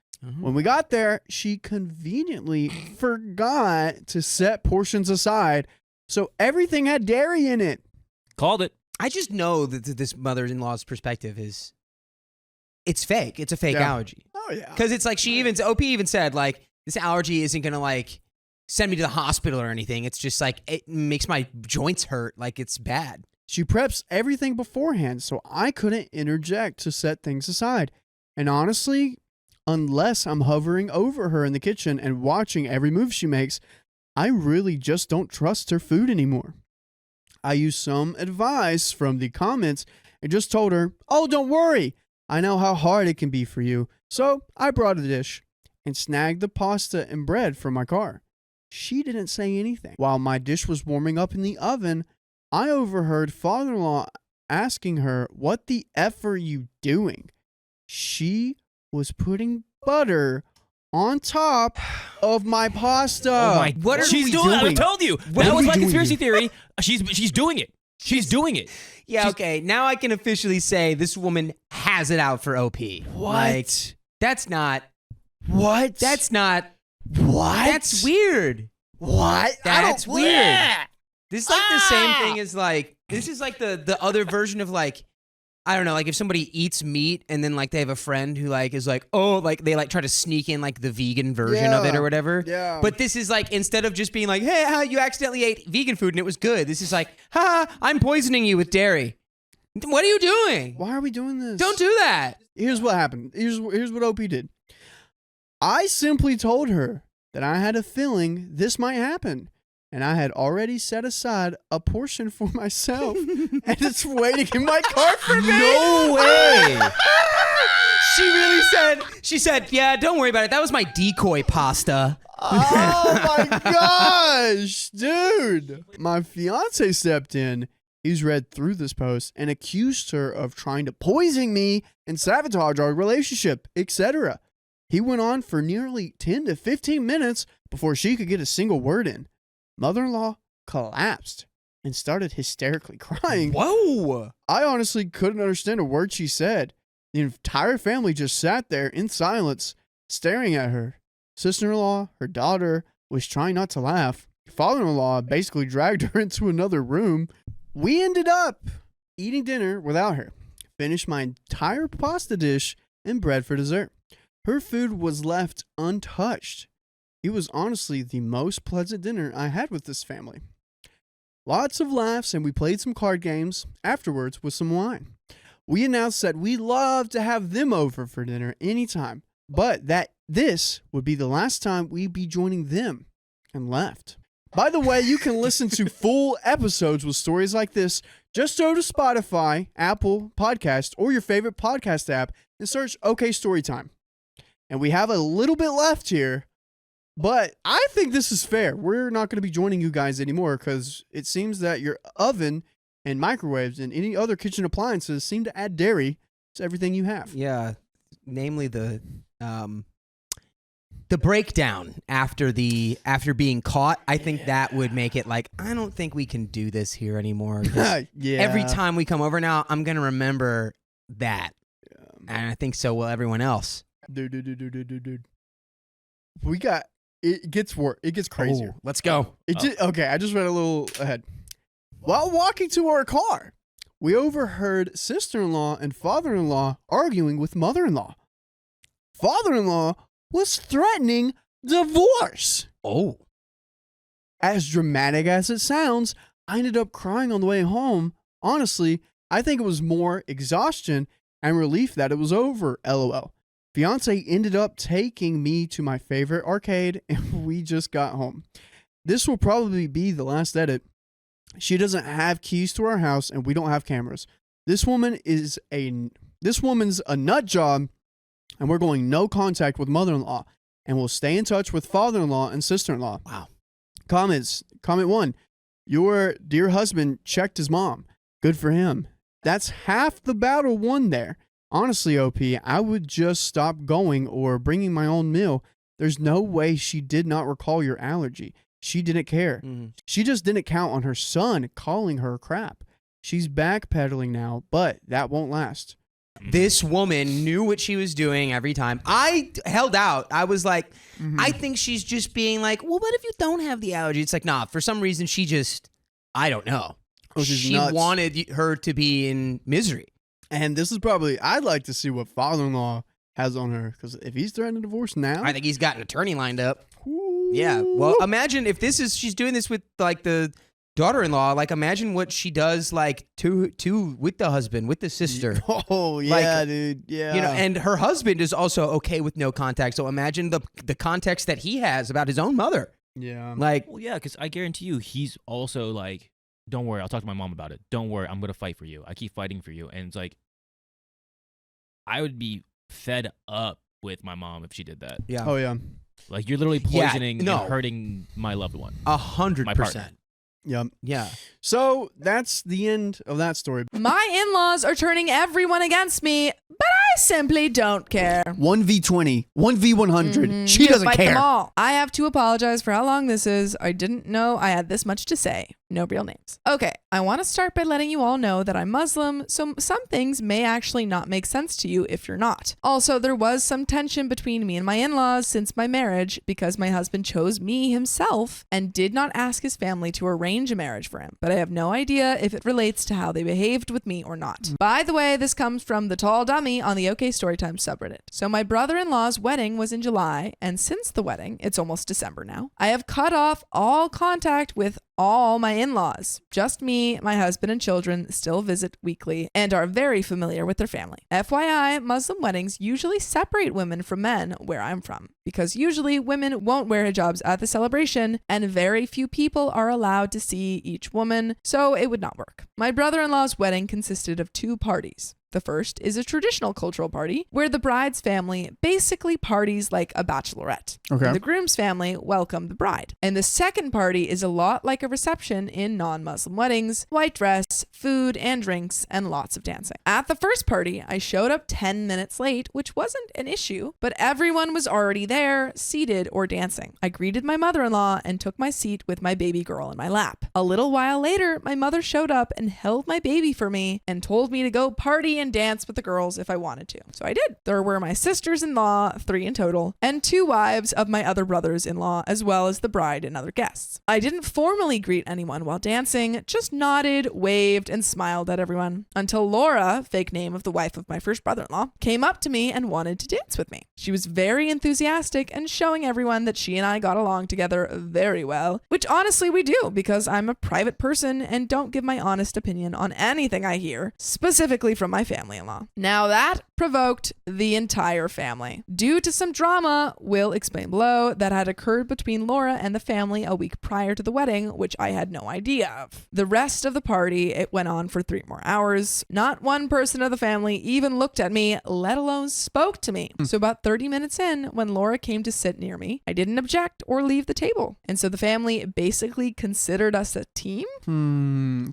When we got there, she conveniently forgot to set portions aside, so everything had dairy in it. Called it. I just know that this mother-in-law's perspective is, it's fake. It's a fake Yeah. allergy. Oh, yeah. Because it's like OP even said, like, this allergy isn't going to, like, send me to the hospital or anything. It's just, like, it makes my joints hurt. Like, it's bad. She preps everything beforehand, so I couldn't interject to set things aside. And honestly, unless I'm hovering over her in the kitchen and watching every move she makes, I really just don't trust her food anymore. I used some advice from the comments and just told her, oh, don't worry. I know how hard it can be for you. So I brought a dish and snagged the pasta and bread from my car. She didn't say anything. While my dish was warming up in the oven, I overheard father-in-law asking her, what the F are you doing? She was putting butter on top of my pasta. Oh my! What are she's we doing? I doing? told you. What That are was we my doing conspiracy here? theory. She's doing it. She's doing it. Yeah, okay. Now I can officially say this woman has it out for OP. What? Like, that's not. What? That's not. what? That's weird. What? That's weird. This is like the same thing as like, this is like the other version of like, I don't know, like if somebody eats meat and then like they have a friend who like is like, oh, like they like try to sneak in like the vegan version of it Yeah. or whatever. Yeah. But this is like, instead of just being like, hey, you accidentally ate vegan food and it was good. This is like, ha, I'm poisoning you with dairy. What are you doing? Why are we doing this? Don't do that. Here's what happened. Here's what OP did. I simply told her that I had a feeling this might happen, and I had already set aside a portion for myself, and it's waiting in my cart for me. No way. She said, yeah, don't worry about it. That was my decoy pasta. Oh my gosh, dude. My fiance stepped in. He's read through this post and accused her of trying to poison me and sabotage our relationship, etc. He went on for nearly 10 to 15 minutes before she could get a single word in. Mother-in-law collapsed and started hysterically crying. Whoa. I honestly couldn't understand a word she said. The entire family just sat there in silence, staring at her. Sister-in-law, her daughter, was trying not to laugh. Father-in-law basically dragged her into another room. We ended up eating dinner without her. Finished my entire pasta dish and bread for dessert. Her food was left untouched. It was honestly the most pleasant dinner I had with this family. Lots of laughs, and we played some card games afterwards with some wine. We announced that we love to have them over for dinner anytime, but that this would be the last time we'd be joining them, and left. By the way, you can listen to full episodes with stories like this. Just go to Spotify, Apple Podcast, or your favorite podcast app and search OK Storytime. And we have a little bit left here, but I think this is fair. We're not going to be joining you guys anymore because it seems that your oven and microwaves and any other kitchen appliances seem to add dairy to everything you have. Yeah, namely the breakdown after being caught. I think that would make it like, I don't think we can do this here anymore. Yeah. Every time we come over now, I'm gonna remember that, and I think so will everyone else. Dude. We got it. Gets worse. It gets crazier. Oh, let's go. Okay, I just read a little ahead. While walking to our car, we overheard sister-in-law and father-in-law arguing with mother-in-law. Father-in-law was threatening divorce. Oh. As dramatic as it sounds, I ended up crying on the way home. Honestly, I think it was more exhaustion and relief that it was over, LOL. Fiance ended up taking me to my favorite arcade, and we just got home. This will probably be the last edit. She doesn't have keys to our house, and we don't have cameras. This woman's a nut job, and we're going no contact with mother-in-law, and we'll stay in touch with father-in-law and sister-in-law. Wow. Comments. Comment 1. Your dear husband checked his mom. Good for him. That's half the battle won there. Honestly, OP, I would just stop going or bringing my own meal. There's no way she did not recall your allergy. She didn't care. Mm-hmm. She just didn't count on her son calling her crap. She's backpedaling now, but that won't last. This woman knew what she was doing every time. I held out. I was like, I think she's just being like, well, what if you don't have the allergy? It's like, nah, for some reason she just, I don't know. Oh, she's she nuts. wanted her to be in misery. And this is probably, I'd like to see what father-in-law has on her, because if he's threatening divorce now. I think he's got an attorney lined up. Ooh. Yeah. Well, imagine if she's doing this with like the daughter-in-law, like imagine what she does like to with the husband, with the sister. Oh yeah, dude. Yeah. You know, and her husband is also okay with no contact. So imagine the context that he has about his own mother. Yeah. Like, Well, yeah, because I guarantee you, he's also like, don't worry, I'll talk to my mom about it. Don't worry, I'm going to fight for you. I keep fighting for you. And it's like, I would be fed up with my mom if she did that. yeah, Oh yeah. Like, you're literally poisoning no. and hurting my loved one. 100%. Yep. Yeah. So that's the end of that story. My in-laws are turning everyone against me, but I simply don't care. 1v20, 1v100. She You doesn't fight care. them all. I have to apologize for how long this is. I didn't know I had this much to say. No real names. Okay, I want to start by letting you all know that I'm Muslim, so some things may actually not make sense to you if you're not. Also, there was some tension between me and my in-laws since my marriage because my husband chose me himself and did not ask his family to arrange a marriage for him, but I have no idea if it relates to how they behaved with me or not. By the way, this comes from the tall dummy on the the OK Storytime subreddit. So my brother-in-law's wedding was in July, and since the wedding, it's almost December now, I have cut off all contact with all my in-laws. Just me, my husband, and children still visit weekly and are very familiar with their family. FYI, Muslim weddings usually separate women from men where I'm from, because usually women won't wear hijabs at the celebration and very few people are allowed to see each woman, so it would not work. My brother-in-law's wedding consisted of 2 parties. The first is a traditional cultural party where the bride's family basically parties like a bachelorette. Okay. And the groom's family welcomed the bride. And the second party is a lot like a reception in non-Muslim weddings: white dress, food and drinks, and lots of dancing. At the first party, I showed up 10 minutes late, which wasn't an issue, but everyone was already there, seated or dancing. I greeted my mother-in-law and took my seat with my baby girl in my lap. A little while later, my mother showed up and held my baby for me and told me to go party and dance with the girls if I wanted to. So I did. There were my sisters-in-law, 3 in total, and 2 wives of my other brothers-in-law, as well as the bride and other guests. I didn't formally greet anyone while dancing, just nodded, waved, and smiled at everyone until Laura, fake name of the wife of my first brother-in-law, came up to me and wanted to dance with me. She was very enthusiastic and showing everyone that she and I got along together very well, which honestly we do because I'm a private person and don't give my honest opinion on anything I hear, specifically from my family-in-law. Now that provoked the entire family. Due to some drama, will explain below, that had occurred between Laura and the family a week prior to the wedding, which I had no idea of. The rest of the party, it went on for 3 more hours. Not one person of the family even looked at me, let alone spoke to me. So about 30 minutes in, when Laura came to sit near me, I didn't object or leave the table. And so the family basically considered us a team.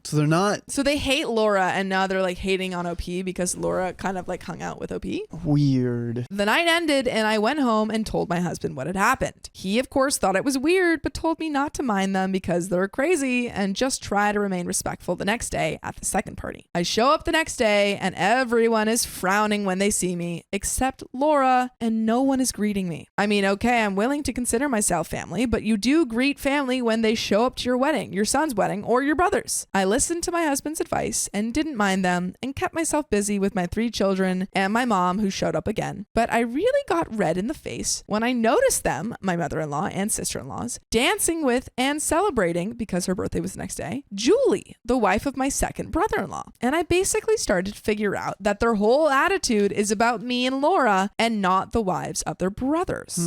So they're not So they hate Laura and now they're like hating on OP because Laura kind of like hung out with OP. weird. The night ended and I went home and told my husband what had happened. He, of course, thought it was weird, but told me not to mind them because they're crazy and just try to remain respectful the next day at the second party. I show up the next day and everyone is frowning when they see me, except Laura, and no one is greeting me. I mean, okay, I'm willing to consider myself family, but you do greet family when they show up to your wedding, your son's wedding, or your brother's. I listened to my husband's advice and didn't mind them and kept myself busy with my 3 children and my mom, who showed up again. But I really got red in the face when I noticed them, my mother-in-law and sister-in-laws, dancing with and celebrating, because her birthday was the next day, Julie, the wife of my second brother-in-law. And I basically started to figure out that their whole attitude is about me and Laura and not the wives of their brothers.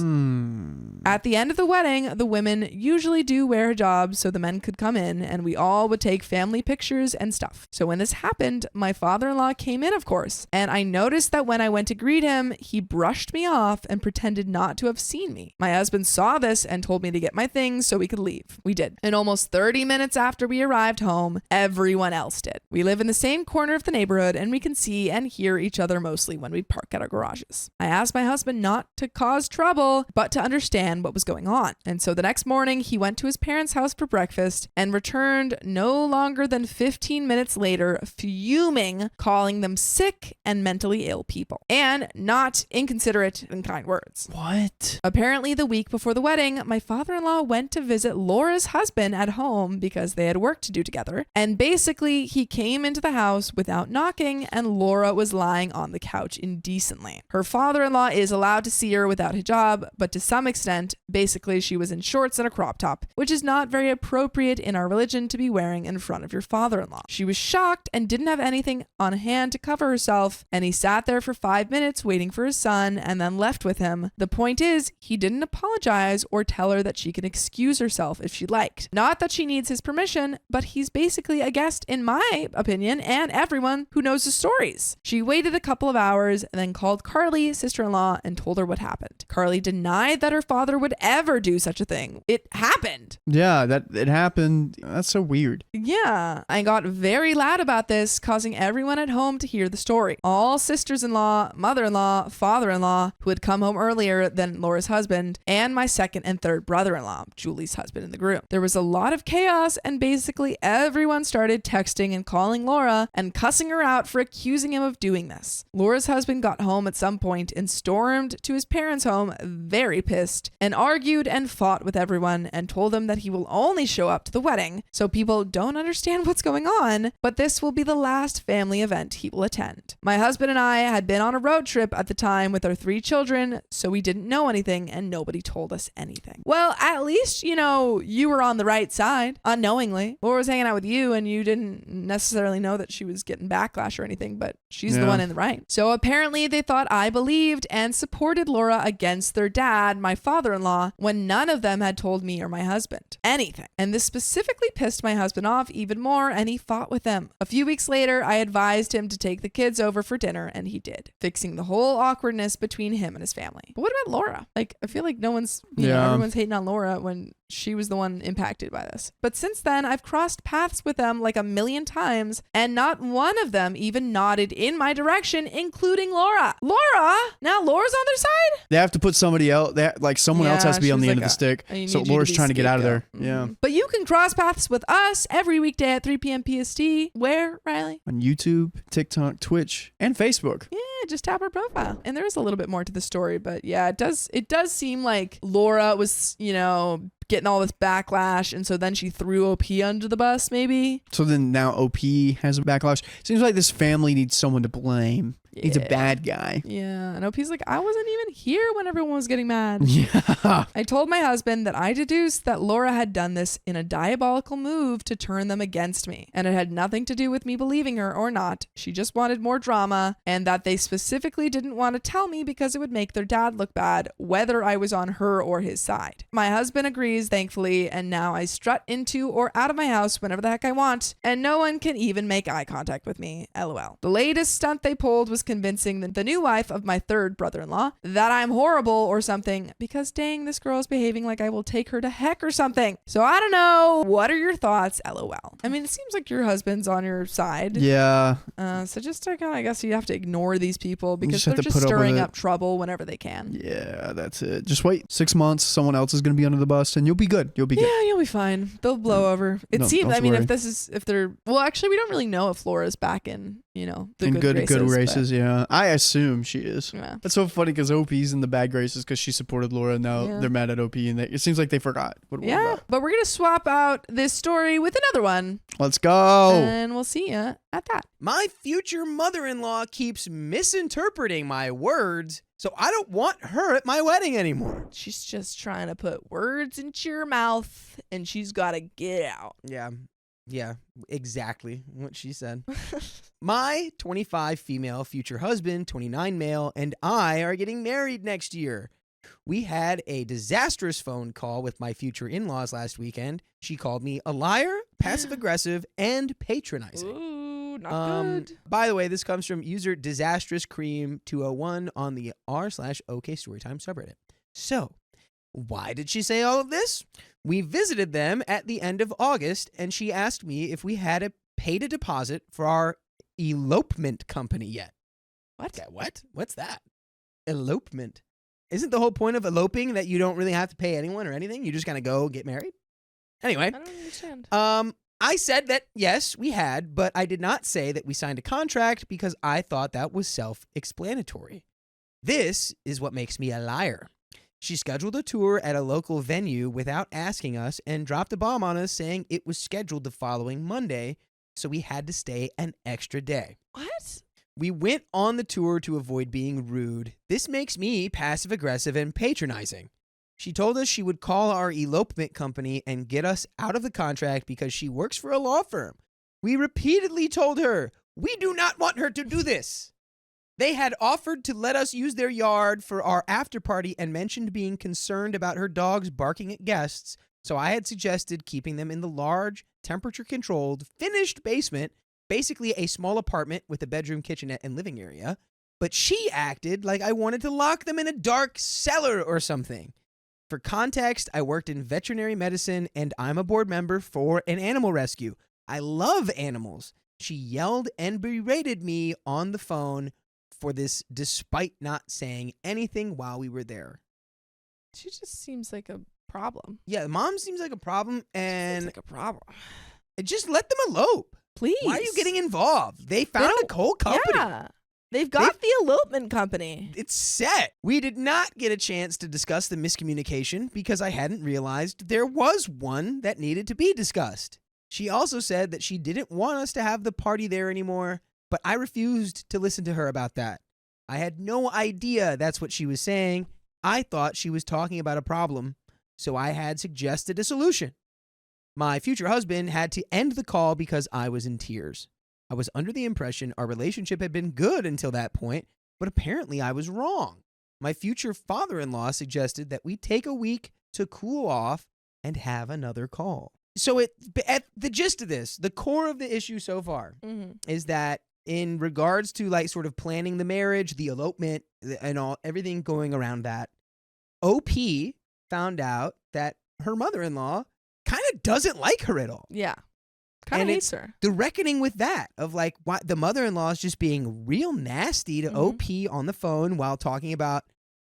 At the end of the wedding, the women usually do wear hijabs so the men could come in and we all would take family pictures and stuff. So when this happened, my father-in-law came in, of course, and I noticed that when I went to greet him, he brushed me off and pretended not to have seen me. My husband saw this and told me to get my things so we could leave. We did. And almost 30 minutes after we arrived home, everyone else did. We live in the same corner of the neighborhood and we can see and hear each other mostly when we park at our garages. I asked my husband not to cause trouble, but to understand what was going on. And so the next morning, he went to his parents' house for breakfast and returned no longer than 15 minutes later, fuming, calling them sick and mentally ill people, and not inconsiderate and kind words. What? Apparently, the week before the wedding, my father-in-law went to visit Laura's husband at home because they had work to do together. And basically, he came into the house without knocking, and Laura was lying on the couch indecently. Her father-in-law is allowed to see her without hijab, but to some extent, basically, she was in shorts and a crop top, which is not very appropriate in our religion to be wearing in front of your father-in-law. She was shocked and didn't have anything on hand to cover herself, and he sat there for 5 minutes waiting for his son and then left with him. The point is, he didn't apologize or tell her that she can excuse herself if she liked. Not that she needs his permission, but he's basically a guest in my opinion and everyone who knows the stories. She waited a couple of hours and then called Carly, sister-in-law, and told her what happened. Carly denied that her father would ever do such a thing. It happened. Yeah, that it happened. That's so weird. Yeah, I got very loud about this, causing everyone at home to hear the story. All sisters-in-law, mother-in-law, father-in-law, who had come home earlier than Laura's husband, and my second and third brother-in-law, Julie's husband and the groom. There was a lot of chaos, and basically everyone started texting and calling Laura and cussing her out for accusing him of doing this. Laura's husband got home at some point and stormed to his parents' home very pissed and argued and fought with everyone and told them that he will only show up to the wedding so people don't understand what's going on, but this will be the last family event he will people attend. My husband and I had been on a road trip at the time with our 3 children, so we didn't know anything and nobody told us anything. Well, at least, you were on the right side, unknowingly. Laura was hanging out with you and you didn't necessarily know that she was getting backlash or anything, but she's the one in the right. So apparently they thought I believed and supported Laura against their dad, my father-in-law, when none of them had told me or my husband anything. And this specifically pissed my husband off even more, and he fought with them. A few weeks later, I advised him to take the kids over for dinner, and he did, fixing the whole awkwardness between him and his family. But what about Laura? Like, I feel like no one's, everyone's hating on Laura when she was the one impacted by this. But since then, I've crossed paths with them like a million times, and not one of them even nodded in my direction, including Laura. Laura? Now Laura's on their side? They have to put somebody else. Someone else has to be on the end of the stick. So Laura's trying to get out of there. Yeah. But you can cross paths with us every weekday at 3 p.m. PST. Where, Riley? On YouTube, TikTok, Twitch, and Facebook. Yeah, just tap our profile. And there is a little bit more to the story, but yeah, it does seem like Laura was, getting all this backlash, and so then she threw OP under the bus, maybe. So then now OP has a backlash. Seems like this family needs someone to blame. He's a bad guy. Yeah, and OP's like, I wasn't even here when everyone was getting mad. Yeah. I told my husband that I deduced that Laura had done this in a diabolical move to turn them against me, and it had nothing to do with me believing her or not. She just wanted more drama, and that they specifically didn't want to tell me because it would make their dad look bad, whether I was on her or his side. My husband agrees, thankfully, and now I strut into or out of my house whenever the heck I want, and no one can even make eye contact with me. LOL. The latest stunt they pulled was convincing the new wife of my 3rd brother-in-law that I'm horrible or something, because dang, this girl is behaving like I will take her to heck or something. So I don't know. What are your thoughts? LOL. I mean, it seems like your husband's on your side. Yeah. So just to I guess you have to ignore these people because they're just stirring up trouble whenever they can. Yeah, that's it. Just wait 6 months. Someone else is going to be under the bus and you'll be good. You'll be good. Yeah, you'll be fine. They'll blow over. It seems, I mean, worry. If they're, well, actually, we don't really know if Laura's back in, the good races. Yeah. I assume she is. Yeah. That's so funny because OP's in the bad graces because she supported Laura and now they're mad at OP and it seems like they forgot what it was about. But we're going to swap out this story with another one. Let's go. And we'll see you at that. My future mother-in-law keeps misinterpreting my words, so I don't want her at my wedding anymore. She's just trying to put words into your mouth and she's got to get out. Yeah, exactly what she said. My 25 female future husband, 29 male, and I are getting married next year. We had a disastrous phone call with my future in-laws last weekend. She called me a liar, passive-aggressive, and patronizing. Ooh, not good. By the way, this comes from user disastrouscream201 on the r/OK Storytime subreddit. So, why did she say all of this? We visited them at the end of August, and she asked me if we had paid a deposit for our elopement company yet. What? What? What's that? Elopement. Isn't the whole point of eloping that you don't really have to pay anyone or anything? You just kind of go get married? Anyway. I don't understand. I said that, yes, we had, but I did not say that we signed a contract because I thought that was self-explanatory. This is what makes me a liar. She scheduled a tour at a local venue without asking us and dropped a bomb on us saying it was scheduled the following Monday, so we had to stay an extra day. What? We went on the tour to avoid being rude. This makes me passive-aggressive and patronizing. She told us she would call our elopement company and get us out of the contract because she works for a law firm. We repeatedly told her, we do not want her to do this. They had offered to let us use their yard for our after party and mentioned being concerned about her dogs barking at guests, so I had suggested keeping them in the large, temperature-controlled, finished basement, basically a small apartment with a bedroom, kitchenette, and living area, but she acted like I wanted to lock them in a dark cellar or something. For context, I worked in veterinary medicine and I'm a board member for an animal rescue. I love animals. She yelled and berated me on the phone for this despite not saying anything while we were there. She just seems like a problem. Yeah, mom seems like a problem and seems like a problem. Just let them elope. Please. Why are you getting involved? They found a whole company. Yeah. They've got the elopement company. It's set. We did not get a chance to discuss the miscommunication because I hadn't realized there was one that needed to be discussed. She also said that she didn't want us to have the party there anymore, but I refused to listen to her about that. I had no idea that's what she was saying. I thought she was talking about a problem, so I had suggested a solution. My future husband had to end the call because I was in tears. I was under the impression our relationship had been good until that point, but apparently I was wrong. My future father-in-law suggested that we take a week to cool off and have another call. So at the gist of this, the core of the issue so far is that in regards to like sort of planning the marriage, the elopement, and everything going around that, OP found out that her mother-in-law kind of doesn't like her at all. Yeah. Kind of And hates her. The reckoning with that of like why the mother-in-law is just being real nasty to OP on the phone while talking about,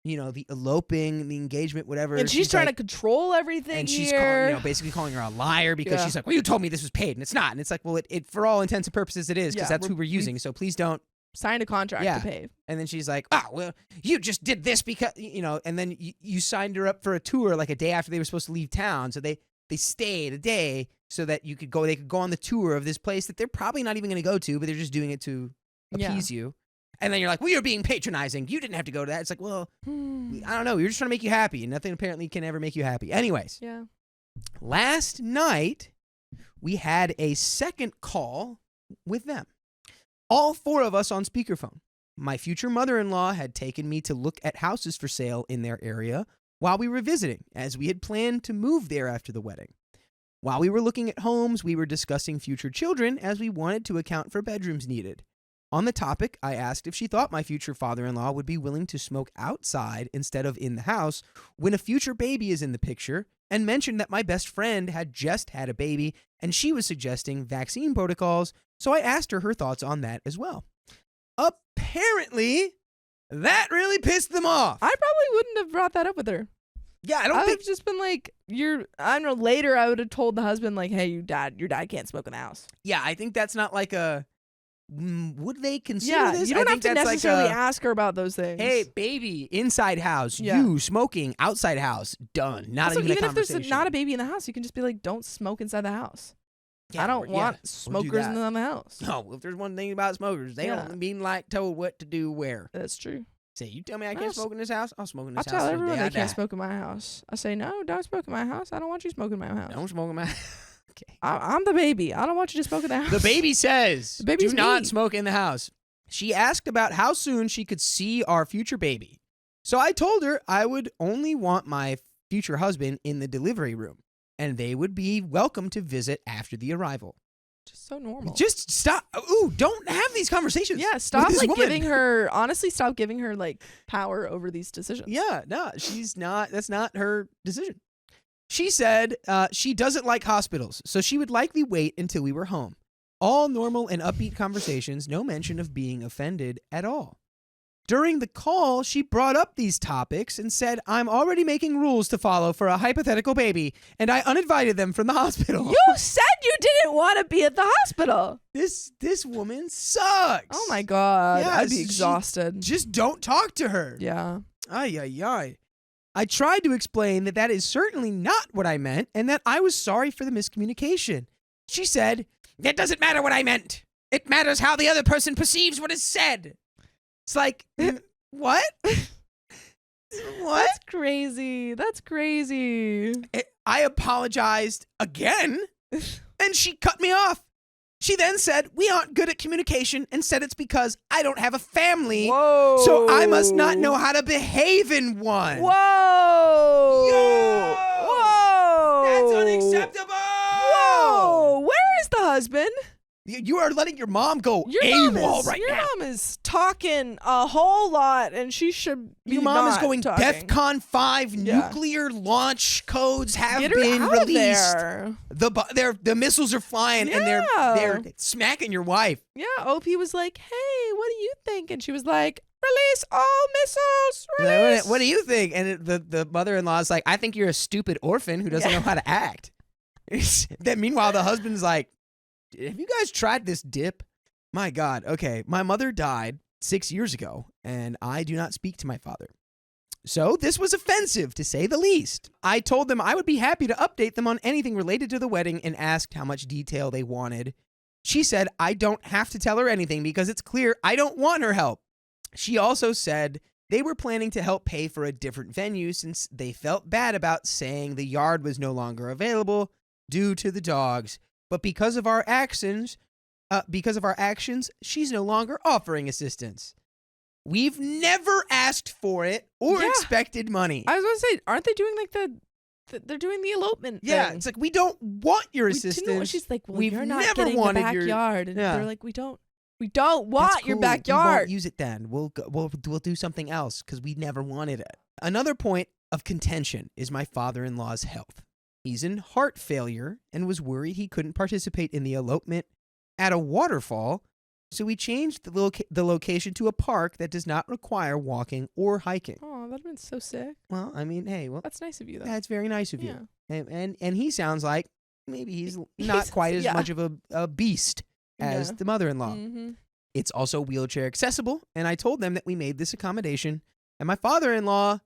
you know, the eloping, the engagement, whatever. And she's trying like, to control everything and she's here. basically calling her a liar because she's like, well, you told me this was paid and it's not. And it's like, well, it for all intents and purposes it is because that's who we're using. So please don't. Signed a contract to pay. And then she's like, oh, well, you just did this because, you know, and then you signed her up for a tour like a day after they were supposed to leave town. So they stayed a day so that they could go on the tour of this place that they're probably not even going to go to, but they're just doing it to appease you. And then you're like, well, you're being patronizing. You didn't have to go to that. It's like, well, I don't know. You're just trying to make you happy, and nothing apparently can ever make you happy. Anyways, last night we had a second call with them. All four of us on speakerphone. My future mother-in-law had taken me to look at houses for sale in their area while we were visiting, as we had planned to move there after the wedding. While we were looking at homes, we were discussing future children as we wanted to account for bedrooms needed. On the topic, I asked if she thought my future father-in-law would be willing to smoke outside instead of in the house when a future baby is in the picture, and mentioned that my best friend had just had a baby and she was suggesting vaccine protocols, so I asked her thoughts on that as well. Apparently, that really pissed them off. I probably wouldn't have brought that up with her. Yeah, I I don't would think... have just been like, I don't know, later I would have told the husband, like, hey, your dad can't smoke in the house. Yeah, I think that's not like a... would they consider this? You don't I have think to that's necessarily like ask her about those things. hey, baby, inside house. Yeah. You smoking outside house. Done. Not also, even a even if conversation. there's not a baby in the house, you can just be like, don't smoke inside the house. Yeah, I don't want we'll do smokers that. in the house. No, if there's one thing about smokers, they don't mean like told what to do where. That's true. Say, you tell me I can't Yes. smoke in this house, I'll smoke in I this house. tell till the everyone day they I can't die. smoke in my house. I say, no, don't smoke in my house. I don't want you smoking in my house. Don't smoke in my Okay. I'm the baby. I don't want you to smoke in the house. The baby says, The baby's do not me. smoke in the house. She asked about how soon she could see our future baby. So I told her I would only want my future husband in the delivery room, and they would be welcome to visit after the arrival. Just so normal. Just stop. Ooh, don't have these conversations. Yeah, with stop this like woman. giving her, honestly, stop giving her like power over these decisions. Yeah, no, she's not. That's not her decision. She said she doesn't like hospitals, so she would likely wait until we were home. All normal and upbeat conversations, no mention of being offended at all. During the call, she brought up these topics and said, I'm already making rules to follow for a hypothetical baby, and I uninvited them from the hospital. You said you didn't want to be at the hospital. This woman sucks. Oh my God. Yeah, I'd be she- exhausted. Just don't talk to her. Yeah. Ay, ay, ay. I tried to explain that is certainly not what I meant and that I was sorry for the miscommunication. She said, it doesn't matter what I meant. It matters how the other person perceives what is said. It's like, what? What? That's crazy. That's crazy. I apologized again, and she cut me off. She then said, we aren't good at communication, and said it's because I don't have a family, Whoa. so I must not know how to behave in one. Whoa. Yo! Whoa. That's unacceptable! Whoa. Where is the husband? You are letting your mom go Your AWOL right your now. mom is talking a whole lot, and she should be Your mom is not going talking. DEFCON 5 Yeah. nuclear launch codes have Get her been out released. of there. The missiles are flying and Yeah. they're smacking your wife. Yeah, OP was like, hey, what do you think? And she was like, release all missiles, release. What do you think? And the mother-in-law is like, I think you're a stupid orphan who doesn't know how to act. Then meanwhile, the husband's like, have you guys tried this dip? My God. Okay. My mother died 6 years ago, and I do not speak to my father. So this was offensive, to say the least. I told them I would be happy to update them on anything related to the wedding and asked how much detail they wanted. She said, I don't have to tell her anything because it's clear I don't want her help. She also said they were planning to help pay for a different venue since they felt bad about saying the yard was no longer available due to the dogs. But because of our actions, she's no longer offering assistance. We've never asked for it or Yeah. expected money. I was going to say, aren't they doing like they're doing the elopement Yeah, thing? it's like, we don't want your Do you know assistance. what she's like, well, We've you're not never getting the wanted your- backyard. And Yeah. they're like, we don't want That's your cool. We won't backyard. use it then. We'll do something else because we never wanted it. Another point of contention is my father-in-law's health. He's in heart failure and was worried he couldn't participate in the elopement at a waterfall, so we changed the location to a park that does not require walking or hiking. Oh, that'd been so sick. Well, I mean, hey, well, That's nice of you, though. that's very nice of Yeah. you. And he sounds like maybe he's He not sounds- quite as yeah. much of a beast as Yeah. the mother-in-law. Mm-hmm. It's also wheelchair accessible, and I told them that we made this accommodation. And my father-in-law,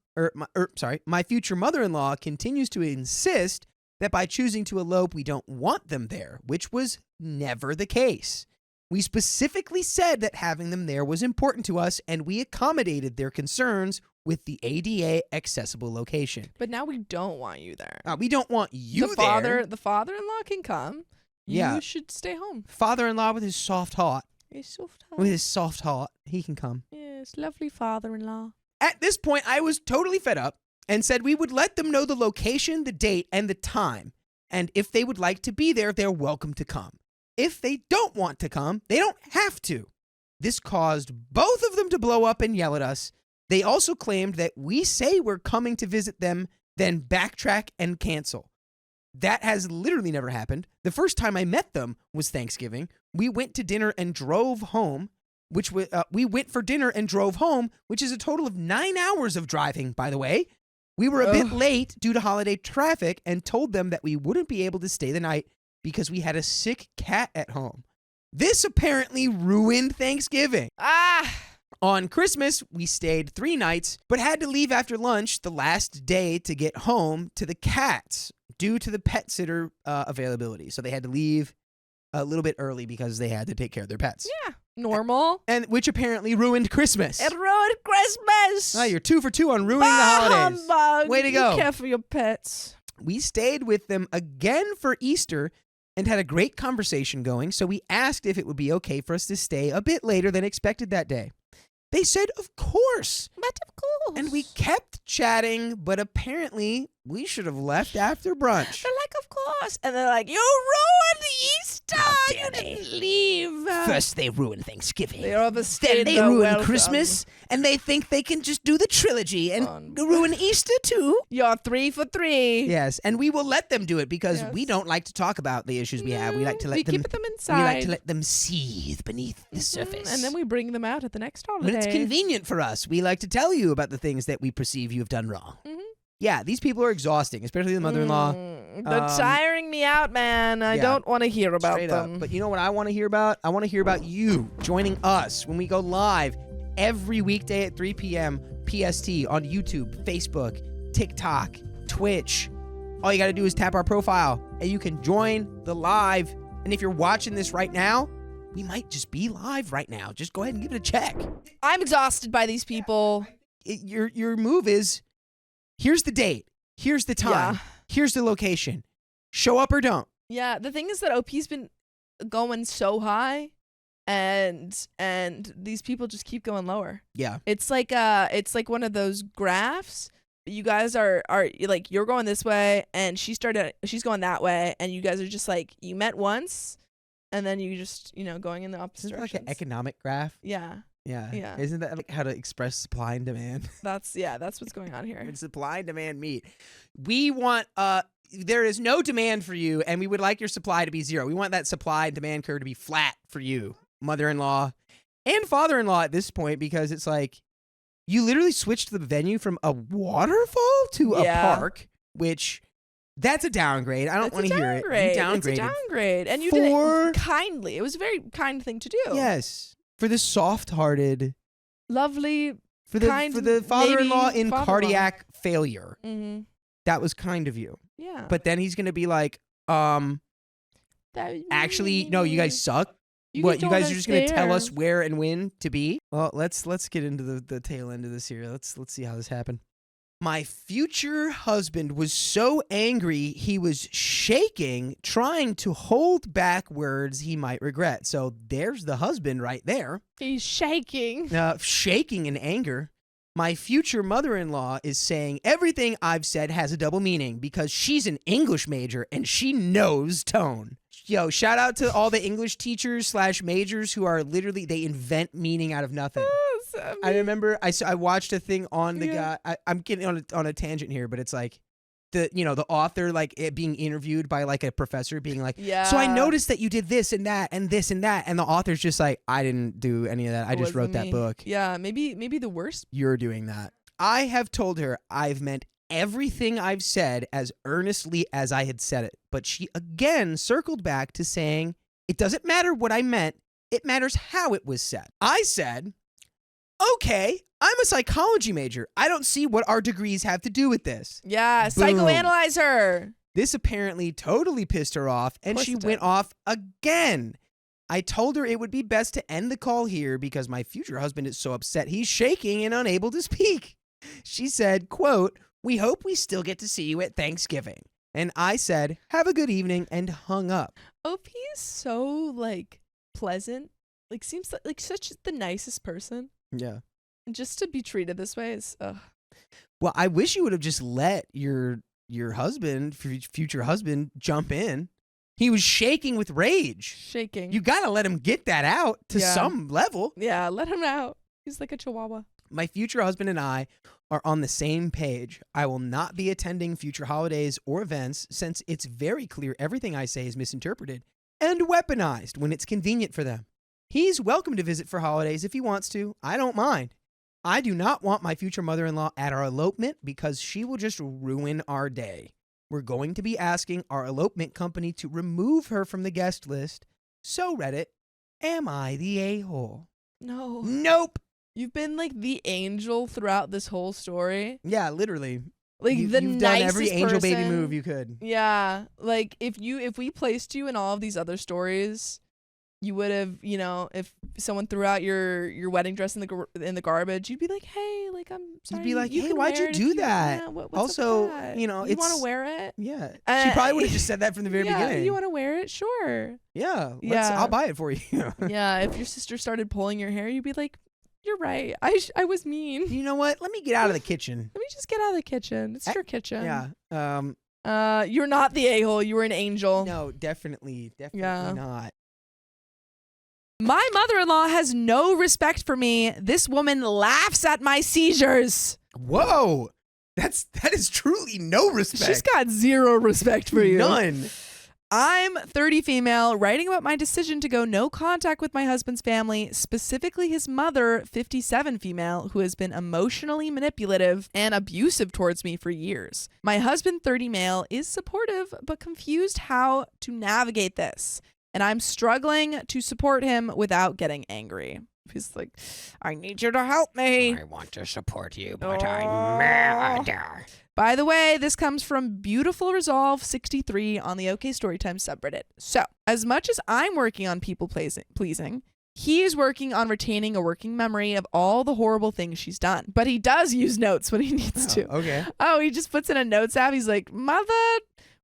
my future mother-in-law continues to insist that by choosing to elope, we don't want them there, which was never the case. We specifically said that having them there was important to us, and we accommodated their concerns with the ADA accessible location. But now we don't want you there. We don't want you the there. father-in-law can come. Yeah. You should stay home. Father-in-law with his soft heart. He's soft. With his soft heart, he can come. Yes, lovely father-in-law. At this point, I was totally fed up and said we would let them know the location, the date, and the time. And if they would like to be there, they're welcome to come. If they don't want to come, they don't have to. This caused both of them to blow up and yell at us. They also claimed that we say we're coming to visit them, then backtrack and cancel. That has literally never happened. The first time I met them was Thanksgiving. We went to dinner and drove home, which is a total of 9 hours of driving, by the way. We were a bit late due to holiday traffic and told them that we wouldn't be able to stay the night because we had a sick cat at home. This apparently ruined Thanksgiving. On Christmas, we stayed 3 nights, but had to leave after lunch the last day to get home to the cats due to the pet sitter availability. So they had to leave a little bit early because they had to take care of their pets. Yeah, normal. And which apparently ruined Christmas. It ruined Christmas. Oh, you're 2 for 2 on ruining the holidays. Humbug. Way to You go. care for your pets. We stayed with them again for Easter and had a great conversation going, so we asked if it would be okay for us to stay a bit later than expected that day. They said, of course. But of course. And we kept chatting, but apparently we should have left after brunch. They're like, of course. And they're like, you ruined Easter. How dare You they. didn't leave. First they ruined Thanksgiving. They overstayed Then they their ruin welcome. Christmas, and they think they can just do the trilogy and Fun. ruin Easter too. You're 3 for 3. Yes, and we will let them do it because Yes. we don't like to talk about the issues we have. We like to let them. keep them We inside. like to let them seethe beneath the surface. And then we bring them out at the next holiday. When it's convenient for us, we like to tell you about the things that we perceive you have done wrong. Mhm. Yeah, these people are exhausting, especially the mother-in-law. They're tiring me out, man. I yeah. don't want to hear about Straight them. up. But you know what I want to hear about? I want to hear about you joining us when we go live every weekday at 3 p.m. PST on YouTube, Facebook, TikTok, Twitch. All you got to do is tap our profile and you can join the live. And if you're watching this right now, we might just be live right now. Just go ahead and give it a check. I'm exhausted by these people. Your move is, here's the date, here's the time, Yeah. here's the location. Show up or don't. Yeah, the thing is that OP's been going so high, and these people just keep going lower. Yeah. It's like one of those graphs. You guys are like, you're going this way, and she's going that way, and you guys are just like, you met once, and then you just going in the opposite Isn't that like directions. an economic graph? Yeah, Yeah. Yeah. Isn't that like how to express supply and demand? that's what's going on here. When supply and demand meet. We want there is no demand for you, and we would like your supply to be 0. We want that supply and demand curve to be flat for you, mother-in-law and father-in-law at this point, because it's like you literally switched the venue from a waterfall to a Yeah. park, which that's a downgrade. I don't It's a want to hear it. You downgrade. downgraded. It's a downgrade, and you did for- it kindly. It was a very kind thing to do. Yes. For the soft-hearted, Lovely. for the Kind, father-in-law maybe in father-in-law. cardiac failure. Mm-hmm. That was kind of you. Yeah. But then he's going to be like, actually, no, you guys suck. What, you guys are just gonna tell us where and when to be? Well, let's get into the tail end of this here. Let's see how this happened. My future husband was so angry he was shaking, trying to hold back words he might regret. So there's the husband right there. He's shaking. Shaking in anger. My future mother-in-law is saying everything I've said has a double meaning because she's an English major and she knows tone. Yo, shout out to all the English teachers / majors who are literally, they invent meaning out of nothing. I remember I watched a thing on the guy. I'm getting on a tangent here, but it's like the author being interviewed by like a professor being like, so I noticed that you did this and that and this and that, and the author's just like, I didn't do any of that. I just wrote that book. Yeah, maybe the worst. You're doing that. I have told her I've meant everything I've said as earnestly as I had said it, but she again circled back to saying it doesn't matter what I meant. It matters how it was said. I said, okay, I'm a psychology major. I don't see what our degrees have to do with this. Yeah, Boom. psychoanalyze her. This apparently totally pissed her off, and she went off again. I told her it would be best to end the call here because my future husband is so upset he's shaking and unable to speak. She said, quote, "We hope we still get to see you at Thanksgiving." And I said, "Have a good evening," and hung up. OP is so pleasant. Seems like such the nicest person. Yeah. And just to be treated this way is Well, I wish you would have just let your husband, future husband, jump in. He was shaking with rage. Shaking. You got to let him get that out to some level. Yeah, let him out. He's like a chihuahua. My future husband and I are on the same page. I will not be attending future holidays or events since it's very clear everything I say is misinterpreted and weaponized when it's convenient for them. He's welcome to visit for holidays if he wants to. I don't mind. I do not want my future mother-in-law at our elopement because she will just ruin our day. We're going to be asking our elopement company to remove her from the guest list. So Reddit, am I the a-hole? No. Nope. You've been the angel throughout this whole story. Yeah, literally. You've done every angel baby move you could. Yeah. If we placed you in all of these other stories, you would have, if someone threw out your wedding dress in the garbage, you'd be like, hey, I'm sorry. You'd be like, you hey, can why'd wear you it do if that? Yeah, what's also, up with that? you want to wear it? Yeah. She probably would have just said that from the very beginning. You want to wear it? Sure. Yeah. Yeah. I'll buy it for you. Yeah. If your sister started pulling your hair, you'd be like, you're right. I was mean. You know what? Let me get out of the kitchen. Let me just get out of the kitchen. It's your kitchen. Yeah. You're not the a-hole. You were an angel. No, definitely not. My mother-in-law has no respect for me. This woman laughs at my seizures. Whoa. That is truly no respect. She's got zero respect for you. None. I'm 30 female, writing about my decision to go no contact with my husband's family, specifically his mother, 57 female, who has been emotionally manipulative and abusive towards me for years. My husband, 30 male, is supportive but confused how to navigate this, and I'm struggling to support him without getting angry. He's like, I need you to help me. I want to support you, but I'm mad. By the way, this comes from Beautiful Resolve 63 on the OK Storytime subreddit. So, as much as I'm working on people pleasing, he is working on retaining a working memory of all the horrible things she's done. But he does use notes when he needs to. Okay. Oh, he just puts in a notes app. He's like, Mother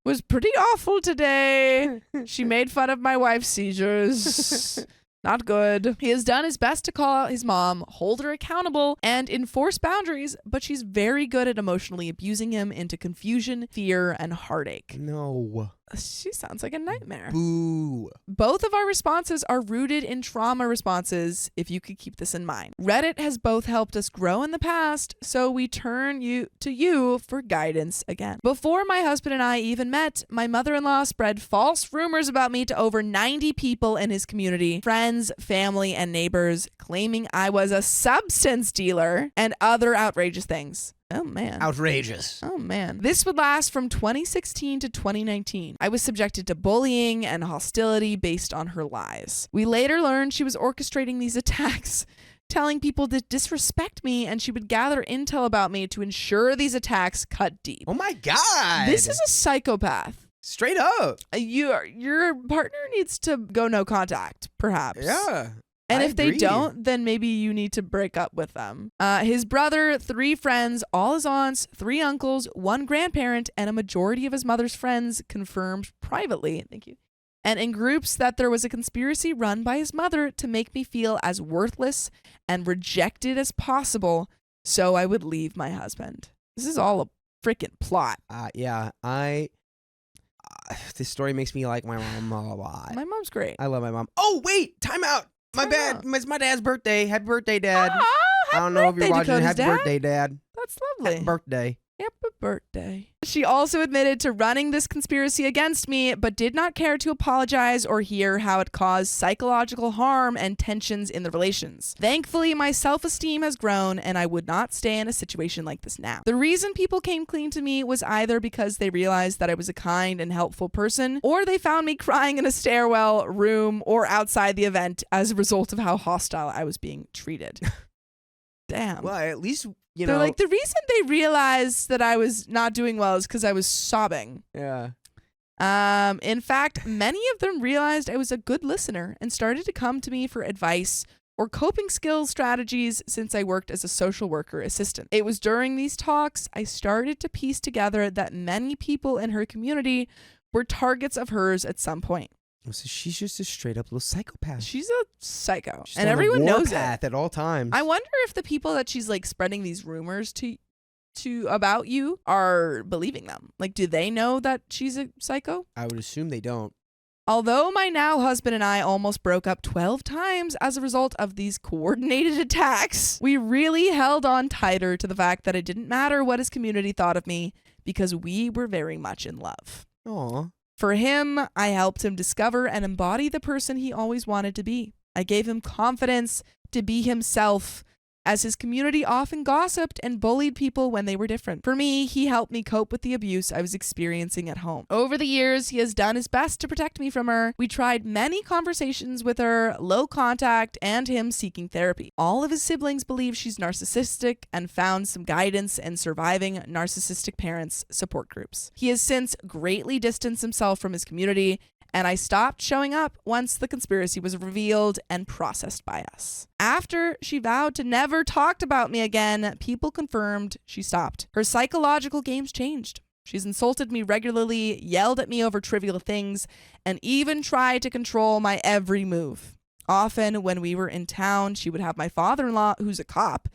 was pretty awful today. She made fun of my wife's seizures. Not good. He has done his best to call out his mom, hold her accountable, and enforce boundaries, but she's very good at emotionally abusing him into confusion, fear, and heartache. No. She sounds like a nightmare. Boo. Both of our responses are rooted in trauma responses, if you could keep this in mind. Reddit has both helped us grow in the past, so we turn to you for guidance again. Before my husband and I even met, my mother-in-law spread false rumors about me to over 90 people in his community, friends, family, and neighbors, claiming I was a substance dealer and other outrageous things. Oh, man. Outrageous. Oh, man. This would last from 2016 to 2019. I was subjected to bullying and hostility based on her lies. We later learned she was orchestrating these attacks, telling people to disrespect me, and she would gather intel about me to ensure these attacks cut deep. Oh, my God. This is a psychopath. Straight up. Your partner needs to go no contact, perhaps. Yeah. And I if they agree. don't, then maybe you need to break up with them. His brother, 3 friends, all his aunts, 3 uncles, 1 grandparent, and a majority of his mother's friends confirmed privately, thank you, and in groups that there was a conspiracy run by his mother to make me feel as worthless and rejected as possible so I would leave my husband. This is all a freaking plot. Yeah. This story makes me like my mom a lot. My mom's great. I love my mom. Oh, wait. Time out. My Time bad. out. It's my dad's birthday. Happy birthday, Dad. Oh, I don't know if you're watching. Dakota's Happy dad. birthday, Dad. That's lovely. Happy birthday. Happy birthday. She also admitted to running this conspiracy against me, but did not care to apologize or hear how it caused psychological harm and tensions in the relations. Thankfully, my self-esteem has grown, and I would not stay in a situation like this now. The reason people came clean to me was either because they realized that I was a kind and helpful person, or they found me crying in a stairwell, room, or outside the event as a result of how hostile I was being treated. Damn. Well, at least, They're like, the reason they realized that I was not doing well is because I was sobbing. Yeah. In fact, many of them realized I was a good listener and started to come to me for advice or coping skills strategies since I worked as a social worker assistant. It was during these talks I started to piece together that many people in her community were targets of hers at some point. So she's just a straight up little psychopath. She's a psycho, She's and on a everyone knows warpath it at all times. I wonder if the people that she's like spreading these rumors to about you are believing them. Like, do they know that she's a psycho? I would assume they don't. Although my now husband and I almost broke up 12 times as a result of these coordinated attacks, we really held on tighter to the fact that it didn't matter what his community thought of me because we were very much in love. Aw. For him, I helped him discover and embody the person he always wanted to be. I gave him confidence to be himself, as his community often gossiped and bullied people when they were different. For me, he helped me cope with the abuse I was experiencing at home. Over the years, he has done his best to protect me from her. We tried many conversations with her, low contact, and him seeking therapy. All of his siblings believe she's narcissistic and found some guidance in surviving narcissistic parents' support groups. He has since greatly distanced himself from his community, and I stopped showing up once the conspiracy was revealed and processed by us. After she vowed to never talk about me again, people confirmed she stopped. Her psychological games changed. She's insulted me regularly, yelled at me over trivial things, and even tried to control my every move. Often, when we were in town, she would have my father-in-law, who's a cop,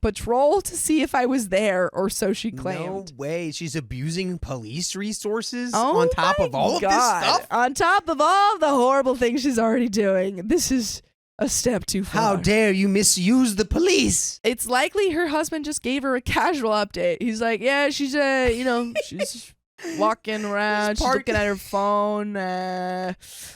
patrol to see if I was there, or so she claimed. No way. She's abusing police resources Oh on top my of all of this God. stuff? On top of all the horrible things she's already doing. This is a step too far. How dare you misuse the police? It's likely her husband just gave her a casual update. He's like, yeah, she's she's walking around, she's looking at her phone,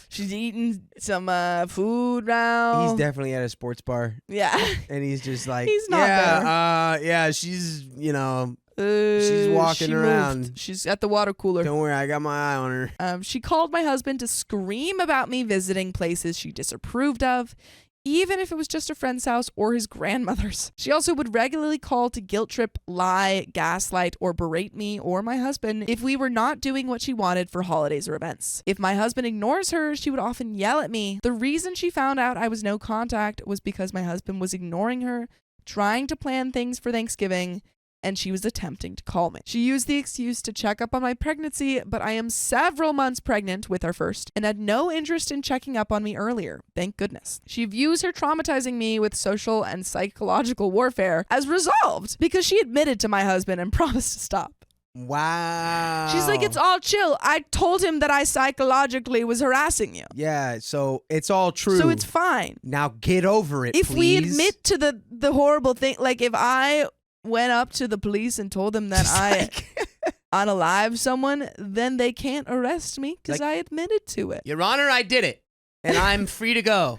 she's eating some food now. He's definitely at a sports bar. Yeah. And he's just like, He's not yeah, she's, she's walking she around. moved. She's at the water cooler. Don't worry, I got my eye on her. She called my husband to scream about me visiting places she disapproved of, even if it was just a friend's house or his grandmother's. She also would regularly call to guilt trip, lie, gaslight, or berate me or my husband if we were not doing what she wanted for holidays or events. If my husband ignores her, she would often yell at me. The reason she found out I was no contact was because my husband was ignoring her, trying to plan things for Thanksgiving, and she was attempting to call me. She used the excuse to check up on my pregnancy, but I am several months pregnant with our first and had no interest in checking up on me earlier. Thank goodness. She views her traumatizing me with social and psychological warfare as resolved because she admitted to my husband and promised to stop. Wow. She's like, it's all chill. I told him that I psychologically was harassing you. Yeah, so it's all true. So it's fine. Now get over it, If please. we admit to the horrible thing, like if I went up to the police and told them that I unalive someone, then they can't arrest me because I admitted to it. Your Honor, I did it, and I'm free to go.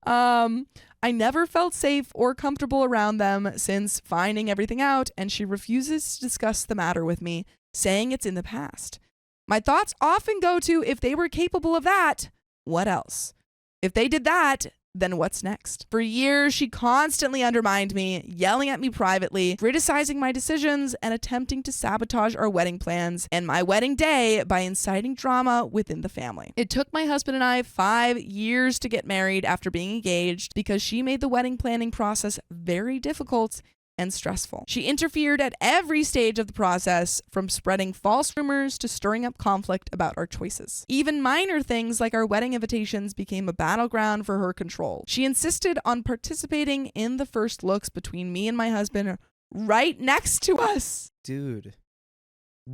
I never felt safe or comfortable around them since finding everything out, and she refuses to discuss the matter with me, saying it's in the past. My thoughts often go to, if they were capable of that, what else? If they did that, then what's next? For years, she constantly undermined me, yelling at me privately, criticizing my decisions, and attempting to sabotage our wedding plans and my wedding day by inciting drama within the family. It took my husband and I 5 years to get married after being engaged because she made the wedding planning process very difficult and stressful. She interfered at every stage of the process, from spreading false rumors to stirring up conflict about our choices. Even minor things like our wedding invitations became a battleground for her control. She insisted on participating in the first looks between me and my husband right next to us. Dude.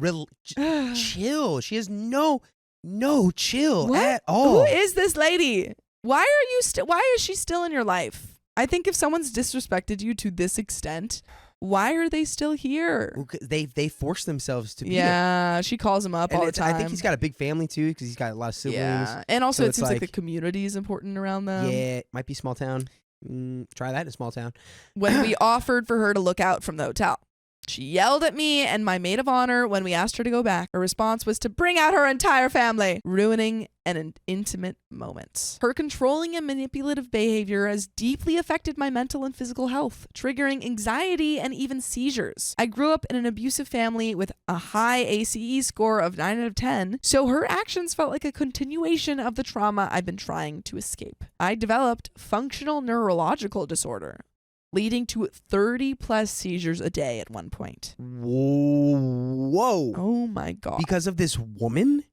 Chill. She has no chill at Who all. is this lady? Why is she still in your life? I think if someone's disrespected you to this extent, why are they still here? Well, they force themselves to be there. Yeah, she calls him up And all the time. I think he's got a big family too, because he's got a lot of siblings. Yeah, and also So it it's seems like the like- community is important around them. Yeah, it might be small town. Try that in a small town. When we offered for her to look out from the hotel, she yelled at me and my maid of honor when we asked her to go back. Her response was to bring out her entire family, ruining an intimate moment. Her controlling and manipulative behavior has deeply affected my mental and physical health, triggering anxiety and even seizures. I grew up in an abusive family with a high ACE score of 9 out of 10, so her actions felt like a continuation of the trauma I've been trying to escape. I developed functional neurological disorder, leading to 30 plus seizures a day at one point. Whoa. Oh my God. Because of this woman?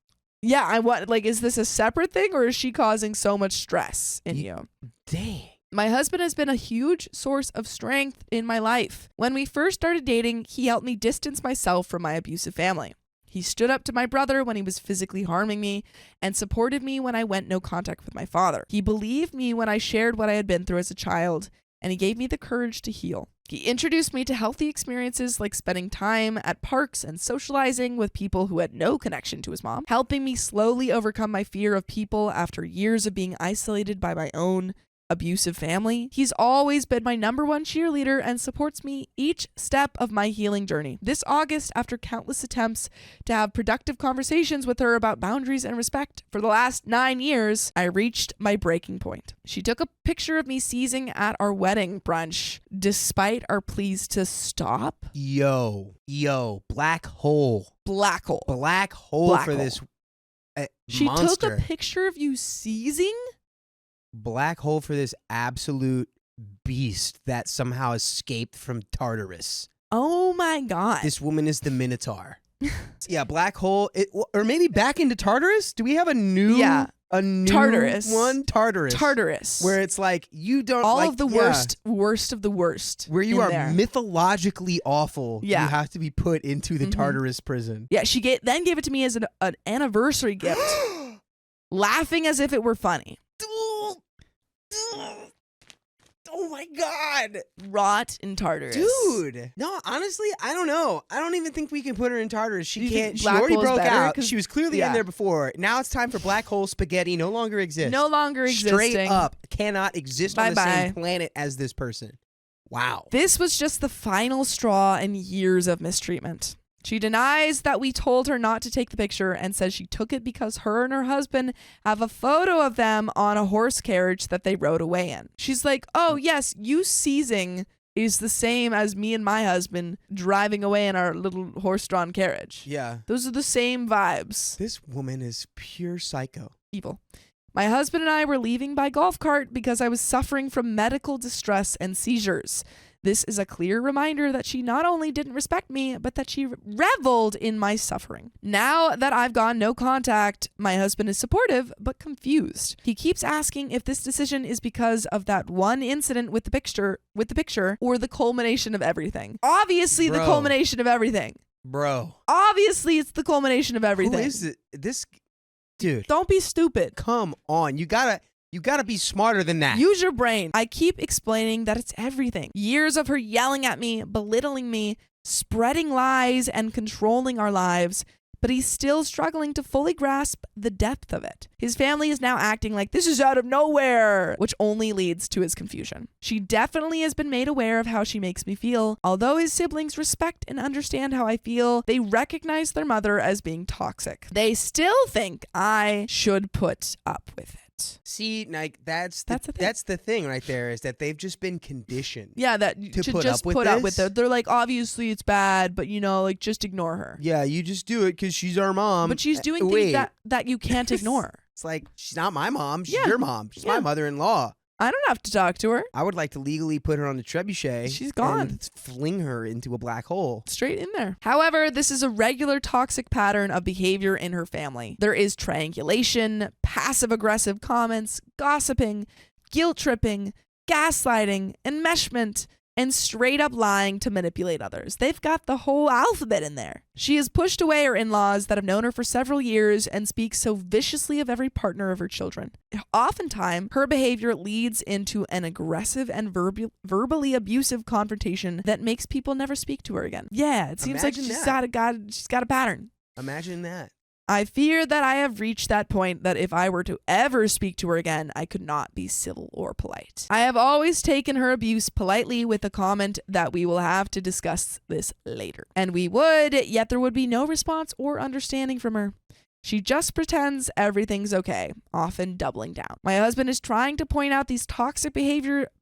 Yeah, is this a separate thing, or is she causing so much stress in you? Dang. My husband has been a huge source of strength in my life. When we first started dating, he helped me distance myself from my abusive family. He stood up to my brother when he was physically harming me and supported me when I went no contact with my father. He believed me when I shared what I had been through as a child, and he gave me the courage to heal. He introduced me to healthy experiences like spending time at parks and socializing with people who had no connection to his mom, helping me slowly overcome my fear of people after years of being isolated by my own abusive family. He's always been my #1 cheerleader and supports me each step of my healing journey. This August, after countless attempts to have productive conversations with her about boundaries and respect for the last 9 years, I reached my breaking point. She took a picture of me seizing at our wedding brunch, despite our pleas to stop. Yo, black hole. Black hole. Black hole Black for hole. this She monster. took a picture of you seizing? Black hole for this absolute beast that somehow escaped from Tartarus. Oh my God. This woman is the Minotaur. Yeah, black hole, or maybe back into Tartarus. Do we have a new Tartarus. one? Tartarus. Where it's like you don't all like, of the worst of the worst. where you in are there. mythologically awful. Yeah. You have to be put into the Mhm. Tartarus prison. Yeah, she then gave it to me as an anniversary gift, laughing as if it were funny. Oh my God. Rot in Tartarus. Dude. No, honestly, I don't know. I don't even think we can put her in Tartarus. You She think can't. She black already hole's broke better? out. 'Cause- She was clearly yeah. in there before. Now it's time for black hole spaghetti. No longer exists. No longer existing. Straight up cannot exist on the Bye-bye. same planet as this person. Wow. This was just the final straw in years of mistreatment. She denies that we told her not to take the picture and says she took it because her and her husband have a photo of them on a horse carriage that they rode away in. She's like, oh, yes, you seizing is the same as me and my husband driving away in our little horse-drawn carriage. Yeah. Those are the same vibes. This woman is pure psycho. Evil. My husband and I were leaving by golf cart because I was suffering from medical distress and seizures. This is a clear reminder that she not only didn't respect me, but that she reveled in my suffering. Now that I've gone no contact, my husband is supportive, but confused. He keeps asking if this decision is because of that one incident with the picture, or the culmination of everything. Obviously, the Bro. culmination of everything. Bro. Obviously, it's the culmination of everything. Who is it? This dude. Don't be stupid. Come on. You gotta be smarter than that. Use your brain. I keep explaining that it's everything. Years of her yelling at me, belittling me, spreading lies, and controlling our lives, but he's still struggling to fully grasp the depth of it. His family is now acting like this is out of nowhere, which only leads to his confusion. She definitely has been made aware of how she makes me feel. Although his siblings respect and understand how I feel, they recognize their mother as being toxic. They still think I should put up with it. not. See, like that's the thing. that's the thing right there is that they've just been conditioned. Yeah, that To to put just up with put up with this? it. They're like, obviously it's bad, but like just ignore her. Yeah, you just do it because she's our mom. But she's doing Wait, things that you can't ignore. it's like she's not my mom. She's Yeah. your mom. She's Yeah. my mother-in-law. I don't have to talk to her. I would like to legally put her on the trebuchet. She's gone. And fling her into a black hole. Straight in there. However, this is a regular toxic pattern of behavior in her family. There is triangulation, passive-aggressive comments, gossiping, guilt tripping, gaslighting, enmeshment, and straight up lying to manipulate others. They've got the whole alphabet in there. She has pushed away her in-laws that have known her for several years and speaks so viciously of every partner of her children. Oftentimes, her behavior leads into an aggressive and verbally abusive confrontation that makes people never speak to her again. Yeah, it seems like Imagine she's that. got a pattern. Imagine that. I fear that I have reached that point that if I were to ever speak to her again, I could not be civil or polite. I have always taken her abuse politely with a comment that we will have to discuss this later. And we would, yet there would be no response or understanding from her. She just pretends everything's okay, often doubling down. My husband is trying to point out these toxic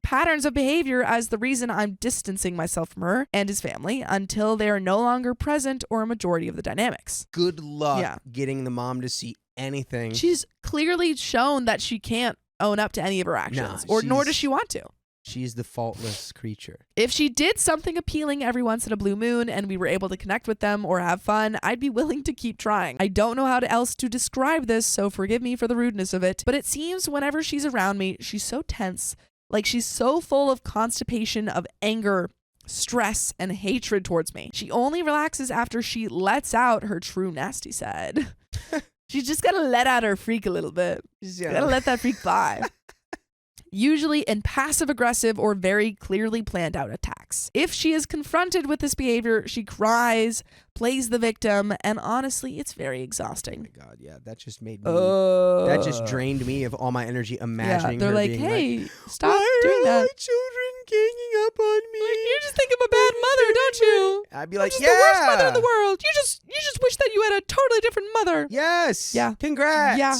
patterns of behavior as the reason I'm distancing myself from her and his family until they are no longer present or a majority of the dynamics. Good luck Yeah. getting the mom to see anything. She's clearly shown that she can't own up to any of her actions, nor does she's- she want to. She's the faultless creature. If she did something appealing every once in a blue moon and we were able to connect with them or have fun, I'd be willing to keep trying. I don't know how else to describe this, so forgive me for the rudeness of it, but it seems whenever she's around me, she's so tense, like she's so full of constipation, of anger, stress, and hatred towards me. She only relaxes after she lets out her true nasty side. She's just gotta let out her freak a little bit. She's Gotta let that freak by. Usually in passive-aggressive or very clearly planned out attacks. If she is confronted with this behavior, she cries, plays the victim, and honestly, it's very exhausting. Oh my God, yeah, that just made me. That just Uh, drained me of all my energy Yeah, imagining they're her like, being hey, stop why doing are that. my children ganging up on me? You just think I'm a bad mother, don't you? I'd be I'm like, just yeah, the worst mother in the world. You just wish that you had a totally different mother. Yes. Yeah. Congrats. Yeah.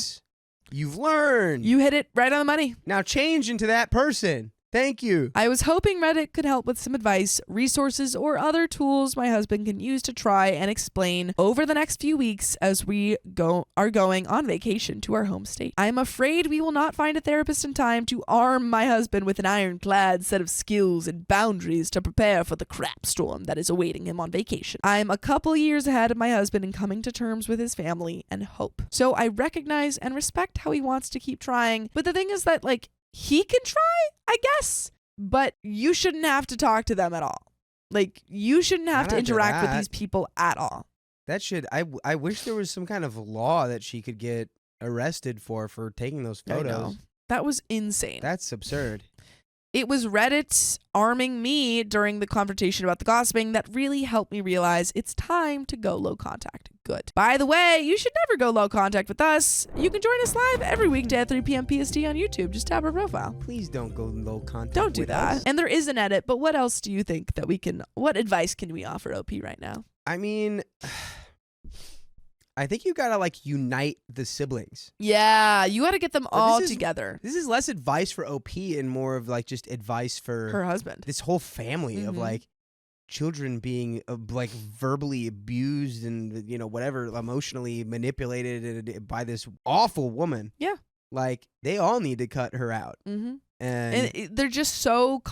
You've learned. You hit it right on the money. Now change into that person. Thank you. I was hoping Reddit could help with some advice, resources, or other tools my husband can use to try and explain over the next few weeks as we are going on vacation to our home state. I am afraid we will not find a therapist in time to arm my husband with an ironclad set of skills and boundaries to prepare for the crap storm that is awaiting him on vacation. I am a couple years ahead of my husband in coming to terms with his family and hope. So I recognize and respect how he wants to keep trying, but the thing is that, like, he can try, I guess, but you shouldn't have to talk to them at all. Like, you shouldn't have Not to after interact with that. these people at all. That should. I wish there was some kind of law that she could get arrested for taking those I know. photos. That was insane. That's absurd. It was Reddit arming me during the confrontation about the gossiping that really helped me realize it's time to go low contact. Good. By the way, you should never go low contact with us. You can join us live every weekday at 3 p.m. PST on YouTube. Just tap our profile. Please don't go low contact. Don't do with that. us. And there is an edit, but what else do you think that what advice can we offer OP right now? I mean, I think you gotta like unite the siblings. Yeah, you got to get them But all this is- together. This is less advice for OP and more of like just advice for Her husband. this whole family of Mhm. like children being like verbally abused and whatever, emotionally manipulated by this awful woman. Yeah. Like they all need to cut her out. Mm-hmm. And They're just so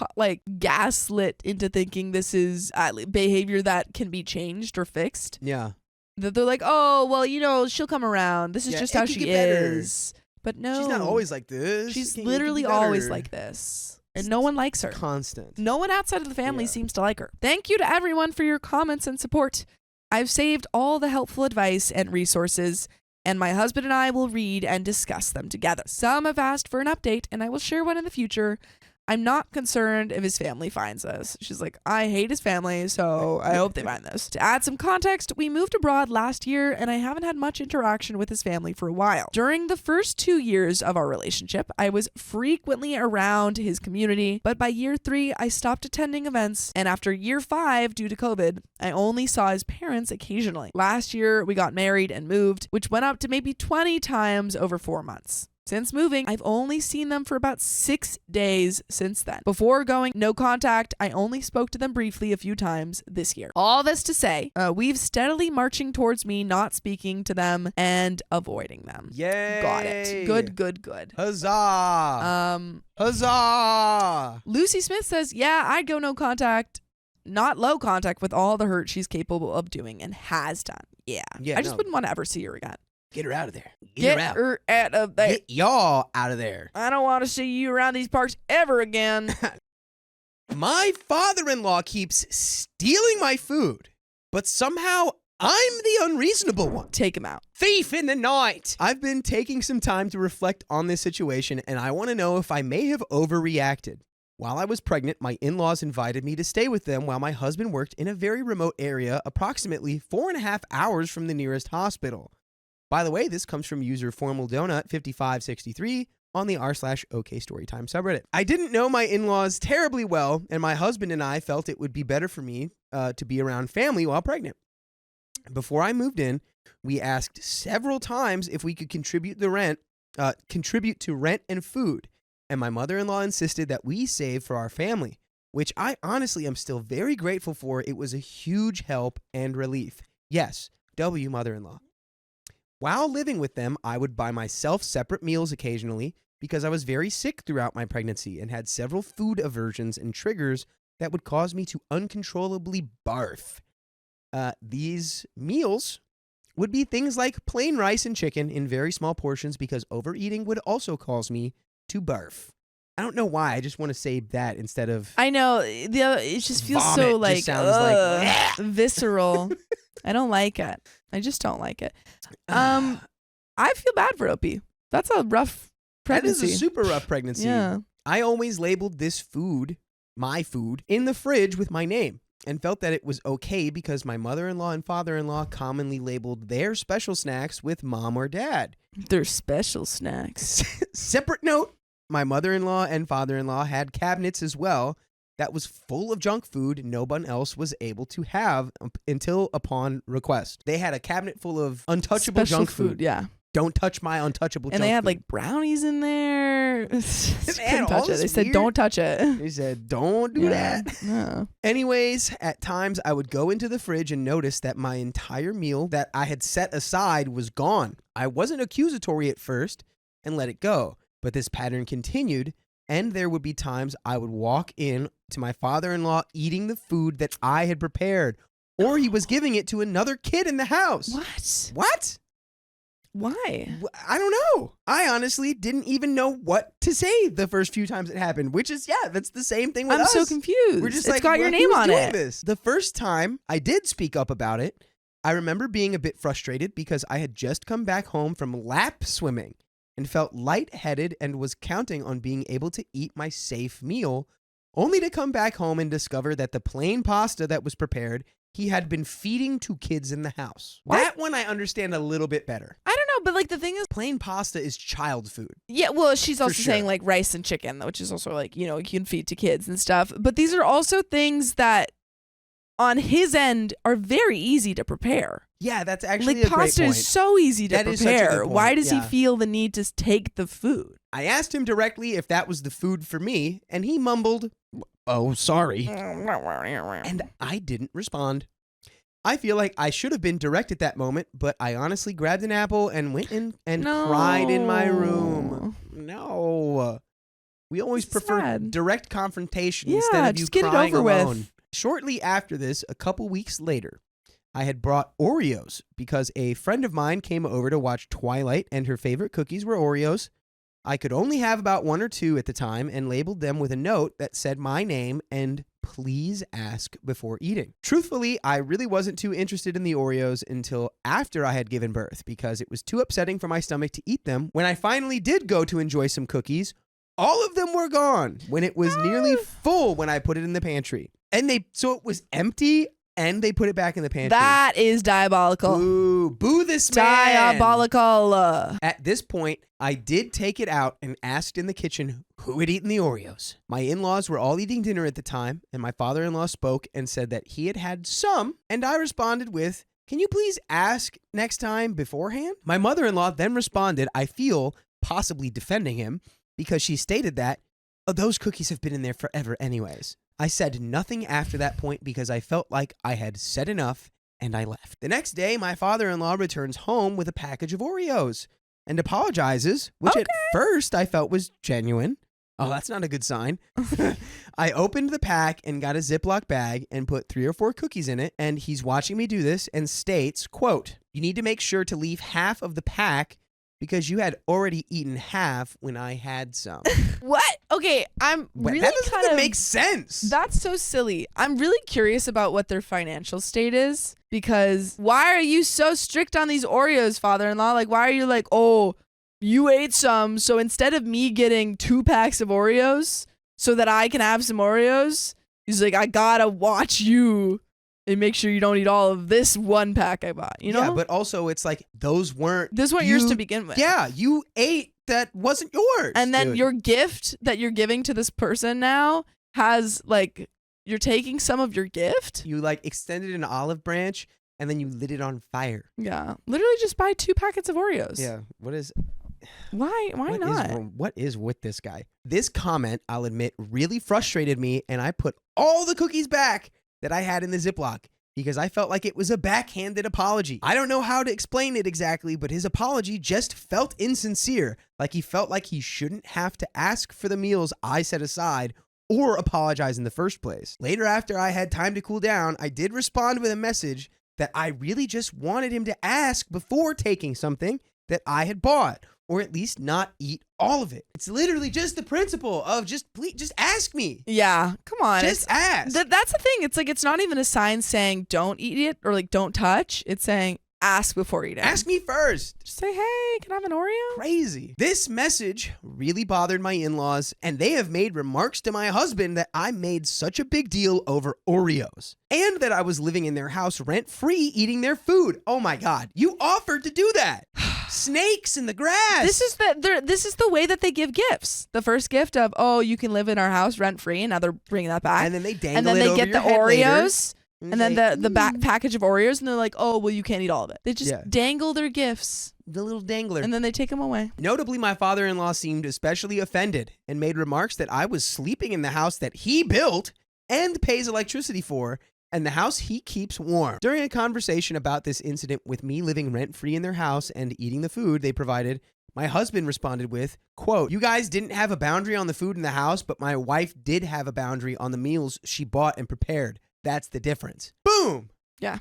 gaslit into thinking this is behavior that can be changed or fixed. yeah. That they're like, oh, well, she'll come around. This is Yeah, just it how could she get better. is. But no. She's not always like this. She's It can literally be always better. like this. And no one likes her. Constant. No one outside of the family Yeah. seems to like her. Thank you to everyone for your comments and support. I've saved all the helpful advice and resources, and my husband and I will read and discuss them together. Some have asked for an update, and I will share one in the future. I'm not concerned if his family finds this. She's like, I hate his family, so I hope they find this. To add some context, we moved abroad last year, and I haven't had much interaction with his family for a while. During the first 2 years of our relationship, I was frequently around his community, but by year 3, I stopped attending events, and after year 5, due to COVID, I only saw his parents occasionally. Last year, we got married and moved, which went up to maybe 20 times over 4 months. Since moving, I've only seen them for about 6 days since then. Before going no contact, I only spoke to them briefly a few times this year. All this to say, we've steadily marching towards me not speaking to them and avoiding them. Yay. Got it. Good. Huzzah. Huzzah. Lucy Smith says, yeah, I'd go no contact, not low contact with all the hurt she's capable of doing and has done. Yeah. I just wouldn't want to ever see her again. Get her out of there. Get her out of there. Get y'all out of there. I don't want to see you around these parks ever again. My father-in-law keeps stealing my food, but somehow I'm the unreasonable one. Take him out. Thief in the night. I've been taking some time to reflect on this situation, and I want to know if I may have overreacted. While I was pregnant, my in-laws invited me to stay with them while my husband worked in a very remote area, approximately 4.5 hours from the nearest hospital. By the way, this comes from user Formal Donut 5563 on the r/OK Storytime subreddit. I didn't know my in-laws terribly well, and my husband and I felt it would be better for me to be around family while pregnant. Before I moved in, we asked several times if we could contribute to rent and food, and my mother-in-law insisted that we save for our family, which I honestly am still very grateful for. It was a huge help and relief. Yes, W mother-in-law. While living with them, I would buy myself separate meals occasionally because I was very sick throughout my pregnancy and had several food aversions and triggers that would cause me to uncontrollably barf. These meals would be things like plain rice and chicken in very small portions because overeating would also cause me to barf. I don't know why. I just want to say that instead of I know. It just feels vomit. so like, Just sounds like visceral. I don't like it. I just don't like it. I feel bad for Opie. That's a rough pregnancy. That is a super rough pregnancy. Yeah. I always labeled this food, my food, in the fridge with my name and felt that it was okay because my mother-in-law and father-in-law commonly labeled their special snacks with mom or dad. They're special snacks. Separate note, my mother-in-law and father-in-law had cabinets as well that was full of junk food no one else was able to have until upon request. They had a cabinet full of untouchable Special junk food. Yeah. Don't touch my untouchable junk food. And they had like brownies in there. Couldn't all touch it. this They said, weird- don't touch it. They said, don't do that. Yeah. Anyways, at times I would go into the fridge and notice that my entire meal that I had set aside was gone. I wasn't accusatory at first and let it go, but this pattern continued, and there would be times I would walk in to my father-in-law eating the food that I had prepared, or he was giving it to another kid in the house. What? What? Why? I don't know. I honestly didn't even know what to say the first few times it happened, which is, yeah, that's the same thing with I'm us. so confused. We're just it's like, got your well, name who's on doing it. This? The first time I did speak up about it, I remember being a bit frustrated because I had just come back home from lap swimming and felt lightheaded and was counting on being able to eat my safe meal, only to come back home and discover that the plain pasta that was prepared, he had been feeding to kids in the house. What? That one I understand a little bit better. I don't know, but like the thing is, Plain pasta is child food. yeah, well, she's also sure. saying like rice and chicken, which is also like, you know, you can feed to kids and stuff. But these are also things that on his end are very easy to prepare. Yeah, that's actually Like a great pasta point. is so easy to That is such a good prepare. Why point, does yeah. he feel the need to take the food? I asked him directly if that was the food for me, and he mumbled, "Oh, sorry." And I didn't respond. I feel like I should have been direct at that moment, but I honestly grabbed an apple and went in and cried in my room. No. We always It's prefer sad. direct confrontation Yeah, instead of you just get it crying over with. alone. Shortly after this, a couple weeks later, I had brought Oreos because a friend of mine came over to watch Twilight and her favorite cookies were Oreos. I could only have about 1 or 2 at the time and labeled them with a note that said my name and please ask before eating. Truthfully, I really wasn't too interested in the Oreos until after I had given birth because it was too upsetting for my stomach to eat them. When I finally did go to enjoy some cookies, all of them were gone when it was nearly full when I put it in the pantry. So it was empty and they put it back in the pantry. That is diabolical. Boo this man. Diabolical. At this point, I did take it out and asked in the kitchen who had eaten the Oreos. My in-laws were all eating dinner at the time, and my father-in-law spoke and said that he had had some, and I responded with, "Can you please ask next time beforehand?" My mother-in-law then responded, "I feel possibly defending him because she stated that, "Oh, those cookies have been in there forever anyways." I said nothing after that point because I felt like I had said enough, and I left. The next day, my father-in-law returns home with a package of Oreos and apologizes, which at first I felt was genuine. Oh, that's not a good sign. I opened the pack and got a Ziploc bag and put 3 or 4 cookies in it, and he's watching me do this and states, quote, "You need to make sure to leave half of the pack because you had already eaten half when I had some." What? Okay, I'm really that doesn't kind even of make sense. That's so silly. I'm really curious about what their financial state is, because why are you so strict on these Oreos, father-in-law? Like, why are you like, "Oh, you ate some, so instead of me getting 2 packs of Oreos so that I can have some Oreos," he's like, "I gotta watch you and make sure you don't eat all of this 1 pack I bought," you know? Yeah, but also it's like those weren't This weren't yours to begin with. Yeah, you ate that wasn't yours. And then dude. your gift that you're giving to this person now has, like, you're taking some of your gift? You like extended an olive branch and then you lit it on fire. Yeah. Literally just buy 2 packets of Oreos. Yeah. What is Why what not? What is with this guy? This comment, I'll admit, really frustrated me, and I put all the cookies back that I had in the Ziploc because I felt like it was a backhanded apology. I don't know how to explain it exactly, but his apology just felt insincere. Like he felt like he shouldn't have to ask for the meals I set aside or apologize in the first place. Later, after I had time to cool down, I did respond with a message that I really just wanted him to ask before taking something that I had bought, or at least not eat all of it. It's literally just the principle of just ask me. Yeah. Come on. Just ask. That's the thing. It's like, it's not even a sign saying don't eat it or like don't touch. It's saying ask before eating. Ask me first. Just say, "Hey, can I have an Oreo?" Crazy. This message really bothered my in-laws, and they have made remarks to my husband that I made such a big deal over Oreos and that I was living in their house rent-free eating their food. Oh my God. You offered to do that. Snakes in the grass. This is the way that they give gifts. The first gift of, "Oh, you can live in our house rent free," and now they're bringing that back. And then they dangle and then it they over get your the head later. Oreos, and then say, the back package of Oreos, and they're like, "Oh, well, you can't eat all of it." They just Yeah. dangle their gifts, The little dangler. and then they take them away. Notably, my father-in-law seemed especially offended and made remarks that I was sleeping in the house that he built and pays electricity for, and the house he keeps warm. During a conversation about this incident with me living rent-free in their house and eating the food they provided, my husband responded with, quote, "You guys didn't have a boundary on the food in the house, but my wife did have a boundary on the meals she bought and prepared. That's the difference." Boom! Yeah.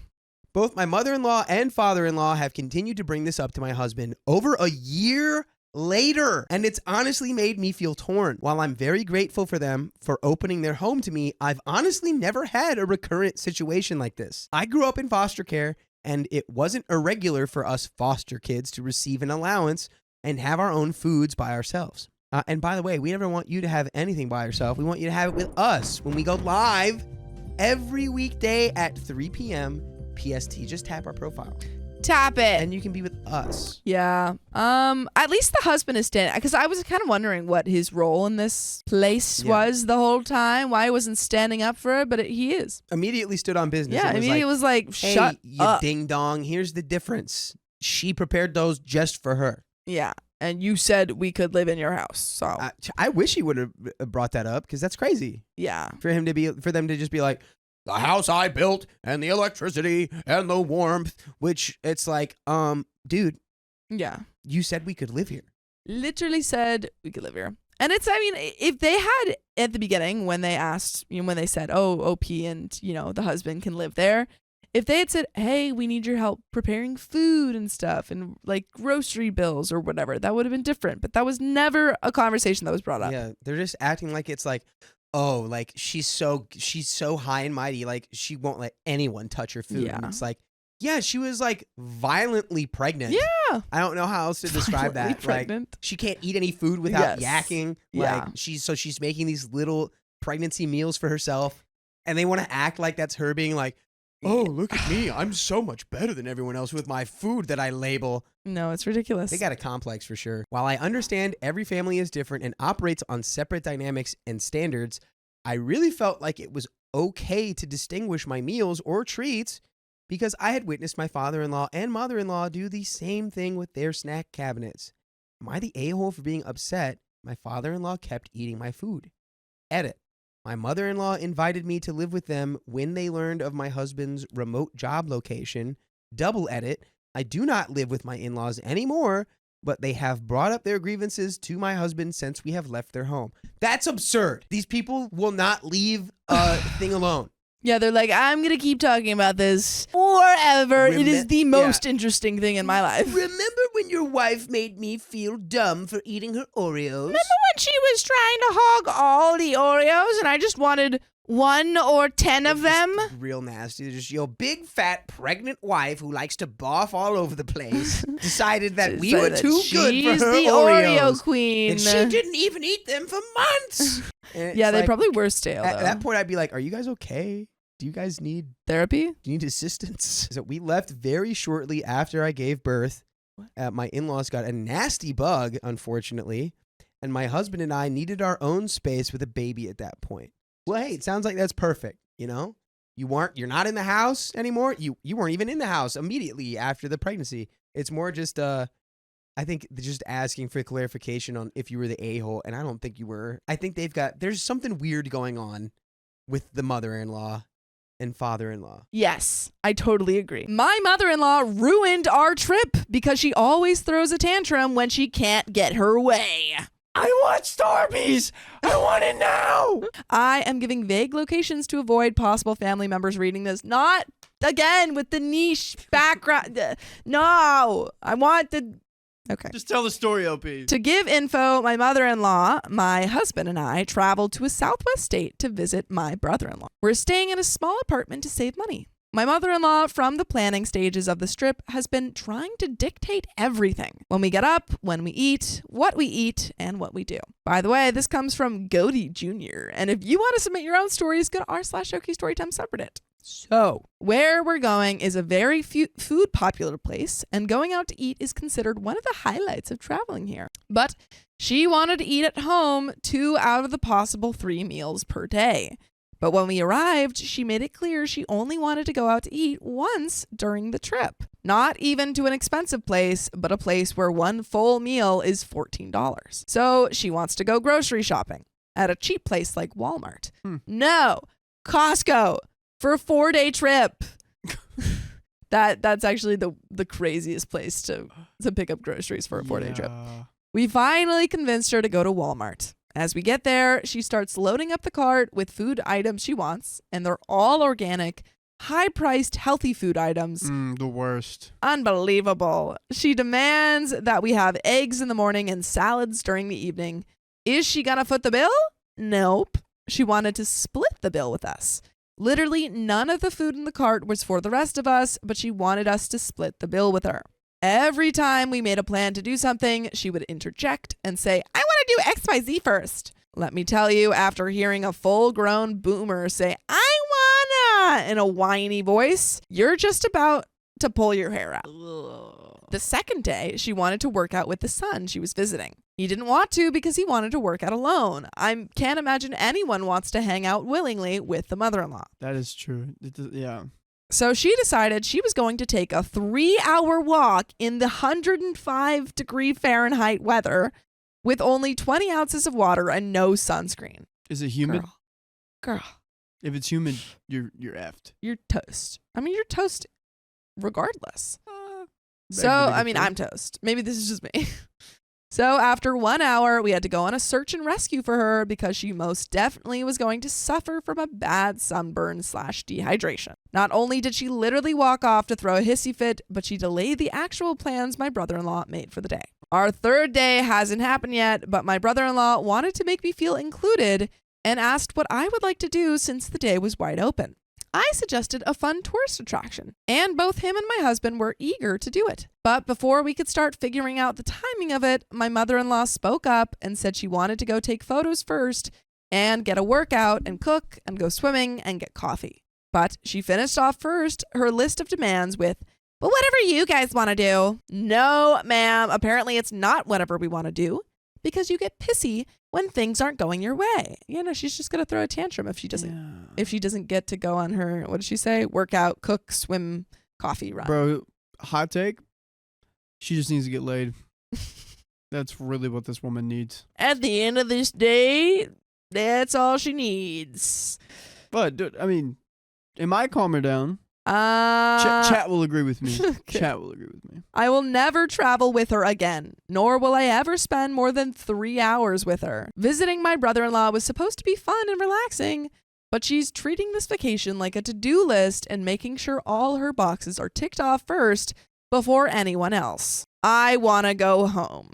Both my mother-in-law and father-in-law have continued to bring this up to my husband over a year later, and it's honestly made me feel torn. While I'm very grateful for them for opening their home to me, I've honestly never had a recurrent situation like this. I grew up in foster care, and it wasn't irregular for us foster kids to receive an allowance and have our own foods by ourselves. And by the way, we never want you to have anything by yourself. We want you to have it with us when we go live every weekday at 3 p.m. PST. Just tap our profile Tap it. and you can be with us. Yeah. At least the husband is standing, because I was kind of wondering what his role in this place was the whole time. Why he wasn't standing up for it, but he is. Immediately stood on business. Yeah. and was Immediately like, was like, "Hey, "Shut you up." ding dong. Here's the difference. She prepared those just for her." Yeah. And you said we could live in your house, so I wish he would have brought that up because that's crazy yeah. for them to just be like, "The house I built and the electricity and the warmth," which it's like, dude, Yeah. you said we could live here. Literally said we could live here. And it's, I mean, if they had at the beginning when they asked, when they said, "Oh, OP and, the husband can live there," if they had said, "Hey, we need your help preparing food and stuff and like grocery bills or whatever," that would have been different. But that was never a conversation that was brought up. Yeah, they're just acting like it's like, oh, like she's so high and mighty, like she won't let anyone touch her food. Yeah. And it's like, yeah, she was like violently pregnant. Yeah. I don't know how else to describe Violently that. pregnant. Like she can't eat any food without Yes. yakking. Yeah. Like she's making these little pregnancy meals for herself, and they want to act like that's her being like, "Oh, look at me. I'm so much better than everyone else with my food that I label." No, it's ridiculous. They got a complex for sure. While I understand every family is different and operates on separate dynamics and standards, I really felt like it was okay to distinguish my meals or treats because I had witnessed my father-in-law and mother-in-law do the same thing with their snack cabinets. Am I the a-hole for being upset? My father-in-law kept eating my food. Edit. My mother-in-law invited me to live with them when they learned of my husband's remote job location. Double edit. I do not live with my in-laws anymore, but they have brought up their grievances to my husband since we have left their home. That's absurd. These people will not leave a thing alone. Yeah, they're like, I'm going to keep talking about this forever. It is the most interesting thing in my life. Remember when your wife made me feel dumb for eating her Oreos? Remember when she was trying to hog all the Oreos and I just wanted 1 or 10 of them? Real nasty. Just your big, fat, pregnant wife who likes to barf all over the place decided that we were too good for her She's the Oreos. Oreo queen. And she didn't even eat them for months. Yeah, they probably were stale, At though. that point, I'd be like, are you guys okay? Do you guys need Therapy? Do you need assistance? So we left very shortly after I gave birth. My in-laws got a nasty bug, unfortunately, and my husband and I needed our own space with a baby at that point. Well, hey, it sounds like that's perfect. You know, you're not in the house anymore. You weren't even in the house immediately after the pregnancy. It's more just I think they're just asking for clarification on if you were the a-hole, and I don't think you were. I think there's something weird going on with the mother-in-law and father-in-law. Yes, I totally agree. My mother-in-law ruined our trip because she always throws a tantrum when she can't get her way. I want Starbies. I want it now. I am giving vague locations to avoid possible family members reading this. Not again with the niche background. No, I want the... Okay. Just tell the story, OP. To give info, my mother-in-law, my husband, and I traveled to a southwest state to visit my brother-in-law. We're staying in a small apartment to save money. My mother-in-law, from the planning stages of the trip, has been trying to dictate everything. When we get up, when we eat, and what we do. By the way, this comes from Goody Jr. And if you want to submit your own stories, go to r/OK Storytime subreddit. So, where we're going is a very food popular place, and going out to eat is considered one of the highlights of traveling here. But she wanted to eat at home 2 out of the possible 3 meals per day. But when we arrived, she made it clear she only wanted to go out to eat once during the trip. Not even to an expensive place, but a place where one full meal is $14. So she wants to go grocery shopping at a cheap place like Walmart. No, Costco. For a 4-day trip. That's actually the craziest place to pick up groceries for a 4-day trip. We finally convinced her to go to Walmart. As we get there, she starts loading up the cart with food items she wants, and they're all organic, high-priced, healthy food items. The worst. Unbelievable. She demands that we have eggs in the morning and salads during the evening. Is she gonna foot the bill? Nope. She wanted to split the bill with us. Literally none of the food in the cart was for the rest of us, but she wanted us to split the bill with her. Every time we made a plan to do something, she would interject and say, I want to do XYZ first. Let me tell you, after hearing a full-grown boomer say, I wanna, in a whiny voice, you're just about to pull your hair out. The second day, she wanted to work out with the son she was visiting. He didn't want to because he wanted to work out alone. I can't imagine anyone wants to hang out willingly with the mother-in-law. That is true. Yeah. So she decided she was going to take a 3-hour walk in the 105-degree Fahrenheit weather with only 20 ounces of water and no sunscreen. Is it humid? Girl. If it's humid, you're effed. You're toast. I mean, you're toast regardless. I'm toast. Maybe this is just me. So after 1 hour, we had to go on a search and rescue for her because she most definitely was going to suffer from a bad sunburn/dehydration. Not only did she literally walk off to throw a hissy fit, but she delayed the actual plans my brother-in-law made for the day. Our 3rd day hasn't happened yet, but my brother-in-law wanted to make me feel included and asked what I would like to do since the day was wide open. I suggested a fun tourist attraction, and both him and my husband were eager to do it. But before we could start figuring out the timing of it, my mother-in-law spoke up and said she wanted to go take photos first and get a workout and cook and go swimming and get coffee. But she finished off first her list of demands with, well, whatever you guys want to do. No, ma'am, apparently it's not whatever we want to do because you get pissy when things aren't going your way. She's just going to throw a tantrum if she doesn't get to go on her, what did she say? Workout, cook, swim, coffee run. Bro, hot take. She just needs to get laid. That's really what this woman needs. At the end of this day, that's all she needs. But, dude, I mean, it might calm her down. Chat will agree with me. Okay. Chat will agree with me. I will never travel with her again, nor will I ever spend more than 3 hours with her. Visiting my brother-in-law was supposed to be fun and relaxing, but she's treating this vacation like a to-do list and making sure all her boxes are ticked off first before anyone else. I want to go home.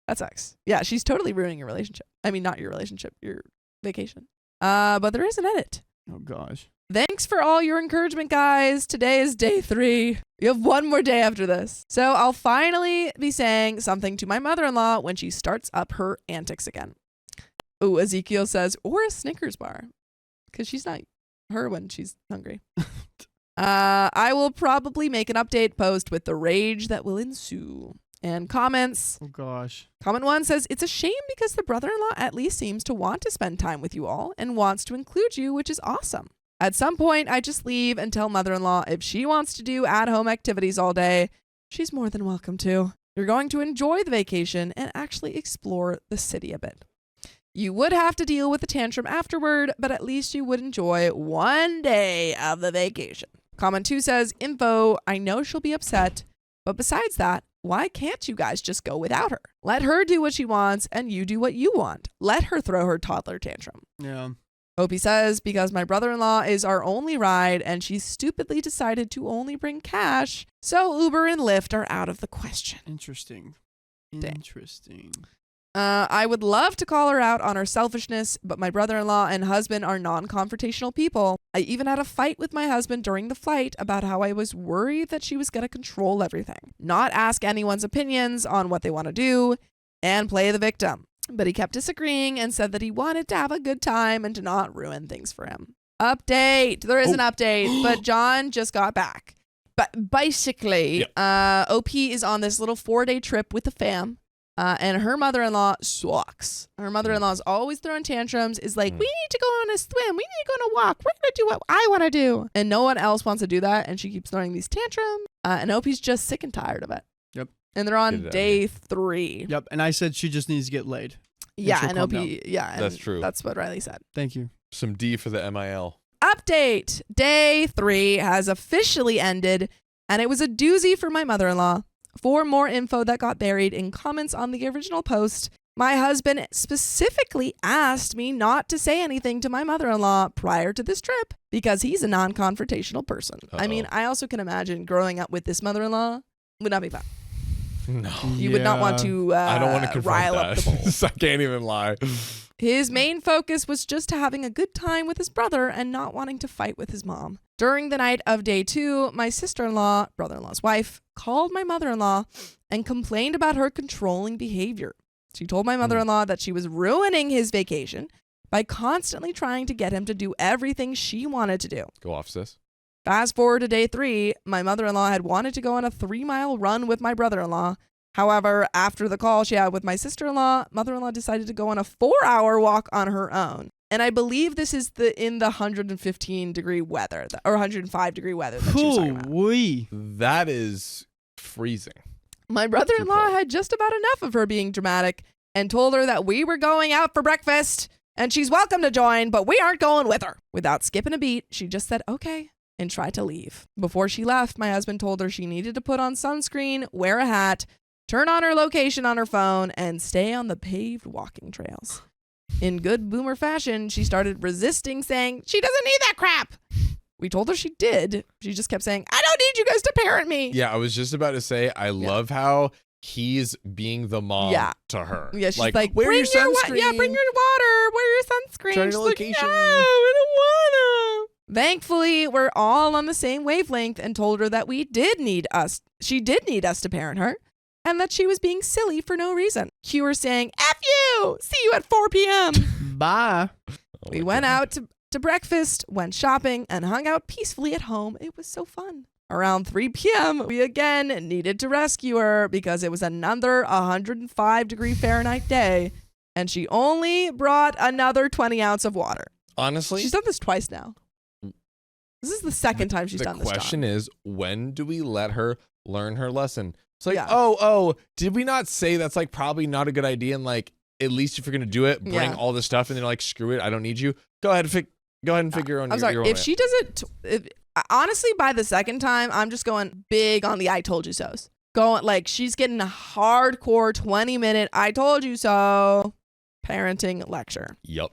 That sucks. Yeah, she's totally ruining your relationship. I mean, not your relationship, your vacation. But there is an edit. Oh, gosh. Thanks for all your encouragement, guys. Today is day 3. You have one more day after this. So I'll finally be saying something to my mother-in-law when she starts up her antics again. Ooh, Ezekiel says, or a Snickers bar. Because she's not her when she's hungry. I will probably make an update post with the rage that will ensue. And comments. Oh, gosh. Comment 1 says, it's a shame because the brother-in-law at least seems to want to spend time with you all and wants to include you, which is awesome. At some point, I just leave and tell mother-in-law if she wants to do at-home activities all day, she's more than welcome to. You're going to enjoy the vacation and actually explore the city a bit. You would have to deal with the tantrum afterward, but at least you would enjoy one day of the vacation. Comment 2 says, info, I know she'll be upset, but besides that, why can't you guys just go without her? Let her do what she wants and you do what you want. Let her throw her toddler tantrum. Yeah. Opie says, because my brother-in-law is our only ride and she stupidly decided to only bring cash, so Uber and Lyft are out of the question. Interesting. Dang. Interesting. I would love to call her out on her selfishness, but my brother-in-law and husband are non-confrontational people. I even had a fight with my husband during the flight about how I was worried that she was going to control everything, not ask anyone's opinions on what they want to do, and play the victim. But he kept disagreeing and said that he wanted to have a good time and to not ruin things for him. Update. There is an update, but John just got back. But basically, OP is on this little 4-day trip with the fam. And her mother-in-law sucks. Her mother-in-law is always throwing tantrums, is like, we need to go on a swim. We need to go on a walk. We're going to do what I want to do. And no one else wants to do that. And she keeps throwing these tantrums. And Opie's just sick and tired of it. Yep. And they're on day 3. Yep. And I said she just needs to get laid. Yeah. she'll And calm Opie, yeah. That's and true. That's what Riley said. Thank you. Some D for the MIL. Update. Day 3 has officially ended. And it was a doozy for my mother-in-law. For more info that got buried in comments on the original post, my husband specifically asked me not to say anything to my mother-in-law prior to this trip because he's a non-confrontational person. I mean, I also can imagine growing up with this mother-in-law would not be fun. No. You would not want to I don't want to confront rile that. up the bulls. I can't even lie. His main focus was just having a good time with his brother and not wanting to fight with his mom. During the night of day 2, my sister-in-law, brother-in-law's wife, called my mother-in-law and complained about her controlling behavior. She told my mother-in-law that she was ruining his vacation by constantly trying to get him to do everything she wanted to do. Go off, sis. Fast forward to day 3, my mother-in-law had wanted to go on a 3-mile run with my brother-in-law. However, after the call she had with my sister-in-law, mother-in-law decided to go on a 4-hour walk on her own. And I believe this is in the 115-degree weather, or 105-degree weather that she was talking about. That is freezing. My brother-in-law had just about enough of her being dramatic and told her that we were going out for breakfast and she's welcome to join, but we aren't going with her. Without skipping a beat, she just said, okay, and tried to leave. Before she left, my husband told her she needed to put on sunscreen, wear a hat, turn on her location on her phone, and stay on the paved walking trails. In good boomer fashion, she started resisting, saying, she doesn't need that crap. We told her she did. She just kept saying, I don't need you guys to parent me. Yeah, I was just about to say, I love how he's being the mom to her. Yeah, she's like wear bring your sunscreen. bring your water, wear your sunscreen. Turn She's your like, location. no, I don't wanna. Thankfully, we're all on the same wavelength and told her that she did need us to parent her and that she was being silly for no reason. Cue her saying, F you! See you at 4 p.m. Bye. We went out to breakfast, went shopping, and hung out peacefully at home. It was so fun. Around 3 p.m., we again needed to rescue her because it was another 105-degree Fahrenheit day, and she only brought another 20 ounce of water. Honestly, She's done this twice now. This is the second time she's done this. The question is, when do we let her learn her lesson? It's like, Yeah. oh, did we not say that's like probably not a good idea? And like, at least if you're gonna do it, bring Yeah. all this stuff, and they're like, screw it, I don't need you. Go ahead and figure on I'm sorry. your own If way. she does it, honestly, by the second time, I'm just going big on the "I told you so's." Going like she's getting a hardcore 20-minute "I told you so" parenting lecture. Yep.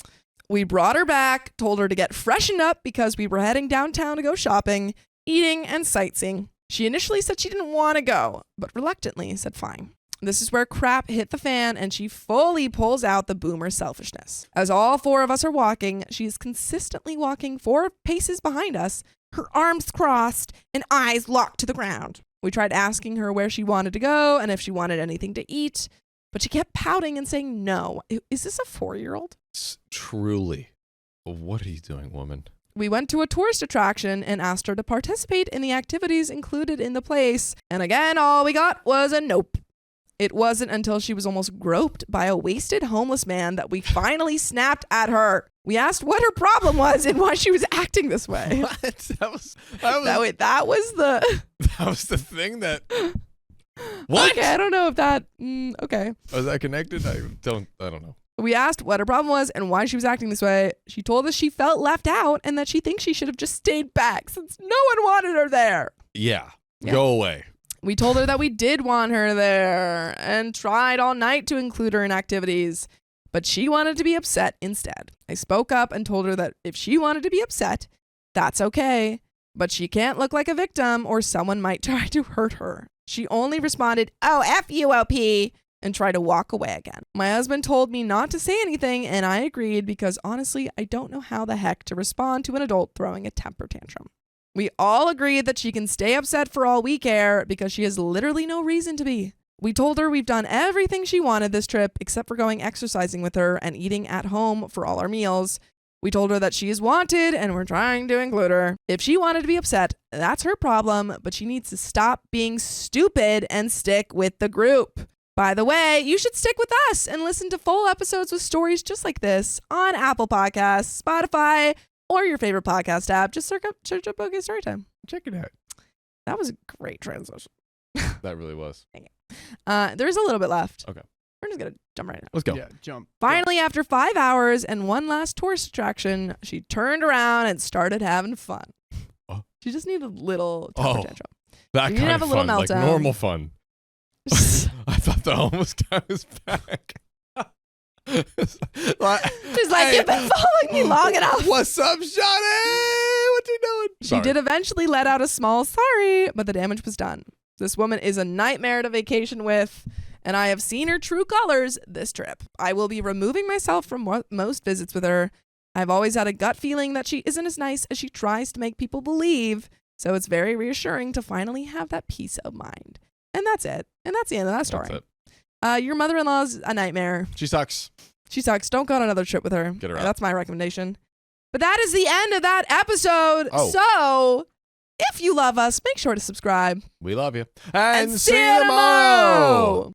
We brought her back, told her to get freshened up because we were heading downtown to go shopping, eating, and sightseeing. She initially said she didn't want to go, but reluctantly said fine. This is where crap hit the fan and she fully pulls out the boomer selfishness. As all 4 of us are walking, she is consistently walking 4 paces behind us, her arms crossed and eyes locked to the ground. We tried asking her where she wanted to go and if she wanted anything to eat, but she kept pouting and saying no. Is this a 4-year-old? Truly. What are you doing, woman? We went to a tourist attraction and asked her to participate in the activities included in the place. And again, all we got was a nope. It wasn't until she was almost groped by a wasted homeless man that we finally snapped at her. We asked what her problem was and why she was acting this way. What? That was That was the thing that. What? Okay, I don't know if that okay. Was that connected? I don't know. We asked what her problem was and why she was acting this way. She told us she felt left out and that she thinks she should have just stayed back since no one wanted her there. Yeah. Yeah. Go away. We told her that we did want her there and tried all night to include her in activities, but she wanted to be upset instead. I spoke up and told her that if she wanted to be upset, that's okay, but she can't look like a victim or someone might try to hurt her. She only responded, "Oh, F you, OP," and tried to walk away again. My husband told me not to say anything, and I agreed because honestly, I don't know how the heck to respond to an adult throwing a temper tantrum. We all agreed that she can stay upset for all we care because she has literally no reason to be. We told her we've done everything she wanted this trip except for going exercising with her and eating at home for all our meals. We told her that she is wanted and we're trying to include her. If she wanted to be upset, that's her problem, but she needs to stop being stupid and stick with the group. By the way, you should stick with us and listen to full episodes with stories just like this on Apple Podcasts, Spotify, or your favorite podcast app. Just search up OK Storytime. Check it out. That was a great transition. That really was. There's a little bit left. Okay. We're just going to jump right now. Let's go. Yeah, jump. Finally, after 5 hours and one last tourist attraction, she turned around and started having fun. Oh. She just needed a little temper Oh. tantrum. That You kind have of a little fun, like meltdown. normal fun. I thought the homeless guy was back. She's like, you've been following me long enough. What's up, Shawty? What you doing? She did eventually let out a small sorry, but the damage was done. This woman is a nightmare to vacation with, and I have seen her true colors this trip. I will be removing myself from most visits with her. I've always had a gut feeling that she isn't as nice as she tries to make people believe, so it's very reassuring to finally have that peace of mind. And that's it. And that's the end of that story. That's it. Your mother-in-law's a nightmare. She sucks. She sucks. Don't go on another trip with her. Get her out. That's my recommendation. But that is the end of that episode. Oh. So, if you love us, make sure to subscribe. We love you. And see you tomorrow.